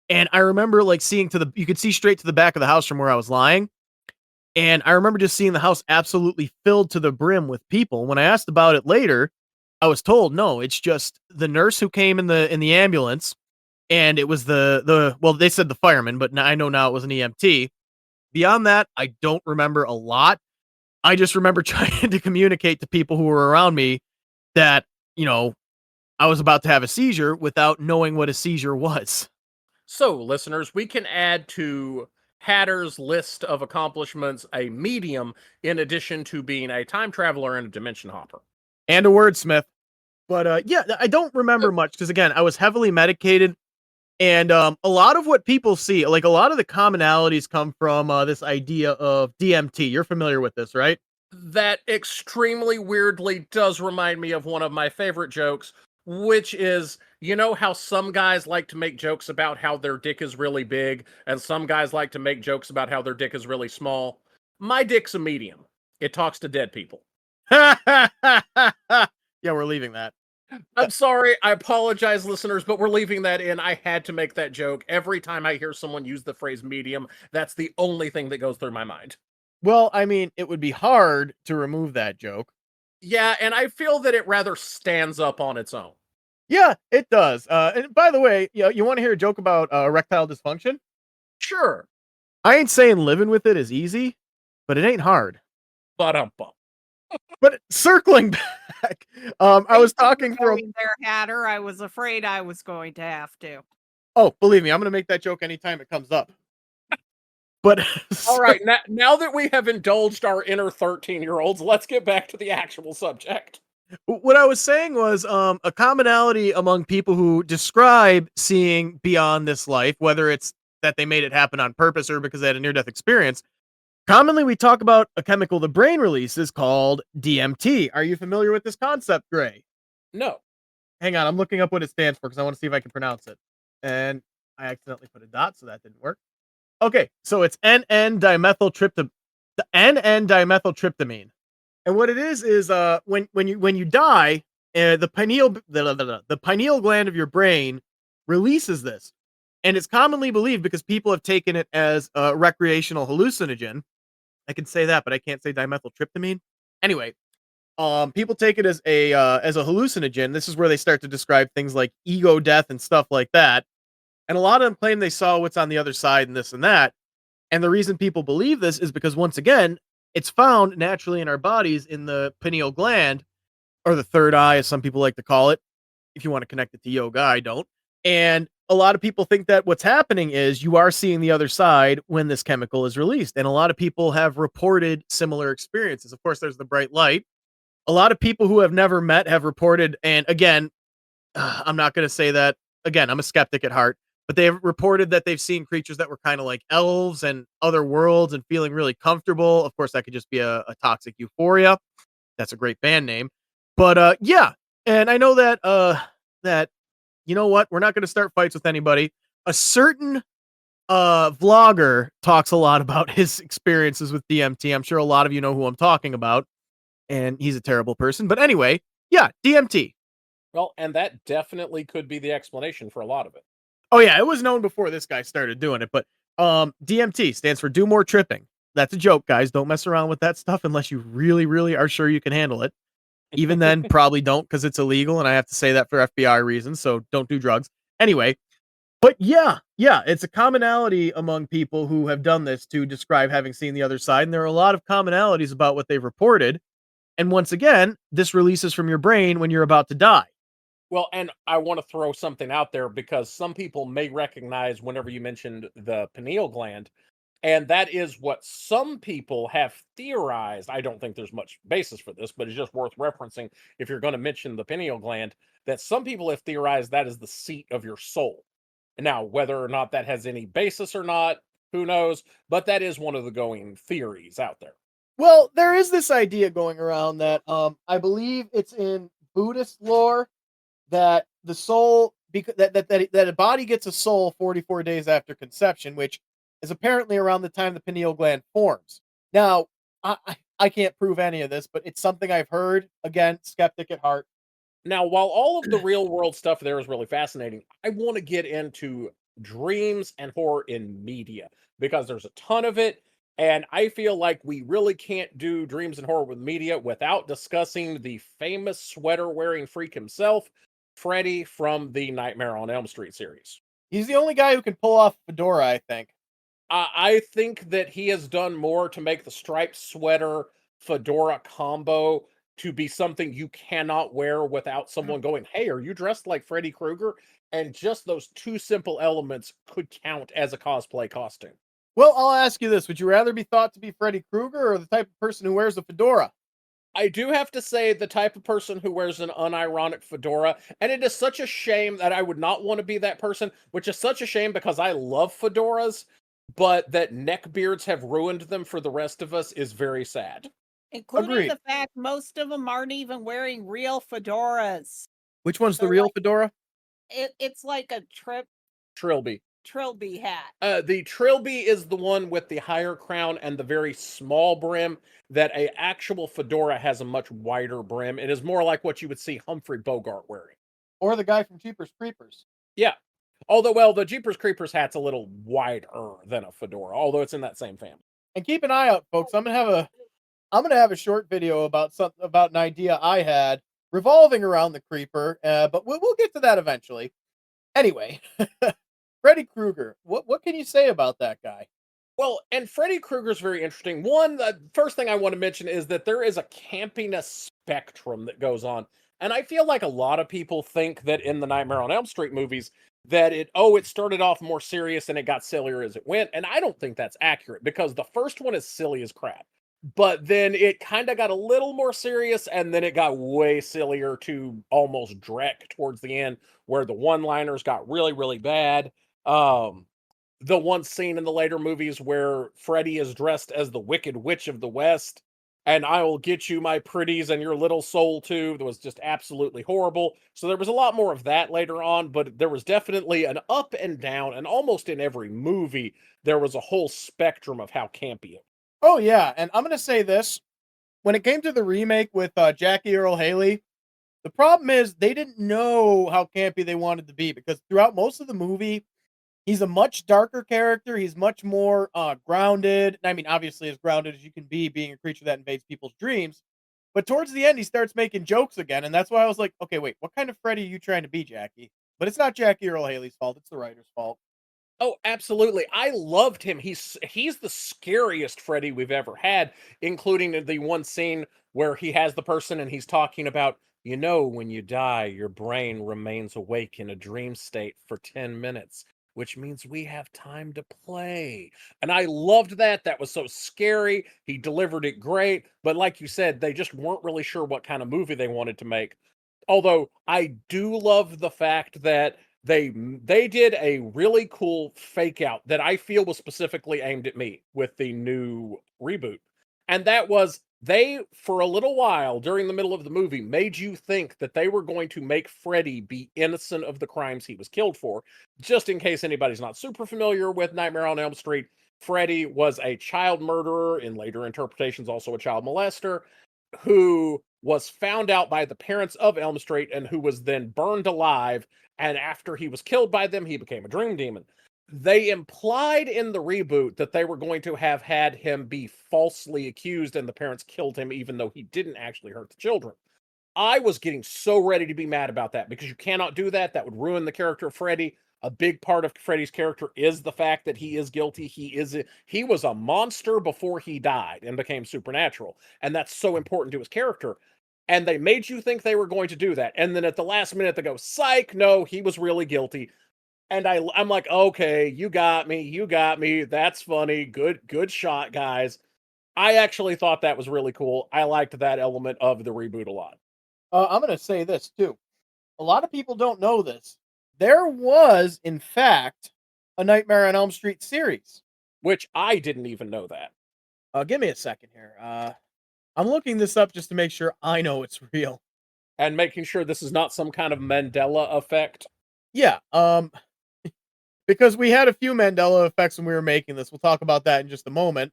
And I remember like you could see straight to the back of the house from where I was lying. And I remember just seeing the house absolutely filled to the brim with people. When I asked about it later, I was told, no, it's just the nurse who came in the ambulance, and it was well, they said the fireman, but I know now it was an EMT. Beyond that, I don't remember a lot. I just remember trying to communicate to people who were around me that, I was about to have a seizure without knowing what a seizure was. So, listeners, we can add to Hatter's list of accomplishments a medium in addition to being a time traveler and a dimension hopper. And a wordsmith. But yeah, I don't remember much because, again, I was heavily medicated. And a lot of what people see, like a lot of the commonalities come from this idea of DMT. You're familiar with this, right? That extremely weirdly does remind me of one of my favorite jokes, which is, you know how some guys like to make jokes about how their dick is really big, and some guys like to make jokes about how their dick is really small? My dick's a medium. It talks to dead people. Yeah, we're leaving that. I'm sorry, I apologize, listeners, but we're leaving that in. I had to make that joke. Every time I hear someone use the phrase medium, that's the only thing that goes through my mind. Well, I mean, it would be hard to remove that joke. Yeah, and I feel that it rather stands up on its own. Yeah, it does. And by the way, you want to hear a joke about erectile dysfunction? Sure. I ain't saying living with it is easy, but it ain't hard. But But circling back, I was talking from. There, Hatter. I was afraid I was going to have to. Oh, believe me, I'm going to make that joke anytime it comes up. But all right, now that we have indulged our inner 13-year-olds, let's get back to the actual subject. What I was saying was a commonality among people who describe seeing beyond this life, whether it's that they made it happen on purpose or because they had a near-death experience. Commonly, we talk about a chemical the brain releases called DMT. Are you familiar with this concept, Gray? No. Hang on, I'm looking up what it stands for because I want to see if I can pronounce it. And I accidentally put a dot, so that didn't work. Okay, so it's N-N-dimethyltryptamine. The N-N-dimethyltryptamine. And what it is when you die, the pineal gland of your brain releases this. And it's commonly believed because people have taken it as a recreational hallucinogen. I can say that, but I can't say dimethyltryptamine. Anyway, people take it as a hallucinogen. This is where they start to describe things like ego death and stuff like that. And a lot of them claim they saw what's on the other side and this and that. And the reason people believe this is because once again, it's found naturally in our bodies in the pineal gland, or the third eye, as some people like to call it. If you want to connect it to yoga, I don't. And a lot of people think that what's happening is you are seeing the other side when this chemical is released. And a lot of people have reported similar experiences. Of course, there's the bright light. A lot of people who have never met have reported, and again, I'm not going to say that. Again, I'm a skeptic at heart, but they have reported that they've seen creatures that were kind of like elves and other worlds and feeling really comfortable. Of course, that could just be a toxic euphoria. That's a great band name. But yeah, and I know that you know what? We're not going to start fights with anybody. A certain vlogger talks a lot about his experiences with DMT. I'm sure a lot of you know who I'm talking about, and he's a terrible person. But anyway, yeah, DMT. Well, and that definitely could be the explanation for a lot of it. Oh yeah, it was known before this guy started doing it, but DMT stands for do more tripping. That's a joke, guys. Don't mess around with that stuff unless you really, really are sure you can handle it. Even then, probably don't because it's illegal, and I have to say that for FBI reasons. So don't do drugs. Anyway, but yeah, it's a commonality among people who have done this to describe having seen the other side, and there are a lot of commonalities about what they've reported. And once again, this releases from your brain when you're about to die. Well, and I want to throw something out there because some people may recognize whenever you mentioned the pineal gland, and that is what some people have theorized. I don't think there's much basis for this, but it's just worth referencing if you're going to mention the pineal gland, that some people have theorized that is the seat of your soul. Now, whether or not that has any basis or not, who knows? But that is one of the going theories out there. Well, there is this idea going around that I believe it's in Buddhist lore that the soul because that a body gets a soul 44 days after conception, which is apparently around the time the pineal gland forms. Now, I can't prove any of this, but it's something I've heard. Again, skeptic at heart. Now, while all of the real world stuff there is really fascinating, I want to get into dreams and horror in media because there's a ton of it. And I feel like we really can't do dreams and horror with media without discussing the famous sweater wearing freak himself, Freddy from the Nightmare on Elm Street series. He's the only guy who can pull off fedora, I think. I think that he has done more to make the striped sweater fedora combo to be something you cannot wear without someone going, "Hey, are you dressed like Freddy Krueger?" And just those two simple elements could count as a cosplay costume. Well, I'll ask you this: would you rather be thought to be Freddy Krueger or the type of person who wears a fedora? I do have to say the type of person who wears an unironic fedora, and it is such a shame that I would not want to be that person, which is such a shame because I love fedoras, but that neckbeards have ruined them for the rest of us is very sad. Including Agreed. the fact most of them aren't even wearing real fedoras. Which one's the They're real like fedora? it's like a Trilby. trilby hat. The trilby is the one with the higher crown and the very small brim. That a actual fedora has a much wider brim. It is more like what you would see Humphrey Bogart wearing. Or the guy from Jeepers Creepers? Yeah. Although, well, the Jeepers Creepers hat's a little wider than a fedora, although it's in that same family. And keep an eye out, folks. I'm gonna have a short video about something about an idea I had revolving around the creeper, but we'll get to that eventually. Anyway, Freddy Krueger. What can you say about that guy? Well, and Freddy Krueger's very interesting. One, the first thing I want to mention is that there is a campiness spectrum that goes on. And I feel like a lot of people think that in the Nightmare on Elm Street movies, that it started off more serious and it got sillier as it went. And I don't think that's accurate because the first one is silly as crap. But then it kind of got a little more serious and then it got way sillier to almost Drek towards the end, where the one-liners got really, really bad. The one scene in the later movies where Freddy is dressed as the Wicked Witch of the West, and I will get you my pretties and your little soul too. That was just absolutely horrible. So there was a lot more of that later on, but there was definitely an up and down, and almost in every movie, there was a whole spectrum of how campy it. Oh yeah, and I'm gonna say this: when it came to the remake with Jackie Earl Haley, the problem is they didn't know how campy they wanted to be because throughout most of the movie, he's a much darker character. He's much more grounded. I mean, obviously, as grounded as you can be, being a creature that invades people's dreams. But towards the end, he starts making jokes again, and that's why I was like, okay, wait, what kind of Freddy are you trying to be, Jackie? But it's not Jackie Earl Haley's fault; it's the writer's fault. Oh, absolutely. I loved him. He's the scariest Freddy we've ever had, including the one scene where he has the person and he's talking about, when you die, your brain remains awake in a dream state for 10 minutes, which means we have time to play. And I loved that. That was so scary. He delivered it great. But like you said, they just weren't really sure what kind of movie they wanted to make. Although I do love the fact that they did a really cool fake out that I feel was specifically aimed at me with the new reboot. And that was they, for a little while during the middle of the movie, made you think that they were going to make Freddy be innocent of the crimes he was killed for. Just in case anybody's not super familiar with Nightmare on Elm Street, Freddy was a child murderer, in later interpretations, also a child molester, who was found out by the parents of Elm Street and who was then burned alive. And after he was killed by them, he became a dream demon. They implied in the reboot that they were going to have had him be falsely accused and the parents killed him, even though he didn't actually hurt the children. I was getting so ready to be mad about that because you cannot do that. That would ruin the character of Freddy. A big part of Freddy's character is the fact that he is guilty. He was a monster before he died and became supernatural, and that's so important to his character. And they made you think they were going to do that, and then at the last minute they go, "Psych! No, he was really guilty." And I'm like, "Okay, you got me. You got me. That's funny. Good shot, guys." I actually thought that was really cool. I liked that element of the reboot a lot. I'm going to say this too. A lot of people don't know this. There was, in fact, a Nightmare on Elm Street series. Which I didn't even know that. Give me a second here. I'm looking this up just to make sure I know it's real. And making sure this is not some kind of Mandela effect. Yeah, because we had a few Mandela effects when we were making this. We'll talk about that in just a moment.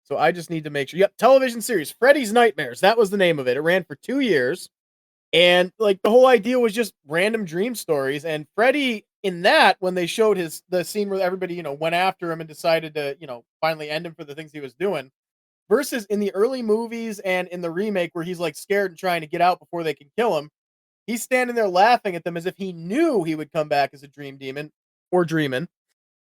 So I just need to make sure. Yep, television series, Freddy's Nightmares. That was the name of it. It ran for 2 years. And like the whole idea was just random dream stories. And Freddy in that, when they showed the scene where everybody, went after him and decided to, finally end him for the things he was doing, versus in the early movies and in the remake where he's like scared and trying to get out before they can kill him, he's standing there laughing at them as if he knew he would come back as a dream demon or dreaming.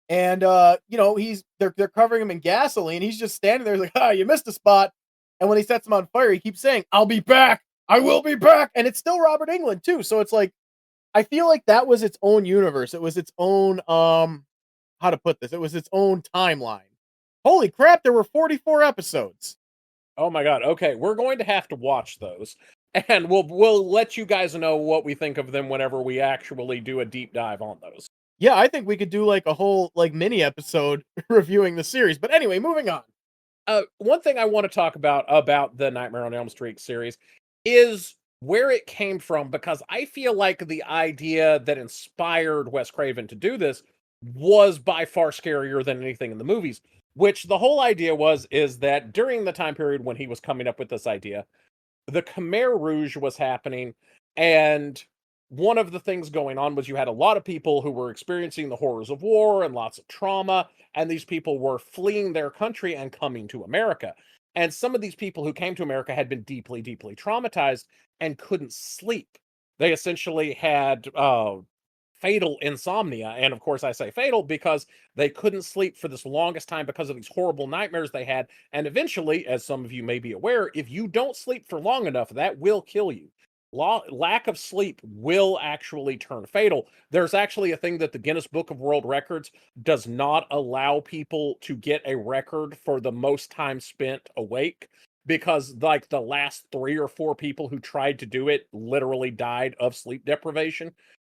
And they're covering him in gasoline. He's just standing there like, you missed a spot. And when he sets him on fire, he keeps saying, "I'll be back. I will be back." And it's still Robert Englund too. So it's like, I feel like that was its own universe. It was its own, how to put this? It was its own timeline. Holy crap, there were 44 episodes. Oh my god. Okay, we're going to have to watch those. And we'll let you guys know what we think of them whenever we actually do a deep dive on those. Yeah, I think we could do like a whole like mini episode reviewing the series. But anyway, moving on. One thing I want to talk about the Nightmare on Elm Street series is where it came from, because I feel like the idea that inspired Wes Craven to do this was by far scarier than anything in the movies. Which the whole idea is that during the time period when he was coming up with this idea, the Khmer Rouge was happening, and one of the things going on was you had a lot of people who were experiencing the horrors of war and lots of trauma, and these people were fleeing their country and coming to America. And some of these people who came to America had been deeply, deeply traumatized and couldn't sleep. They essentially had fatal insomnia. And of course, I say fatal because they couldn't sleep for this longest time because of these horrible nightmares they had. And eventually, as some of you may be aware, if you don't sleep for long enough, that will kill you. Lack of sleep will actually turn fatal. There's actually a thing that the Guinness Book of World Records does not allow people to get a record for the most time spent awake, because like the last 3 or 4 people who tried to do it literally died of sleep deprivation.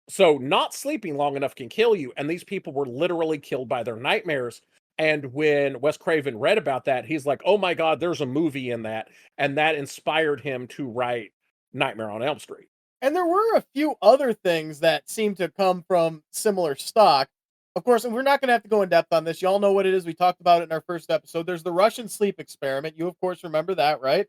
So not sleeping long enough can kill you, and these people were literally killed by their nightmares. And when Wes Craven read about that, he's like, "Oh my God, there's a movie in that," and that inspired him to write Nightmare on Elm Street. And there were a few other things that seem to come from similar stock. Of course, and we're not going to have to go in depth on this. Y'all know what it is. We talked about it in our first episode. There's the Russian sleep experiment. You, of course, remember that, right?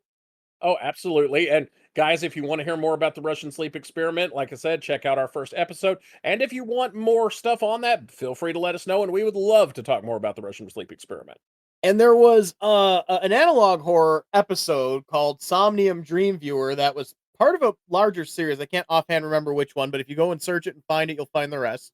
Oh, absolutely. And guys, if you want to hear more about the Russian sleep experiment, like I said, check out our first episode. And if you want more stuff on that, feel free to let us know. And we would love to talk more about the Russian sleep experiment. And there was an analog horror episode called Somnium Dream Viewer that was part of a larger series. I can't offhand remember which one, but if you go and search it and find it, you'll find the rest.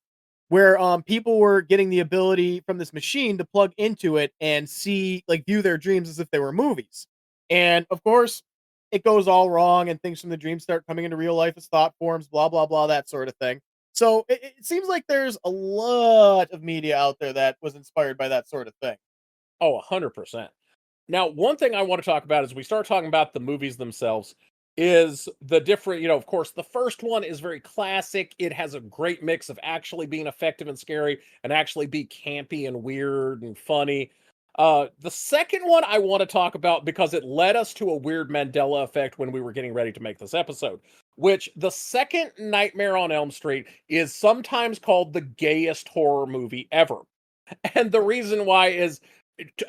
Where people were getting the ability from this machine to plug into it and see, like, view their dreams as if they were movies. And of course, it goes all wrong, and things from the dream start coming into real life as thought forms, blah blah blah, that sort of thing. So it seems like there's a lot of media out there that was inspired by that sort of thing. Oh, 100%. Now, one thing I want to talk about as we start talking about the movies themselves is the different, of course, the first one is very classic. It has a great mix of actually being effective and scary and actually be campy and weird and funny. The second one I want to talk about because it led us to a weird Mandela effect when we were getting ready to make this episode, which the second Nightmare on Elm Street is sometimes called the gayest horror movie ever. And the reason why is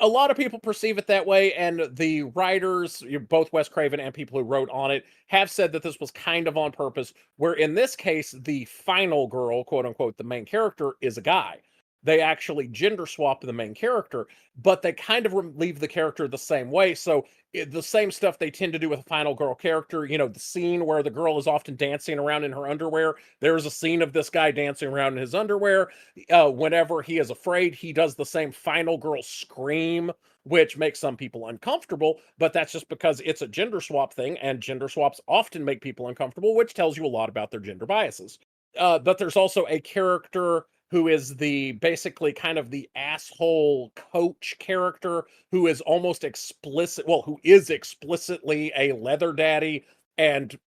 a lot of people perceive it that way, and the writers, both Wes Craven and people who wrote on it, have said that this was kind of on purpose, where in this case, the final girl, quote unquote, the main character, is a guy. They actually gender swap the main character, but they kind of leave the character the same way. So the same stuff they tend to do with a final girl character, the scene where the girl is often dancing around in her underwear. There's a scene of this guy dancing around in his underwear. Whenever he is afraid, he does the same final girl scream, which makes some people uncomfortable, but that's just because it's a gender swap thing, and gender swaps often make people uncomfortable, which tells you a lot about their gender biases. But there's also a character who is the basically kind of the asshole coach character who is almost explicit, well, who is explicitly a leather daddy and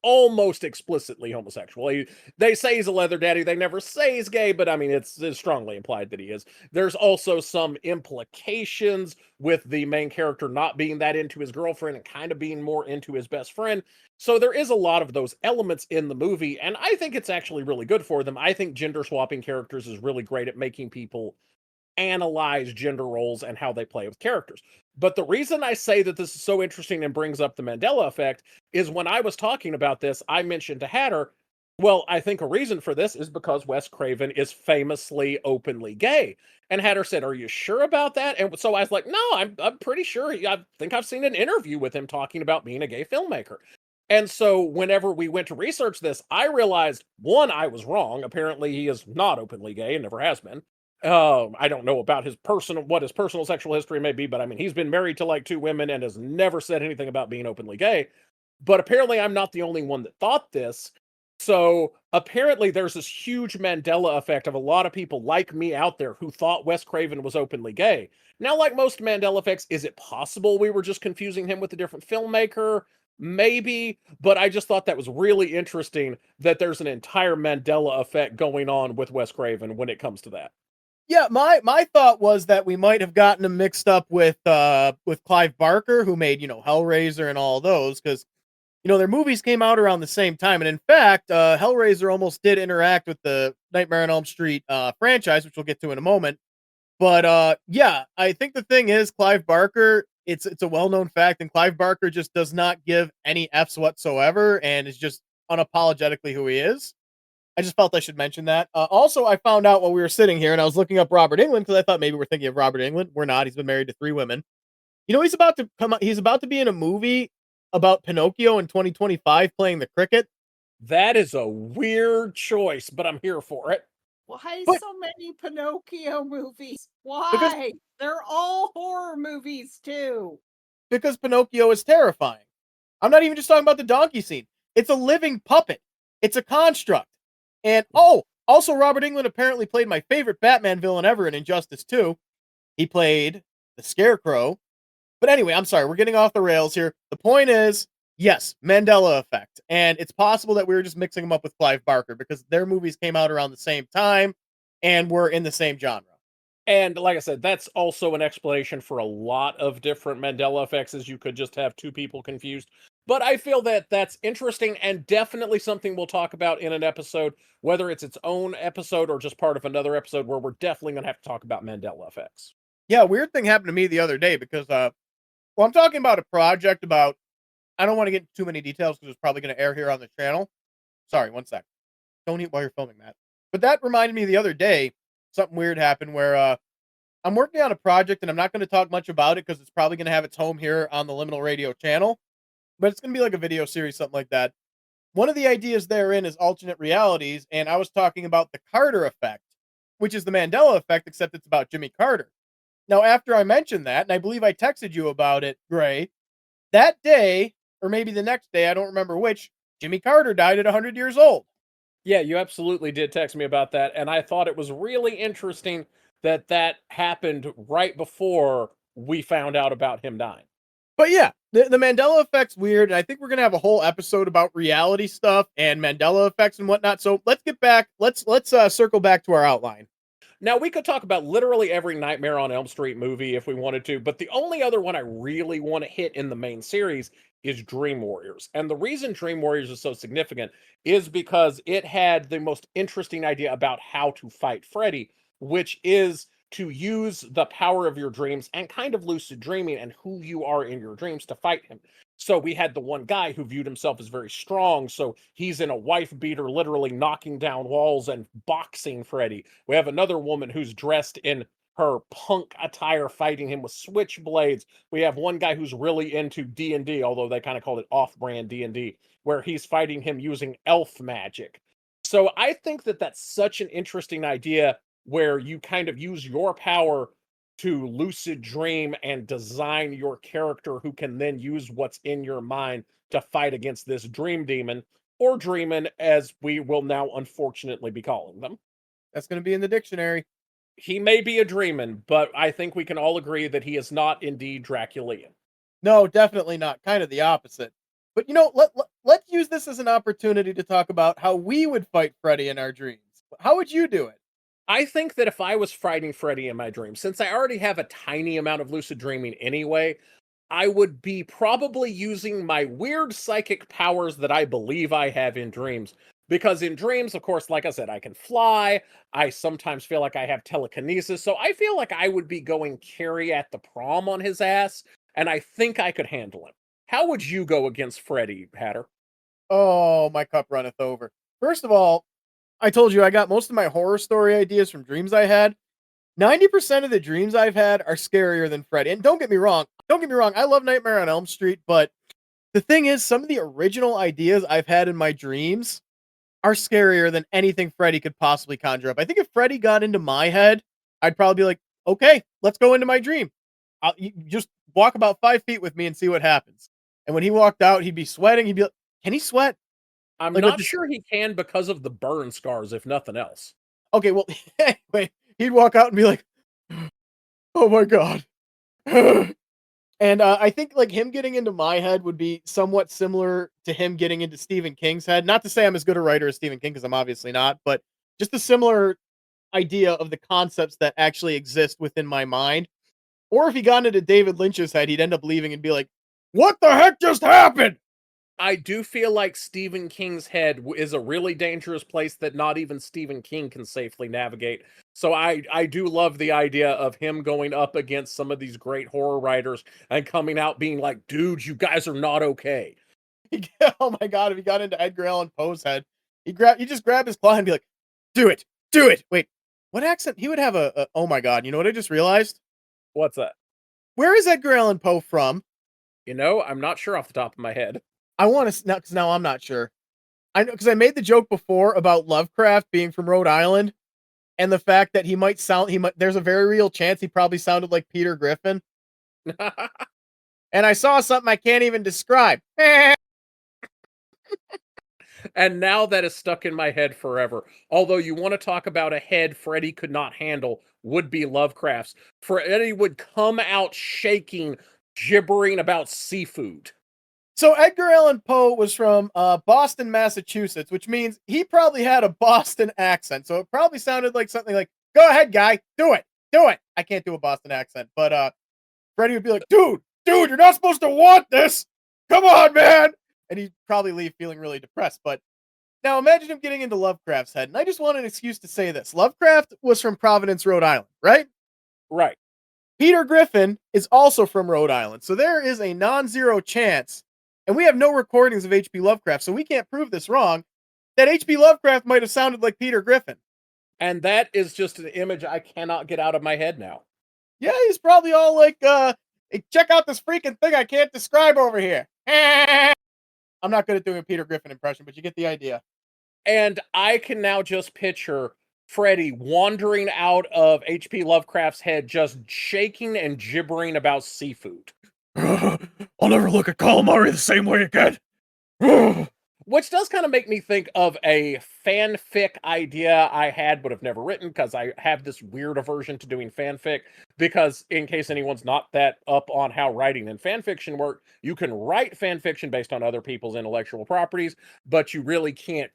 almost explicitly homosexual. They say he's a leather daddy. They never say he's gay, but I mean, it's strongly implied that he is. There's also some implications with the main character not being that into his girlfriend and kind of being more into his best friend. So there is a lot of those elements in the movie, and I think it's actually really good for them. I think gender swapping characters is really great at making people analyze gender roles and how they play with characters. But the reason I say that this is so interesting and brings up the Mandela effect is when I was talking about this, I mentioned to Hatter, well, I think a reason for this is because Wes Craven is famously openly gay. And Hatter said, "Are you sure about that?" And so I was like, "No, I'm pretty sure. I think I've seen an interview with him talking about being a gay filmmaker." And so whenever we went to research this, I realized, one, I was wrong. Apparently, he is not openly gay and never has been. I don't know about what his personal sexual history may be, but I mean, he's been married to like two women and has never said anything about being openly gay. But apparently, I'm not the only one that thought this. So apparently, there's this huge Mandela effect of a lot of people like me out there who thought Wes Craven was openly gay. Now, like most Mandela effects, is it possible we were just confusing him with a different filmmaker? Maybe, but I just thought that was really interesting that there's an entire Mandela effect going on with Wes Craven when it comes to that. Yeah, my thought was that we might have gotten him mixed up with Clive Barker, who made, Hellraiser and all those, because their movies came out around the same time. And in fact, Hellraiser almost did interact with the Nightmare on Elm Street franchise, which we'll get to in a moment. But yeah, I think the thing is Clive Barker, it's a well-known fact, and Clive Barker just does not give any Fs whatsoever and is just unapologetically who he is. I just felt I should mention that. Also, I found out while we were sitting here and I was looking up Robert Englund because I thought maybe we're thinking of Robert Englund. We're not. He's been married to 3 women. He's about to come out. He's about to be in a movie about Pinocchio in 2025 playing the cricket. That is a weird choice, but I'm here for it. Why But- so many Pinocchio movies? Because- Why? They're all horror movies too. Because Pinocchio is terrifying. I'm not even just talking about the donkey scene. It's a living puppet. It's a construct. And also Robert Englund apparently played my favorite Batman villain ever in Injustice 2. He played the Scarecrow. But anyway, I'm sorry, we're getting off the rails here. The point is, yes, Mandela effect. And it's possible that we were just mixing them up with Clive Barker because their movies came out around the same time and were in the same genre. And like I said, that's also an explanation for a lot of different Mandela effects, is you could just have two people confused. But I feel that that's interesting and definitely something we'll talk about in an episode, whether it's its own episode or just part of another episode where we're definitely going to have to talk about Mandela effects. Yeah, weird thing happened to me the other day because well, I'm talking about a project about I don't want to get into too many details because it's probably going to air here on the channel. Sorry, one sec. Don't eat while you're filming, Matt. But that reminded me the other day, something weird happened where I'm working on a project and I'm not going to talk much about it because it's probably going to have its home here on the Liminal Radio channel. But it's going to be like a video series, something like that. One of the ideas therein is alternate realities, and I was talking about the Carter effect, which is the Mandela effect, except it's about Jimmy Carter. Now, after I mentioned that, and I believe I texted you about it, Gray, that day, or maybe the next day, I don't remember which, Jimmy Carter died at 100 years old. Yeah, you absolutely did text me about that. And I thought it was really interesting that that happened right before we found out about him dying. But yeah, the Mandela effect's weird, and I think we're gonna have a whole episode about reality stuff and Mandela effects and whatnot. So let's get back. Let's circle back to our outline. Now, we could talk about literally every Nightmare on Elm Street movie if we wanted to, but the only other one I really want to hit in the main series is Dream Warriors. And the reason Dream Warriors is so significant is because it had the most interesting idea about how to fight Freddy, which is to use the power of your dreams and kind of lucid dreaming and who you are in your dreams to fight him. So we had the one guy who viewed himself as very strong. So he's in a wife beater, literally knocking down walls and boxing Freddy. We have another woman who's dressed in her punk attire fighting him with switchblades. We have one guy who's really into D&D, although they kind of called it off-brand D&D, where he's fighting him using elf magic. So I think that that's such an interesting idea where you kind of use your power to lucid dream and design your character who can then use what's in your mind to fight against this dream demon, or dreamin', as we will now unfortunately be calling them. That's gonna be in the dictionary. He may be a dreamin', but I think we can all agree that he is not indeed Draculian. No, definitely not. Kind of the opposite. But let's use this as an opportunity to talk about how we would fight Freddy in our dreams. How would you do it? I think that if I was fighting Freddy in my dreams, since I already have a tiny amount of lucid dreaming anyway, I would be probably using my weird psychic powers that I believe I have in dreams. Because in dreams, of course, like I said, I can fly. I sometimes feel like I have telekinesis. So I feel like I would be going Carrie at the prom on his ass, and I think I could handle him. How would you go against Freddy, Hatter? Oh, my cup runneth over. First of all, I told you I got most of my horror story ideas from dreams I had. 90% of the dreams I've had are scarier than Freddy. And don't get me wrong. I love Nightmare on Elm Street, but the thing is, some of the original ideas I've had in my dreams are scarier than anything Freddy could possibly conjure up. I think if Freddy got into my head, I'd probably be like, okay, let's go into my dream. You just walk about 5 feet with me and see what happens. And when he walked out, he'd be sweating. He'd be like, can he sweat? I'm Like, not sure he can because of the burn scars, if nothing else. Okay, well, anyway, he'd walk out and be like, "Oh my god." And I think like him getting into my head would be somewhat similar to him getting into Stephen King's head. Not to say I'm as good a writer as Stephen King, because I'm obviously not, but just a similar idea of the concepts that actually exist within my mind. Or if he got into David Lynch's head, he'd end up leaving and be like, "What the heck just happened?" I do feel like Stephen King's head is a really dangerous place that not even Stephen King can safely navigate. So I do love the idea of him going up against some of these great horror writers and coming out being like, dude, you guys are not okay. Oh my god, if he got into Edgar Allan Poe's head, he'd just grab his claw and be like, do it. Wait, what accent? He would have a oh my god, you know what I just realized? What's that? Where is Edgar Allan Poe from? You know, I'm not sure off the top of my head. I want to now, because now I'm not sure. I know because I made the joke before about Lovecraft being from Rhode Island, and the fact that there's a very real chance he probably sounded like Peter Griffin. And I saw something I can't even describe. And now that is stuck in my head forever. Although you want to talk about a head Freddy could not handle, would be Lovecraft's. Freddy would come out shaking, gibbering about seafood. So Edgar Allan Poe was from Boston, Massachusetts, which means he probably had a Boston accent. So it probably sounded like something like, "Go ahead, guy, do it. do it. I can't do a Boston accent, but Freddy would be like, dude, you're not supposed to want this. Come on, man. And he'd probably leave feeling really depressed. But now imagine him getting into Lovecraft's head. And I just want an excuse to say this. Lovecraft was from Providence, Rhode Island, right? Right. Peter Griffin is also from Rhode Island. So there is a non-zero chance, and we have no recordings of H.P. Lovecraft, so we can't prove this wrong, that H.P. Lovecraft might have sounded like Peter Griffin. And that is just an image I cannot get out of my head now. Yeah, he's probably all like, hey, check out this freaking thing I can't describe over here. I'm not good at doing a Peter Griffin impression, but you get the idea. And I can now just picture Freddy wandering out of H.P. Lovecraft's head, just shaking and gibbering about seafood. I'll never look at calamari the same way again. Which does kind of make me think of a fanfic idea I had but have never written, because I have this weird aversion to doing fanfic. Because in case anyone's not that up on how writing and fanfiction work, you can write fanfiction based on other people's intellectual properties, but you really can't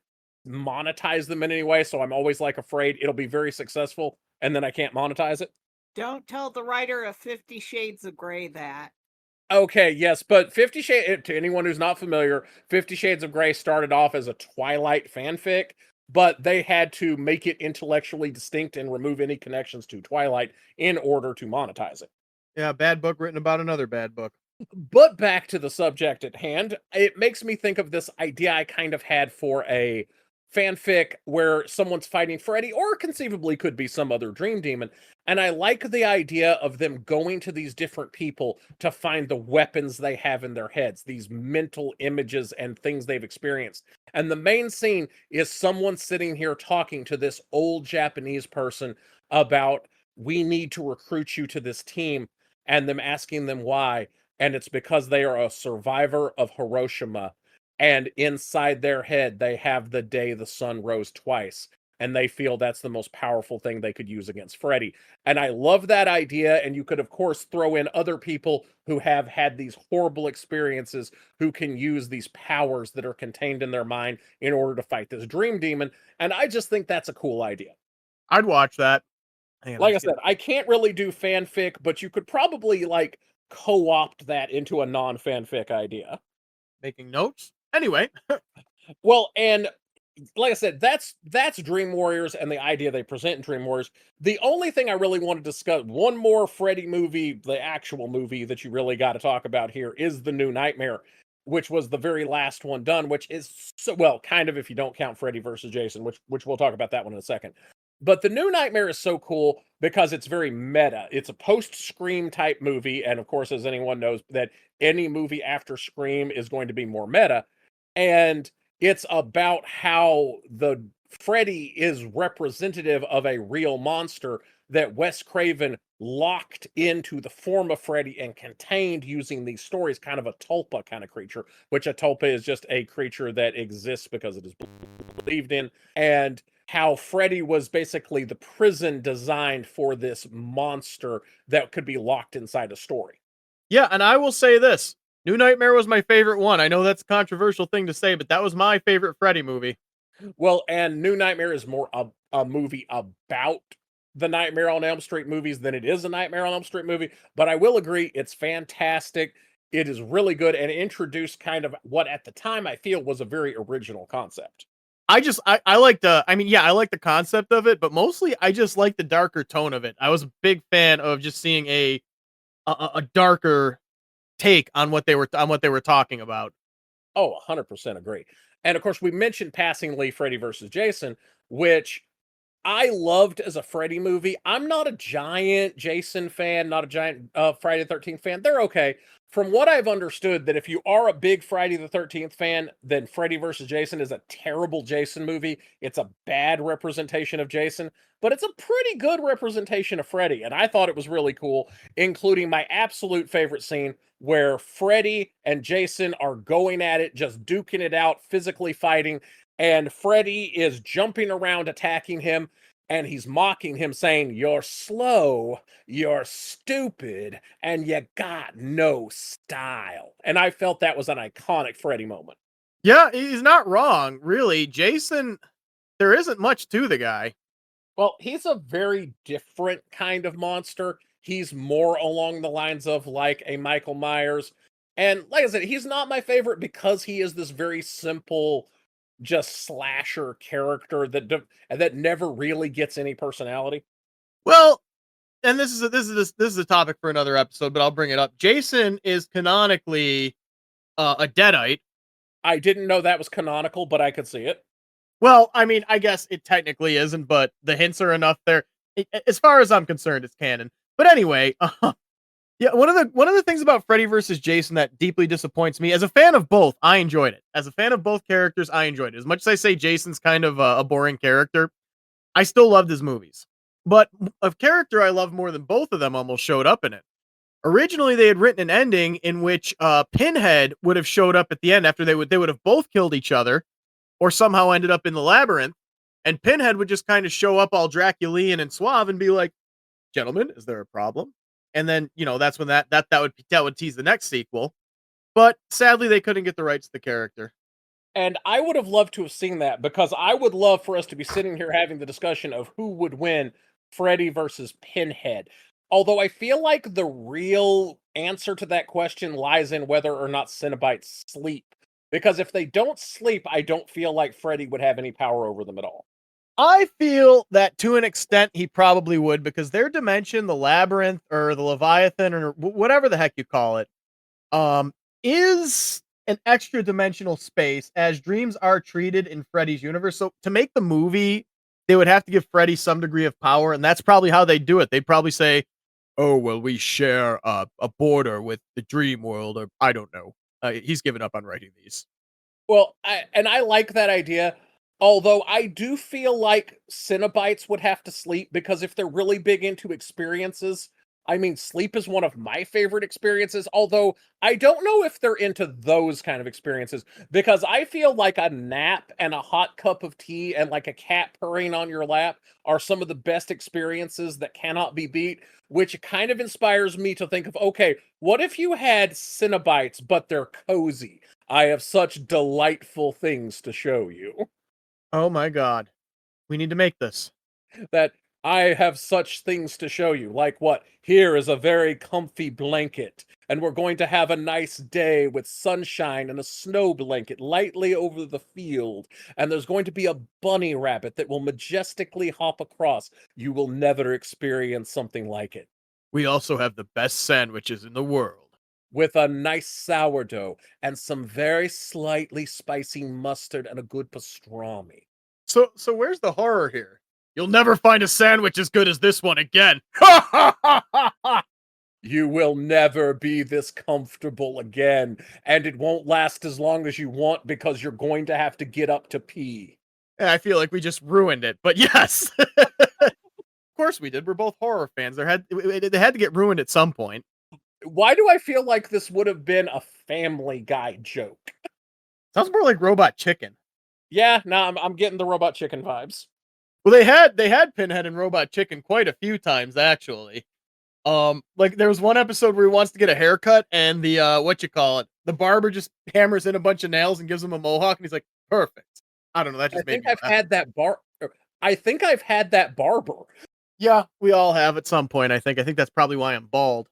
monetize them in any way. So I'm always like afraid it'll be very successful and then I can't monetize it. Don't tell the writer of 50 Shades of Grey that. Okay, yes, but 50 Shades, to anyone who's not familiar, 50 Shades of Grey started off as a Twilight fanfic, but they had to make it intellectually distinct and remove any connections to Twilight in order to monetize it. Yeah, bad book written about another bad book. But back to the subject at hand, it makes me think of this idea I kind of had for a fanfic where someone's fighting Freddy, or conceivably could be some other dream demon. And I like the idea of them going to these different people to find the weapons they have in their heads, these mental images and things they've experienced. And the main scene is someone sitting here talking to this old Japanese person about, we need to recruit you to this team, and them asking them why. And it's because they are a survivor of Hiroshima. And inside their head, they have the day the sun rose twice. And they feel that's the most powerful thing they could use against Freddy. And I love that idea. And you could, of course, throw in other people who have had these horrible experiences who can use these powers that are contained in their mind in order to fight this dream demon. And I just think that's a cool idea. I'd watch that. Like I said, I can't really do fanfic, but you could probably like co-opt that into a non-fanfic idea. Making notes. Anyway. Well, and like I said, that's Dream Warriors and the idea they present in Dream Warriors. The only thing I really want to discuss, one more Freddy movie, the actual movie that you really got to talk about here, is The New Nightmare, which was the very last one done, which is so, well, kind of if you don't count Freddy versus Jason, which we'll talk about that one in a second. But The New Nightmare is so cool because it's very meta. It's a post-Scream type movie, and of course, as anyone knows, that any movie after Scream is going to be more meta. And it's about how the Freddy is representative of a real monster that Wes Craven locked into the form of Freddy and contained using these stories, kind of a tulpa kind of creature, which a tulpa is just a creature that exists because it is believed in, and how Freddy was basically the prison designed for this monster that could be locked inside a story. Yeah, and I will say this. New Nightmare was my favorite one. I know that's a controversial thing to say, but that was my favorite Freddy movie. Well, and New Nightmare is more a movie about the Nightmare on Elm Street movies than it is a Nightmare on Elm Street movie. But I will agree, it's fantastic. It is really good and introduced kind of what at the time I feel was a very original concept. I like I like the concept of it, but mostly I just like the darker tone of it. I was a big fan of just seeing a darker take on what they were talking about. Oh, 100% agree. And of course, we mentioned passingly Freddy versus Jason, which I loved as a Freddy movie. I'm not a giant Jason fan, not a giant Friday the 13th fan. They're okay. From what I've understood, that if you are a big Friday the 13th fan, then Freddy versus Jason is a terrible Jason movie. It's a bad representation of Jason, but it's a pretty good representation of Freddy. And I thought it was really cool, including my absolute favorite scene where Freddy and Jason are going at it, just duking it out, physically fighting. And Freddy is jumping around, attacking him. And he's mocking him, saying, "You're slow, you're stupid, and you got no style." And I felt that was an iconic Freddy moment. Yeah, he's not wrong, really. Jason, there isn't much to the guy. Well, he's a very different kind of monster. He's more along the lines of like a Michael Myers. And like I said, he's not my favorite because he is this very simple, just slasher character that never really gets any personality. Well, and this is a topic for another episode, but I'll bring it up. Jason is canonically a deadite. I didn't know that was canonical, but I could see it. Well, I mean, I guess it technically isn't, but the hints are enough there. As far as I'm concerned, it's canon. But anyway, yeah, one of the things about Freddy versus Jason that deeply disappoints me as a fan of both, I enjoyed it. As a fan of both characters, I enjoyed it. As much as I say Jason's kind of a boring character, I still loved his movies. But a character I love more than both of them almost showed up in it. Originally, they had written an ending in which Pinhead would have showed up at the end after they would have both killed each other, or somehow ended up in the labyrinth, and Pinhead would just kind of show up all Draculean and suave and be like, "Gentlemen, is there a problem?" And then that's when that would tease the next sequel. But sadly, they couldn't get the rights to the character. And I would have loved to have seen that because I would love for us to be sitting here having the discussion of who would win Freddy versus Pinhead. Although I feel like the real answer to that question lies in whether or not Cenobites sleep. Because if they don't sleep, I don't feel like Freddy would have any power over them at all. I feel that to an extent he probably would, because their dimension, the labyrinth or the Leviathan or whatever the heck you call it, um, is an extra dimensional space as dreams are treated in Freddy's universe. So to make the movie, they would have to give Freddy some degree of power, and that's probably how they do it. They'd probably say, "Oh well, we share a border with the dream world," or I don't know. He's given up on writing these. Well, I like that idea. Although I do feel like Cenobites would have to sleep because if they're really big into experiences, I mean, sleep is one of my favorite experiences. Although I don't know if they're into those kind of experiences because I feel like a nap and a hot cup of tea and like a cat purring on your lap are some of the best experiences that cannot be beat, which kind of inspires me to think of, okay, what if you had Cenobites, but they're cozy? I have such delightful things to show you. Oh my god, we need to make this. That I have such things to show you. Like what? Here is a very comfy blanket, and we're going to have a nice day with sunshine and a snow blanket lightly over the field, and there's going to be a bunny rabbit that will majestically hop across. You will never experience something like it. We also have the best sandwiches in the world. With a nice sourdough and some very slightly spicy mustard and a good pastrami. So where's the horror here? You'll never find a sandwich as good as this one again. You will never be this comfortable again, and it won't last as long as you want because you're going to have to get up to pee. I feel like we just ruined it, but yes. Of course we did. We're both horror fans. They had to get ruined at some point. Why do I feel like this would have been a Family Guy joke? Sounds more like Robot Chicken. Yeah, no, I'm getting the Robot Chicken vibes. Well, they had Pinhead and Robot Chicken quite a few times actually. Like there was one episode where he wants to get a haircut, and the the barber just hammers in a bunch of nails and gives him a mohawk, and he's like, "Perfect." I don't know. That just made me laugh. I think I've had that barber. Yeah, we all have at some point. I think that's probably why I'm bald.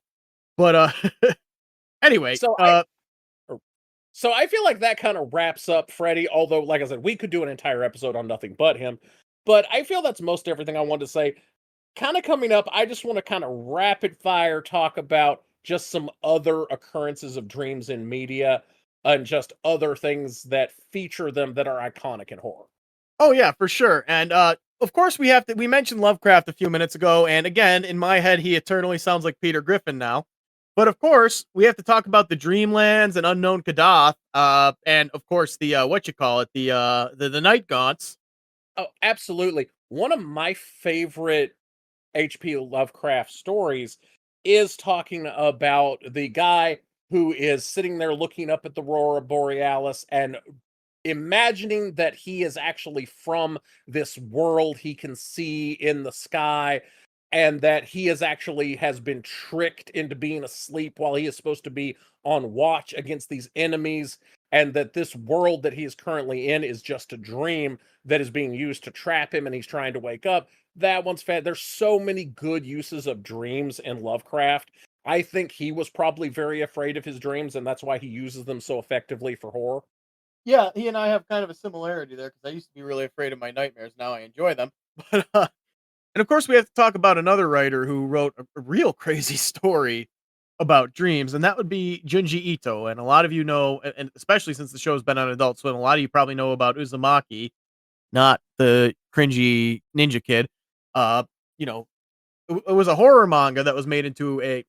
But anyway, So I feel like that kind of wraps up Freddy. Although, like I said, we could do an entire episode on nothing but him. But I feel that's most everything I wanted to say. Kind of coming up, I just want to kind of rapid fire talk about just some other occurrences of dreams in media and just other things that feature them that are iconic in horror. oh yeah, for sure. And of course we mentioned Lovecraft a few minutes ago, and again, in my head he eternally sounds like Peter Griffin now. But of course, we have to talk about the Dreamlands and Unknown Kadath, and of course the the Night Gaunts. Oh, absolutely. One of my favorite H.P. Lovecraft stories is talking about the guy who is sitting there looking up at the Aurora Borealis and imagining that he is actually from this world he can see in the sky, and that he is actually has been tricked into being asleep while he is supposed to be on watch against these enemies, and that this world that he's currently in is just a dream that is being used to trap him and he's trying to wake up. That one's fat. There's so many good uses of dreams in Lovecraft. I think he was probably very afraid of his dreams, and that's why he uses them so effectively for horror. Yeah, he and I have kind of a similarity there because I used to be really afraid of my nightmares. Now I enjoy them. But and of course, we have to talk about another writer who wrote a real crazy story about dreams, and that would be Junji Ito. And a lot of you know, and especially since the show's been on Adult Swim, a lot of you probably know about Uzumaki, not the cringy ninja kid. Uh, you know, it was a horror manga that was made into a,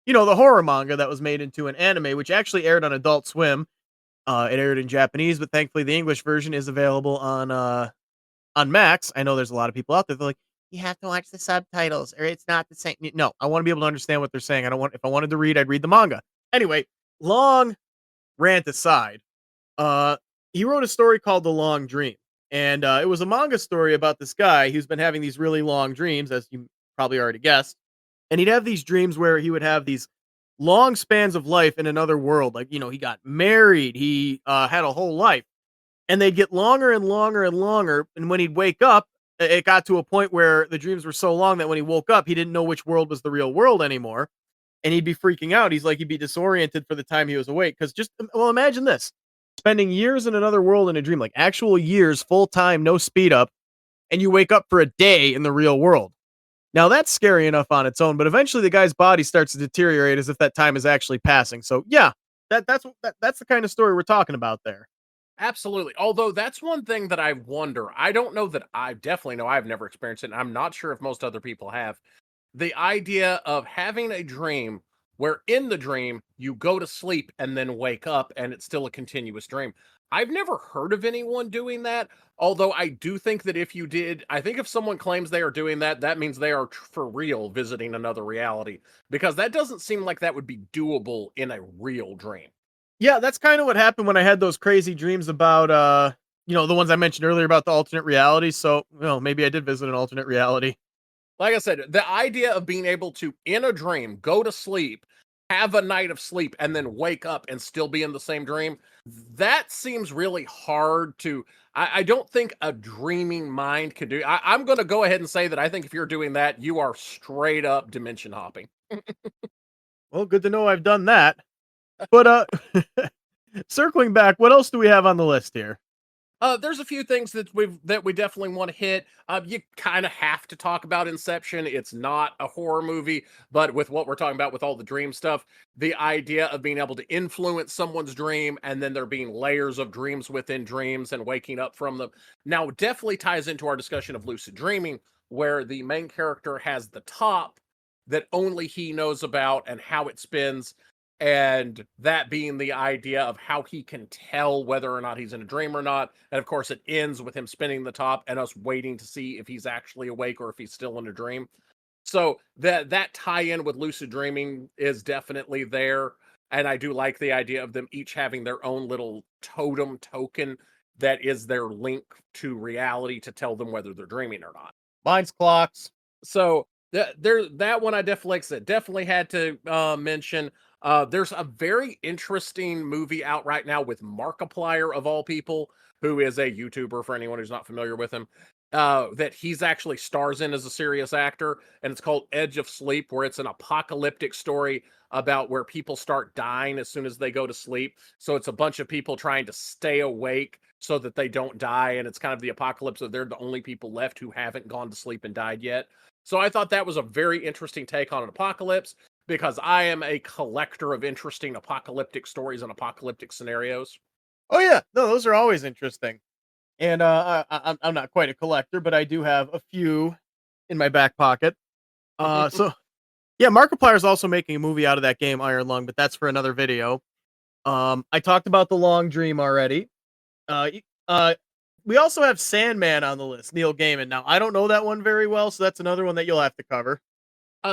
the horror manga that was made into an anime, which actually aired on Adult Swim. It aired in Japanese, but thankfully the English version is available on Max. I know there's a lot of people out there. They're like, you have to watch the subtitles, or it's not the same. No, I want to be able to understand what they're saying. I don't want. If I wanted to read, I'd read the manga. Anyway, long rant aside, uh, he wrote a story called The Long Dream, and it was a manga story about this guy who's been having these really long dreams, as you probably already guessed. And he'd have these dreams where he would have these long spans of life in another world. Like, he got married, he had a whole life, and they'd get longer and longer and longer. And when he'd wake up, it got to a point where the dreams were so long that when he woke up, he didn't know which world was the real world anymore. And he'd be freaking out. He's like, he'd be disoriented for the time he was awake. Because well, imagine this, spending years in another world in a dream, like actual years, full time, no speed up, and you wake up for a day in the real world. Now that's scary enough on its own, but eventually the guy's body starts to deteriorate as if that time is actually passing. So yeah, that's the kind of story we're talking about there. Absolutely. Although that's one thing that I wonder. I don't know that I definitely know I've never experienced it, and I'm not sure if most other people have. The idea of having a dream where in the dream you go to sleep and then wake up and it's still a continuous dream. I've never heard of anyone doing that. Although I do think that if you did, I think if someone claims they are doing that, that means they are for real visiting another reality, because that doesn't seem like that would be doable in a real dream. Yeah, that's kind of what happened when I had those crazy dreams about the ones I mentioned earlier about the alternate reality. So, maybe I did visit an alternate reality. Like I said, the idea of being able to, in a dream, go to sleep, have a night of sleep, and then wake up and still be in the same dream, that seems really hard to. I don't think a dreaming mind could do. I'm going to go ahead and say that I think if you're doing that, you are straight up dimension hopping. Well, good to know I've done that. But circling back, what else do we have on the list here? There's a few things that we definitely want to hit. You kind of have to talk about Inception. It's not a horror movie, but with what we're talking about with all the dream stuff, the idea of being able to influence someone's dream and then there being layers of dreams within dreams and waking up from them. Now, definitely ties into our discussion of lucid dreaming, where the main character has the top that only he knows about and how it spins, and that being the idea of how he can tell whether or not he's in a dream or not. And of course, it ends with him spinning the top and us waiting to see if he's actually awake or if he's still in a dream. So that tie-in with lucid dreaming is definitely there. And I do like the idea of them each having their own little totem token that is their link to reality to tell them whether they're dreaming or not. Mine's clocks. So that one I definitely, like I said, definitely had to mention. There's a very interesting movie out right now with Markiplier, of all people, who is a YouTuber for anyone who's not familiar with him, that he's actually stars in as a serious actor, and it's called Edge of Sleep, where it's an apocalyptic story about where people start dying as soon as they go to sleep. So it's a bunch of people trying to stay awake so that they don't die, and it's kind of the apocalypse of they're the only people left who haven't gone to sleep and died yet. So I thought that was a very interesting take on an apocalypse, because I am a collector of interesting apocalyptic stories and apocalyptic scenarios. Oh yeah, no, those are always interesting. And I'm not quite a collector, but I do have a few in my back pocket. So yeah, Markiplier is also making a movie out of that game, Iron Lung, but that's for another video. I talked about The Long Dream already. Y- uh, we also have Sandman on the list, Neil Gaiman. Now I don't know that one very well, so that's another one that you'll have to cover.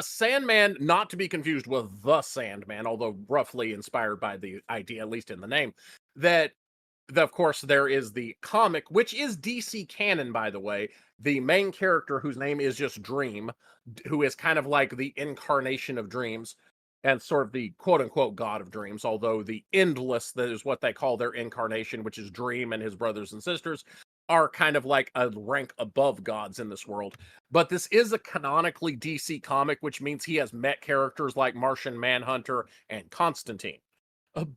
Sandman, not to be confused with The Sandman, although roughly inspired by the idea, at least in the name, that of course, there is the comic, which is DC canon, by the way. The main character, whose name is just Dream, who is kind of like the incarnation of dreams, and sort of the quote unquote god of dreams, although the endless, that is what they call their incarnation, which is Dream and his brothers and sisters, are kind of like a rank above gods in this world. But this is a canonically DC comic, which means he has met characters like Martian Manhunter and Constantine.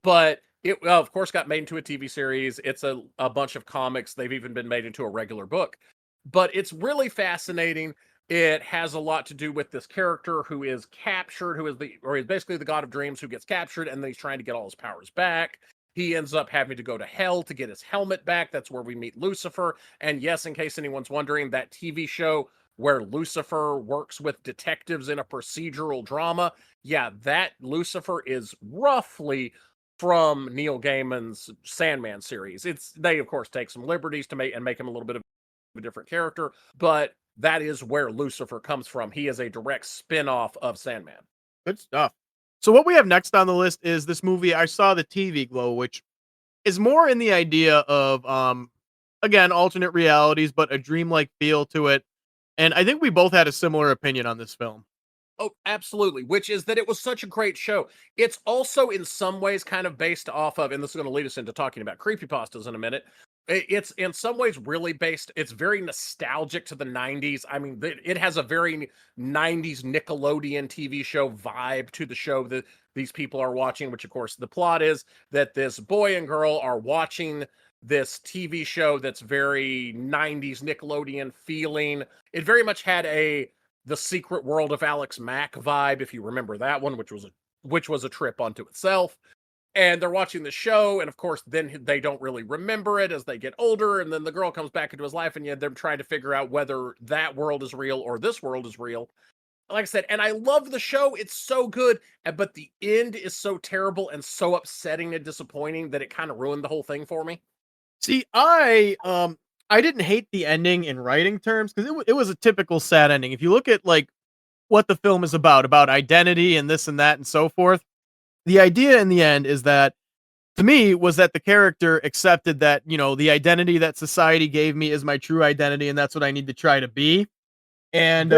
But it, of course, got made into a TV series. It's a bunch of comics. They've even been made into a regular book. But it's really fascinating. It has a lot to do with this character who is captured, he's basically the god of dreams who gets captured, and then he's trying to get all his powers back. He ends up having to go to hell to get his helmet back. That's where we meet Lucifer. And yes, in case anyone's wondering, that TV show where Lucifer works with detectives in a procedural drama, yeah, that Lucifer is roughly from Neil Gaiman's Sandman series. They of course take some liberties to make him a little bit of a different character, but that is where Lucifer comes from. He is a direct spin-off of Sandman. Good stuff. So what we have next on the list is this movie, I Saw the TV Glow, which is more in the idea of again, alternate realities, but a dreamlike feel to it. And I think we both had a similar opinion on this film. Oh, absolutely. Which is that it was such a great show. It's also in some ways kind of based off of, and this is going to lead us into talking about creepypastas in a minute. It's in some ways really based, it's very nostalgic to the 90s. I mean, it has a very 90s Nickelodeon TV show vibe to the show that these people are watching, which of course the plot is that this boy and girl are watching this TV show that's very 90s Nickelodeon feeling. It very much had The Secret World of Alex Mack vibe, if you remember that one, which was a trip unto itself. And they're watching the show, and of course, then they don't really remember it as they get older, and then the girl comes back into his life, and yet they're trying to figure out whether that world is real or this world is real. Like I said, and I love the show. It's so good, but the end is so terrible and so upsetting and disappointing that it kind of ruined the whole thing for me. See, I didn't hate the ending in writing terms because it was a typical sad ending. If you look at like what the film is about identity and this and that and so forth, the idea in the end is that, to me, was that the character accepted that, the identity that society gave me is my true identity, and that's what I need to try to be. And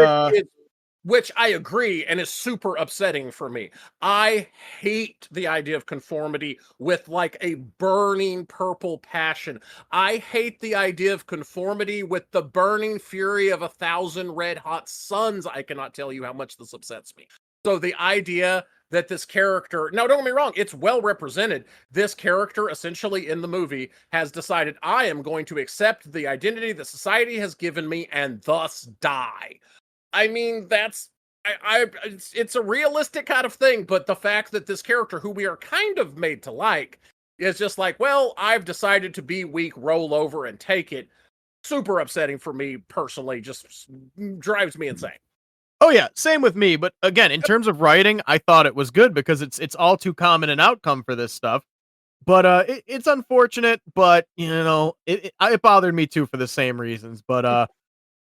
Which I agree, and is super upsetting for me. I hate the idea of conformity with like a burning purple passion. I hate the idea of conformity with the burning fury of 1,000 red hot suns. I cannot tell you how much this upsets me. So the idea that this character, now don't get me wrong, it's well represented. This character essentially in the movie has decided, I am going to accept the identity that society has given me and thus die. I mean, it's a realistic kind of thing, but the fact that this character, who we are kind of made to like, is just like, well, I've decided to be weak, roll over and take it. Super upsetting for me personally, just drives me insane. oh yeah, same with me. But again, in terms of writing, I thought it was good because it's all too common an outcome for this stuff. But it's unfortunate, but it bothered me too for the same reasons. But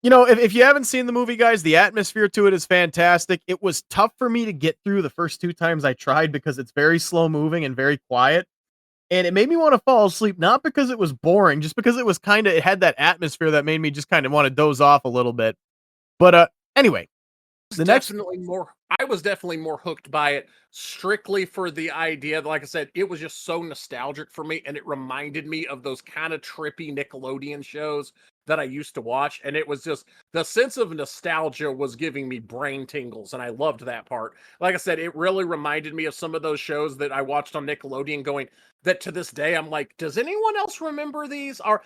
if you haven't seen the movie, guys, the atmosphere to it is fantastic. It was tough for me to get through the first 2 times I tried because it's very slow moving and very quiet. And it made me want to fall asleep, not because it was boring, just because it had that atmosphere that made me just kind of want to doze off a little bit. But anyway, I was definitely more hooked by it strictly for the idea that, like I said, it was just so nostalgic for me, and it reminded me of those kind of trippy Nickelodeon shows that I used to watch, and it was just the sense of nostalgia was giving me brain tingles, and I loved that part. Like I said, it really reminded me of some of those shows that I watched on Nickelodeon, going that to this day I'm like, does anyone else remember these? Or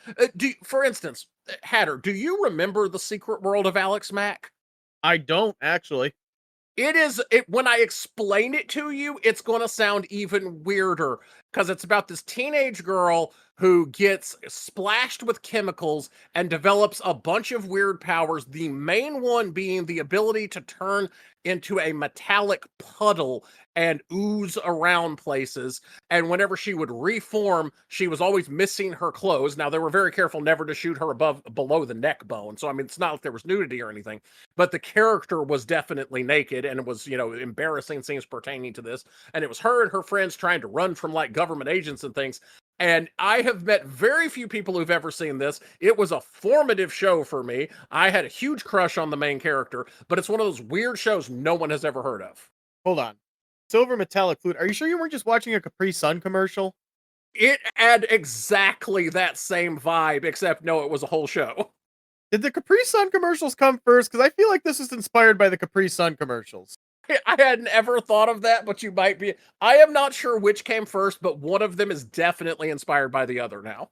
for instance, Hatter, do you remember The Secret World of Alex Mack? I don't actually. When I explain it to you, it's going to sound even weirder because it's about this teenage girl who gets splashed with chemicals and develops a bunch of weird powers. The main one being the ability to turn into a metallic puddle and ooze around places. And whenever she would reform, she was always missing her clothes. Now, they were very careful never to shoot her below the neck bone. So, I mean, it's not like there was nudity or anything, but the character was definitely naked, and it was, embarrassing scenes pertaining to this. And it was her and her friends trying to run from like government agents and things. And I have met very few people who've ever seen this. It was a formative show for me. I had a huge crush on the main character, but it's one of those weird shows no one has ever heard of. Hold on. silver metallic fluid. Are you sure you weren't just watching a Capri Sun commercial? It had exactly that same vibe, except no, it was a whole show. Did the Capri Sun commercials come first? Because I feel like this is inspired by the Capri Sun commercials. I hadn't ever thought of that, but you might be. I am not sure which came first, but one of them is definitely inspired by the other now.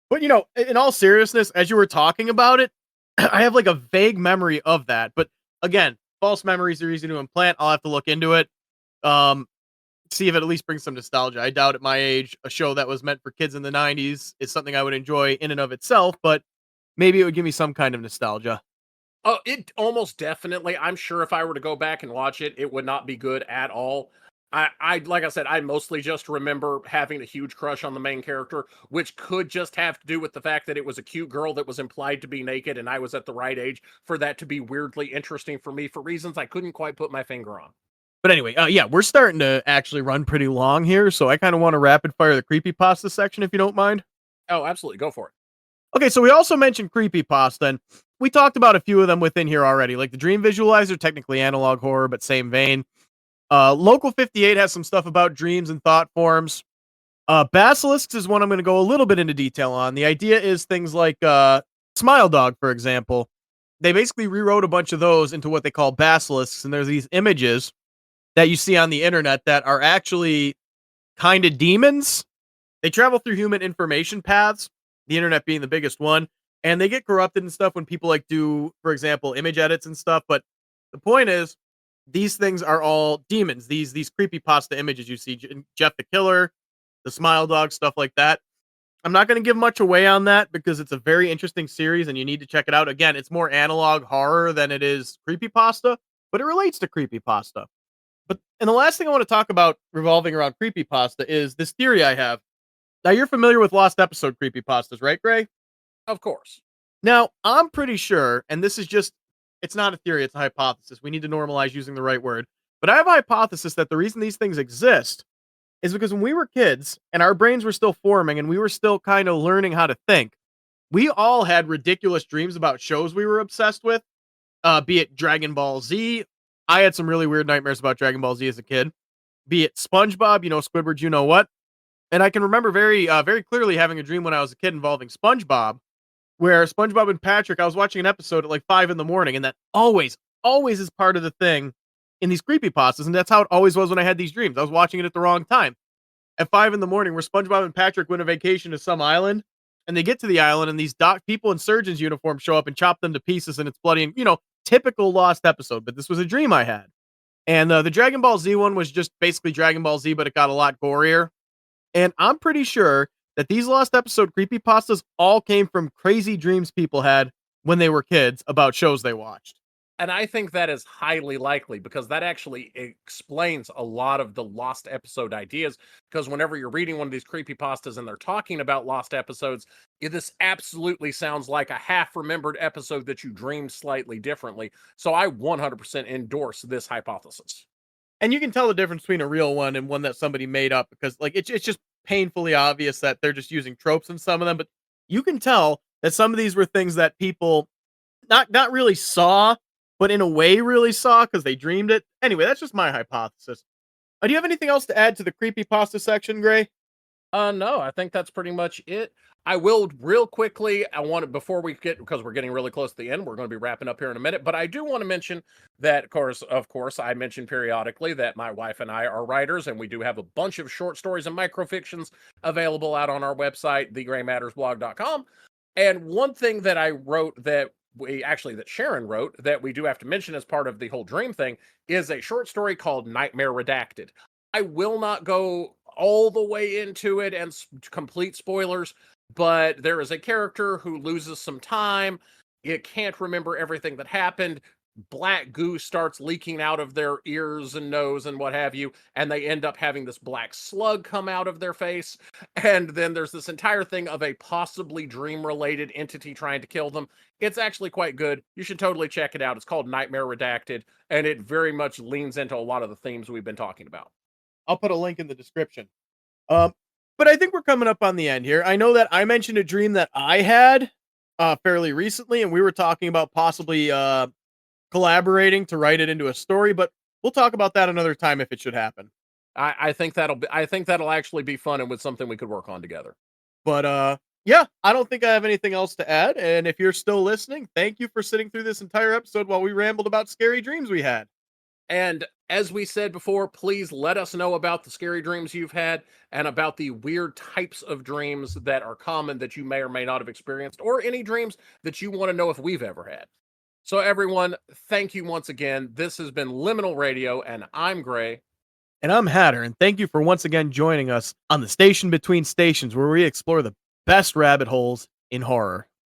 But in all seriousness, as you were talking about it, I have like a vague memory of that. But again, false memories are easy to implant. I'll have to look into it. Um, See if it at least brings some nostalgia. I doubt at my age, a show that was meant for kids in the 90s is something I would enjoy in and of itself, but maybe it would give me some kind of nostalgia. Oh, it almost definitely. I'm sure if I were to go back and watch it, it would not be good at all. I like I said, I mostly just remember having a huge crush on the main character, which could just have to do with the fact that it was a cute girl that was implied to be naked, and I was at the right age for that to be weirdly interesting for me for reasons I couldn't quite put my finger on. But anyway, yeah, we're starting to actually run pretty long here, so I kind of want to rapid fire the creepypasta section if you don't mind. Oh, absolutely, go for it. Okay, so we also mentioned creepypasta, and we talked about a few of them within here already, like the Dream Visualizer, technically analog horror, but same vein. Local 58 has some stuff about dreams and thought forms. Basilisks is one I'm going to go a little bit into detail on. The idea is things like Smile Dog, for example. They basically rewrote a bunch of those into what they call basilisks, and there's these images that you see on the internet that are actually kind of demons. They travel through human information paths, the internet being the biggest one, and they get corrupted and stuff when people like do, for example, image edits and stuff. But the point is, these things are all demons. These creepypasta images you see, Jeff the Killer, the Smile Dog, stuff like that. I'm not going to give much away on that because it's a very interesting series and you need to check it out. Again, it's more analog horror than it is creepypasta, but it relates to creepypasta. And the last thing I want to talk about revolving around creepypasta is this theory I have. Now, you're familiar with lost episode creepypastas, right, Gray? Of course. Now, I'm pretty sure, and this is just, it's not a theory, it's a hypothesis. We need to normalize using the right word. But I have a hypothesis that the reason these things exist is because when we were kids and our brains were still forming and we were still kind of learning how to think, we all had ridiculous dreams about shows we were obsessed with, be it Dragon Ball Z. I had some really weird nightmares about Dragon Ball Z as a kid. Be it SpongeBob, Squidward, you know what? And I can remember very clearly having a dream when I was a kid involving SpongeBob, where SpongeBob and Patrick, I was watching an episode at like 5 in the morning, and that always is part of the thing in these creepypastas, and that's how it always was when I had these dreams. I was watching it at the wrong time. At 5 in the morning, where SpongeBob and Patrick went on vacation to some island, and they get to the island, and these people in surgeon's uniforms show up and chop them to pieces, and it's bloody, and typical lost episode. But this was a dream I had. And the Dragon Ball Z one was just basically Dragon Ball Z, but it got a lot gorier. And I'm pretty sure that these lost episode creepypastas all came from crazy dreams people had when they were kids about shows they watched. And I think that is highly likely because that actually explains a lot of the lost episode ideas. Because whenever you're reading one of these creepypastas and they're talking about lost episodes, this absolutely sounds like a half-remembered episode that you dreamed slightly differently. So I 100% endorse this hypothesis. And you can tell the difference between a real one and one that somebody made up because it's just painfully obvious that they're just using tropes in some of them. But you can tell that some of these were things that people not really saw, but in a way really saw because they dreamed it. Anyway, that's just my hypothesis. Do you have anything else to add to the creepypasta section, Gray? No, I think that's pretty much it. I will real quickly, before we get, because we're getting really close to the end, we're going to be wrapping up here in a minute, but I do want to mention that, of course, I mention periodically that my wife and I are writers, and we do have a bunch of short stories and microfictions available out on our website, thegraymattersblog.com. And one thing that I wrote that Sharon wrote that we do have to mention as part of the whole dream thing is a short story called Nightmare Redacted. I will not go all the way into it and complete spoilers, but there is a character who loses some time. It can't remember everything that happened. Black goo starts leaking out of their ears and nose and what have you, and they end up having this black slug come out of their face. And then there's this entire thing of a possibly dream-related entity trying to kill them. It's actually quite good. You should totally check it out. It's called Nightmare Redacted, and it very much leans into a lot of the themes we've been talking about. I'll put a link in the description. But I think we're coming up on the end here. I know that I mentioned a dream that I had fairly recently, and we were talking about possibly collaborating to write it into a story, but we'll talk about that another time if it should happen. I think that'll actually be fun and with something we could work on together. But yeah, I don't think I have anything else to add. And if you're still listening, thank you for sitting through this entire episode while we rambled about scary dreams we had. And as we said before, please let us know about the scary dreams you've had and about the weird types of dreams that are common that you may or may not have experienced, or any dreams that you want to know if we've ever had. So, everyone, thank you once again. This has been Liminal Radio, and I'm Gray. And I'm Hatter, and thank you for once again joining us on the Station Between Stations, where we explore the best rabbit holes in horror.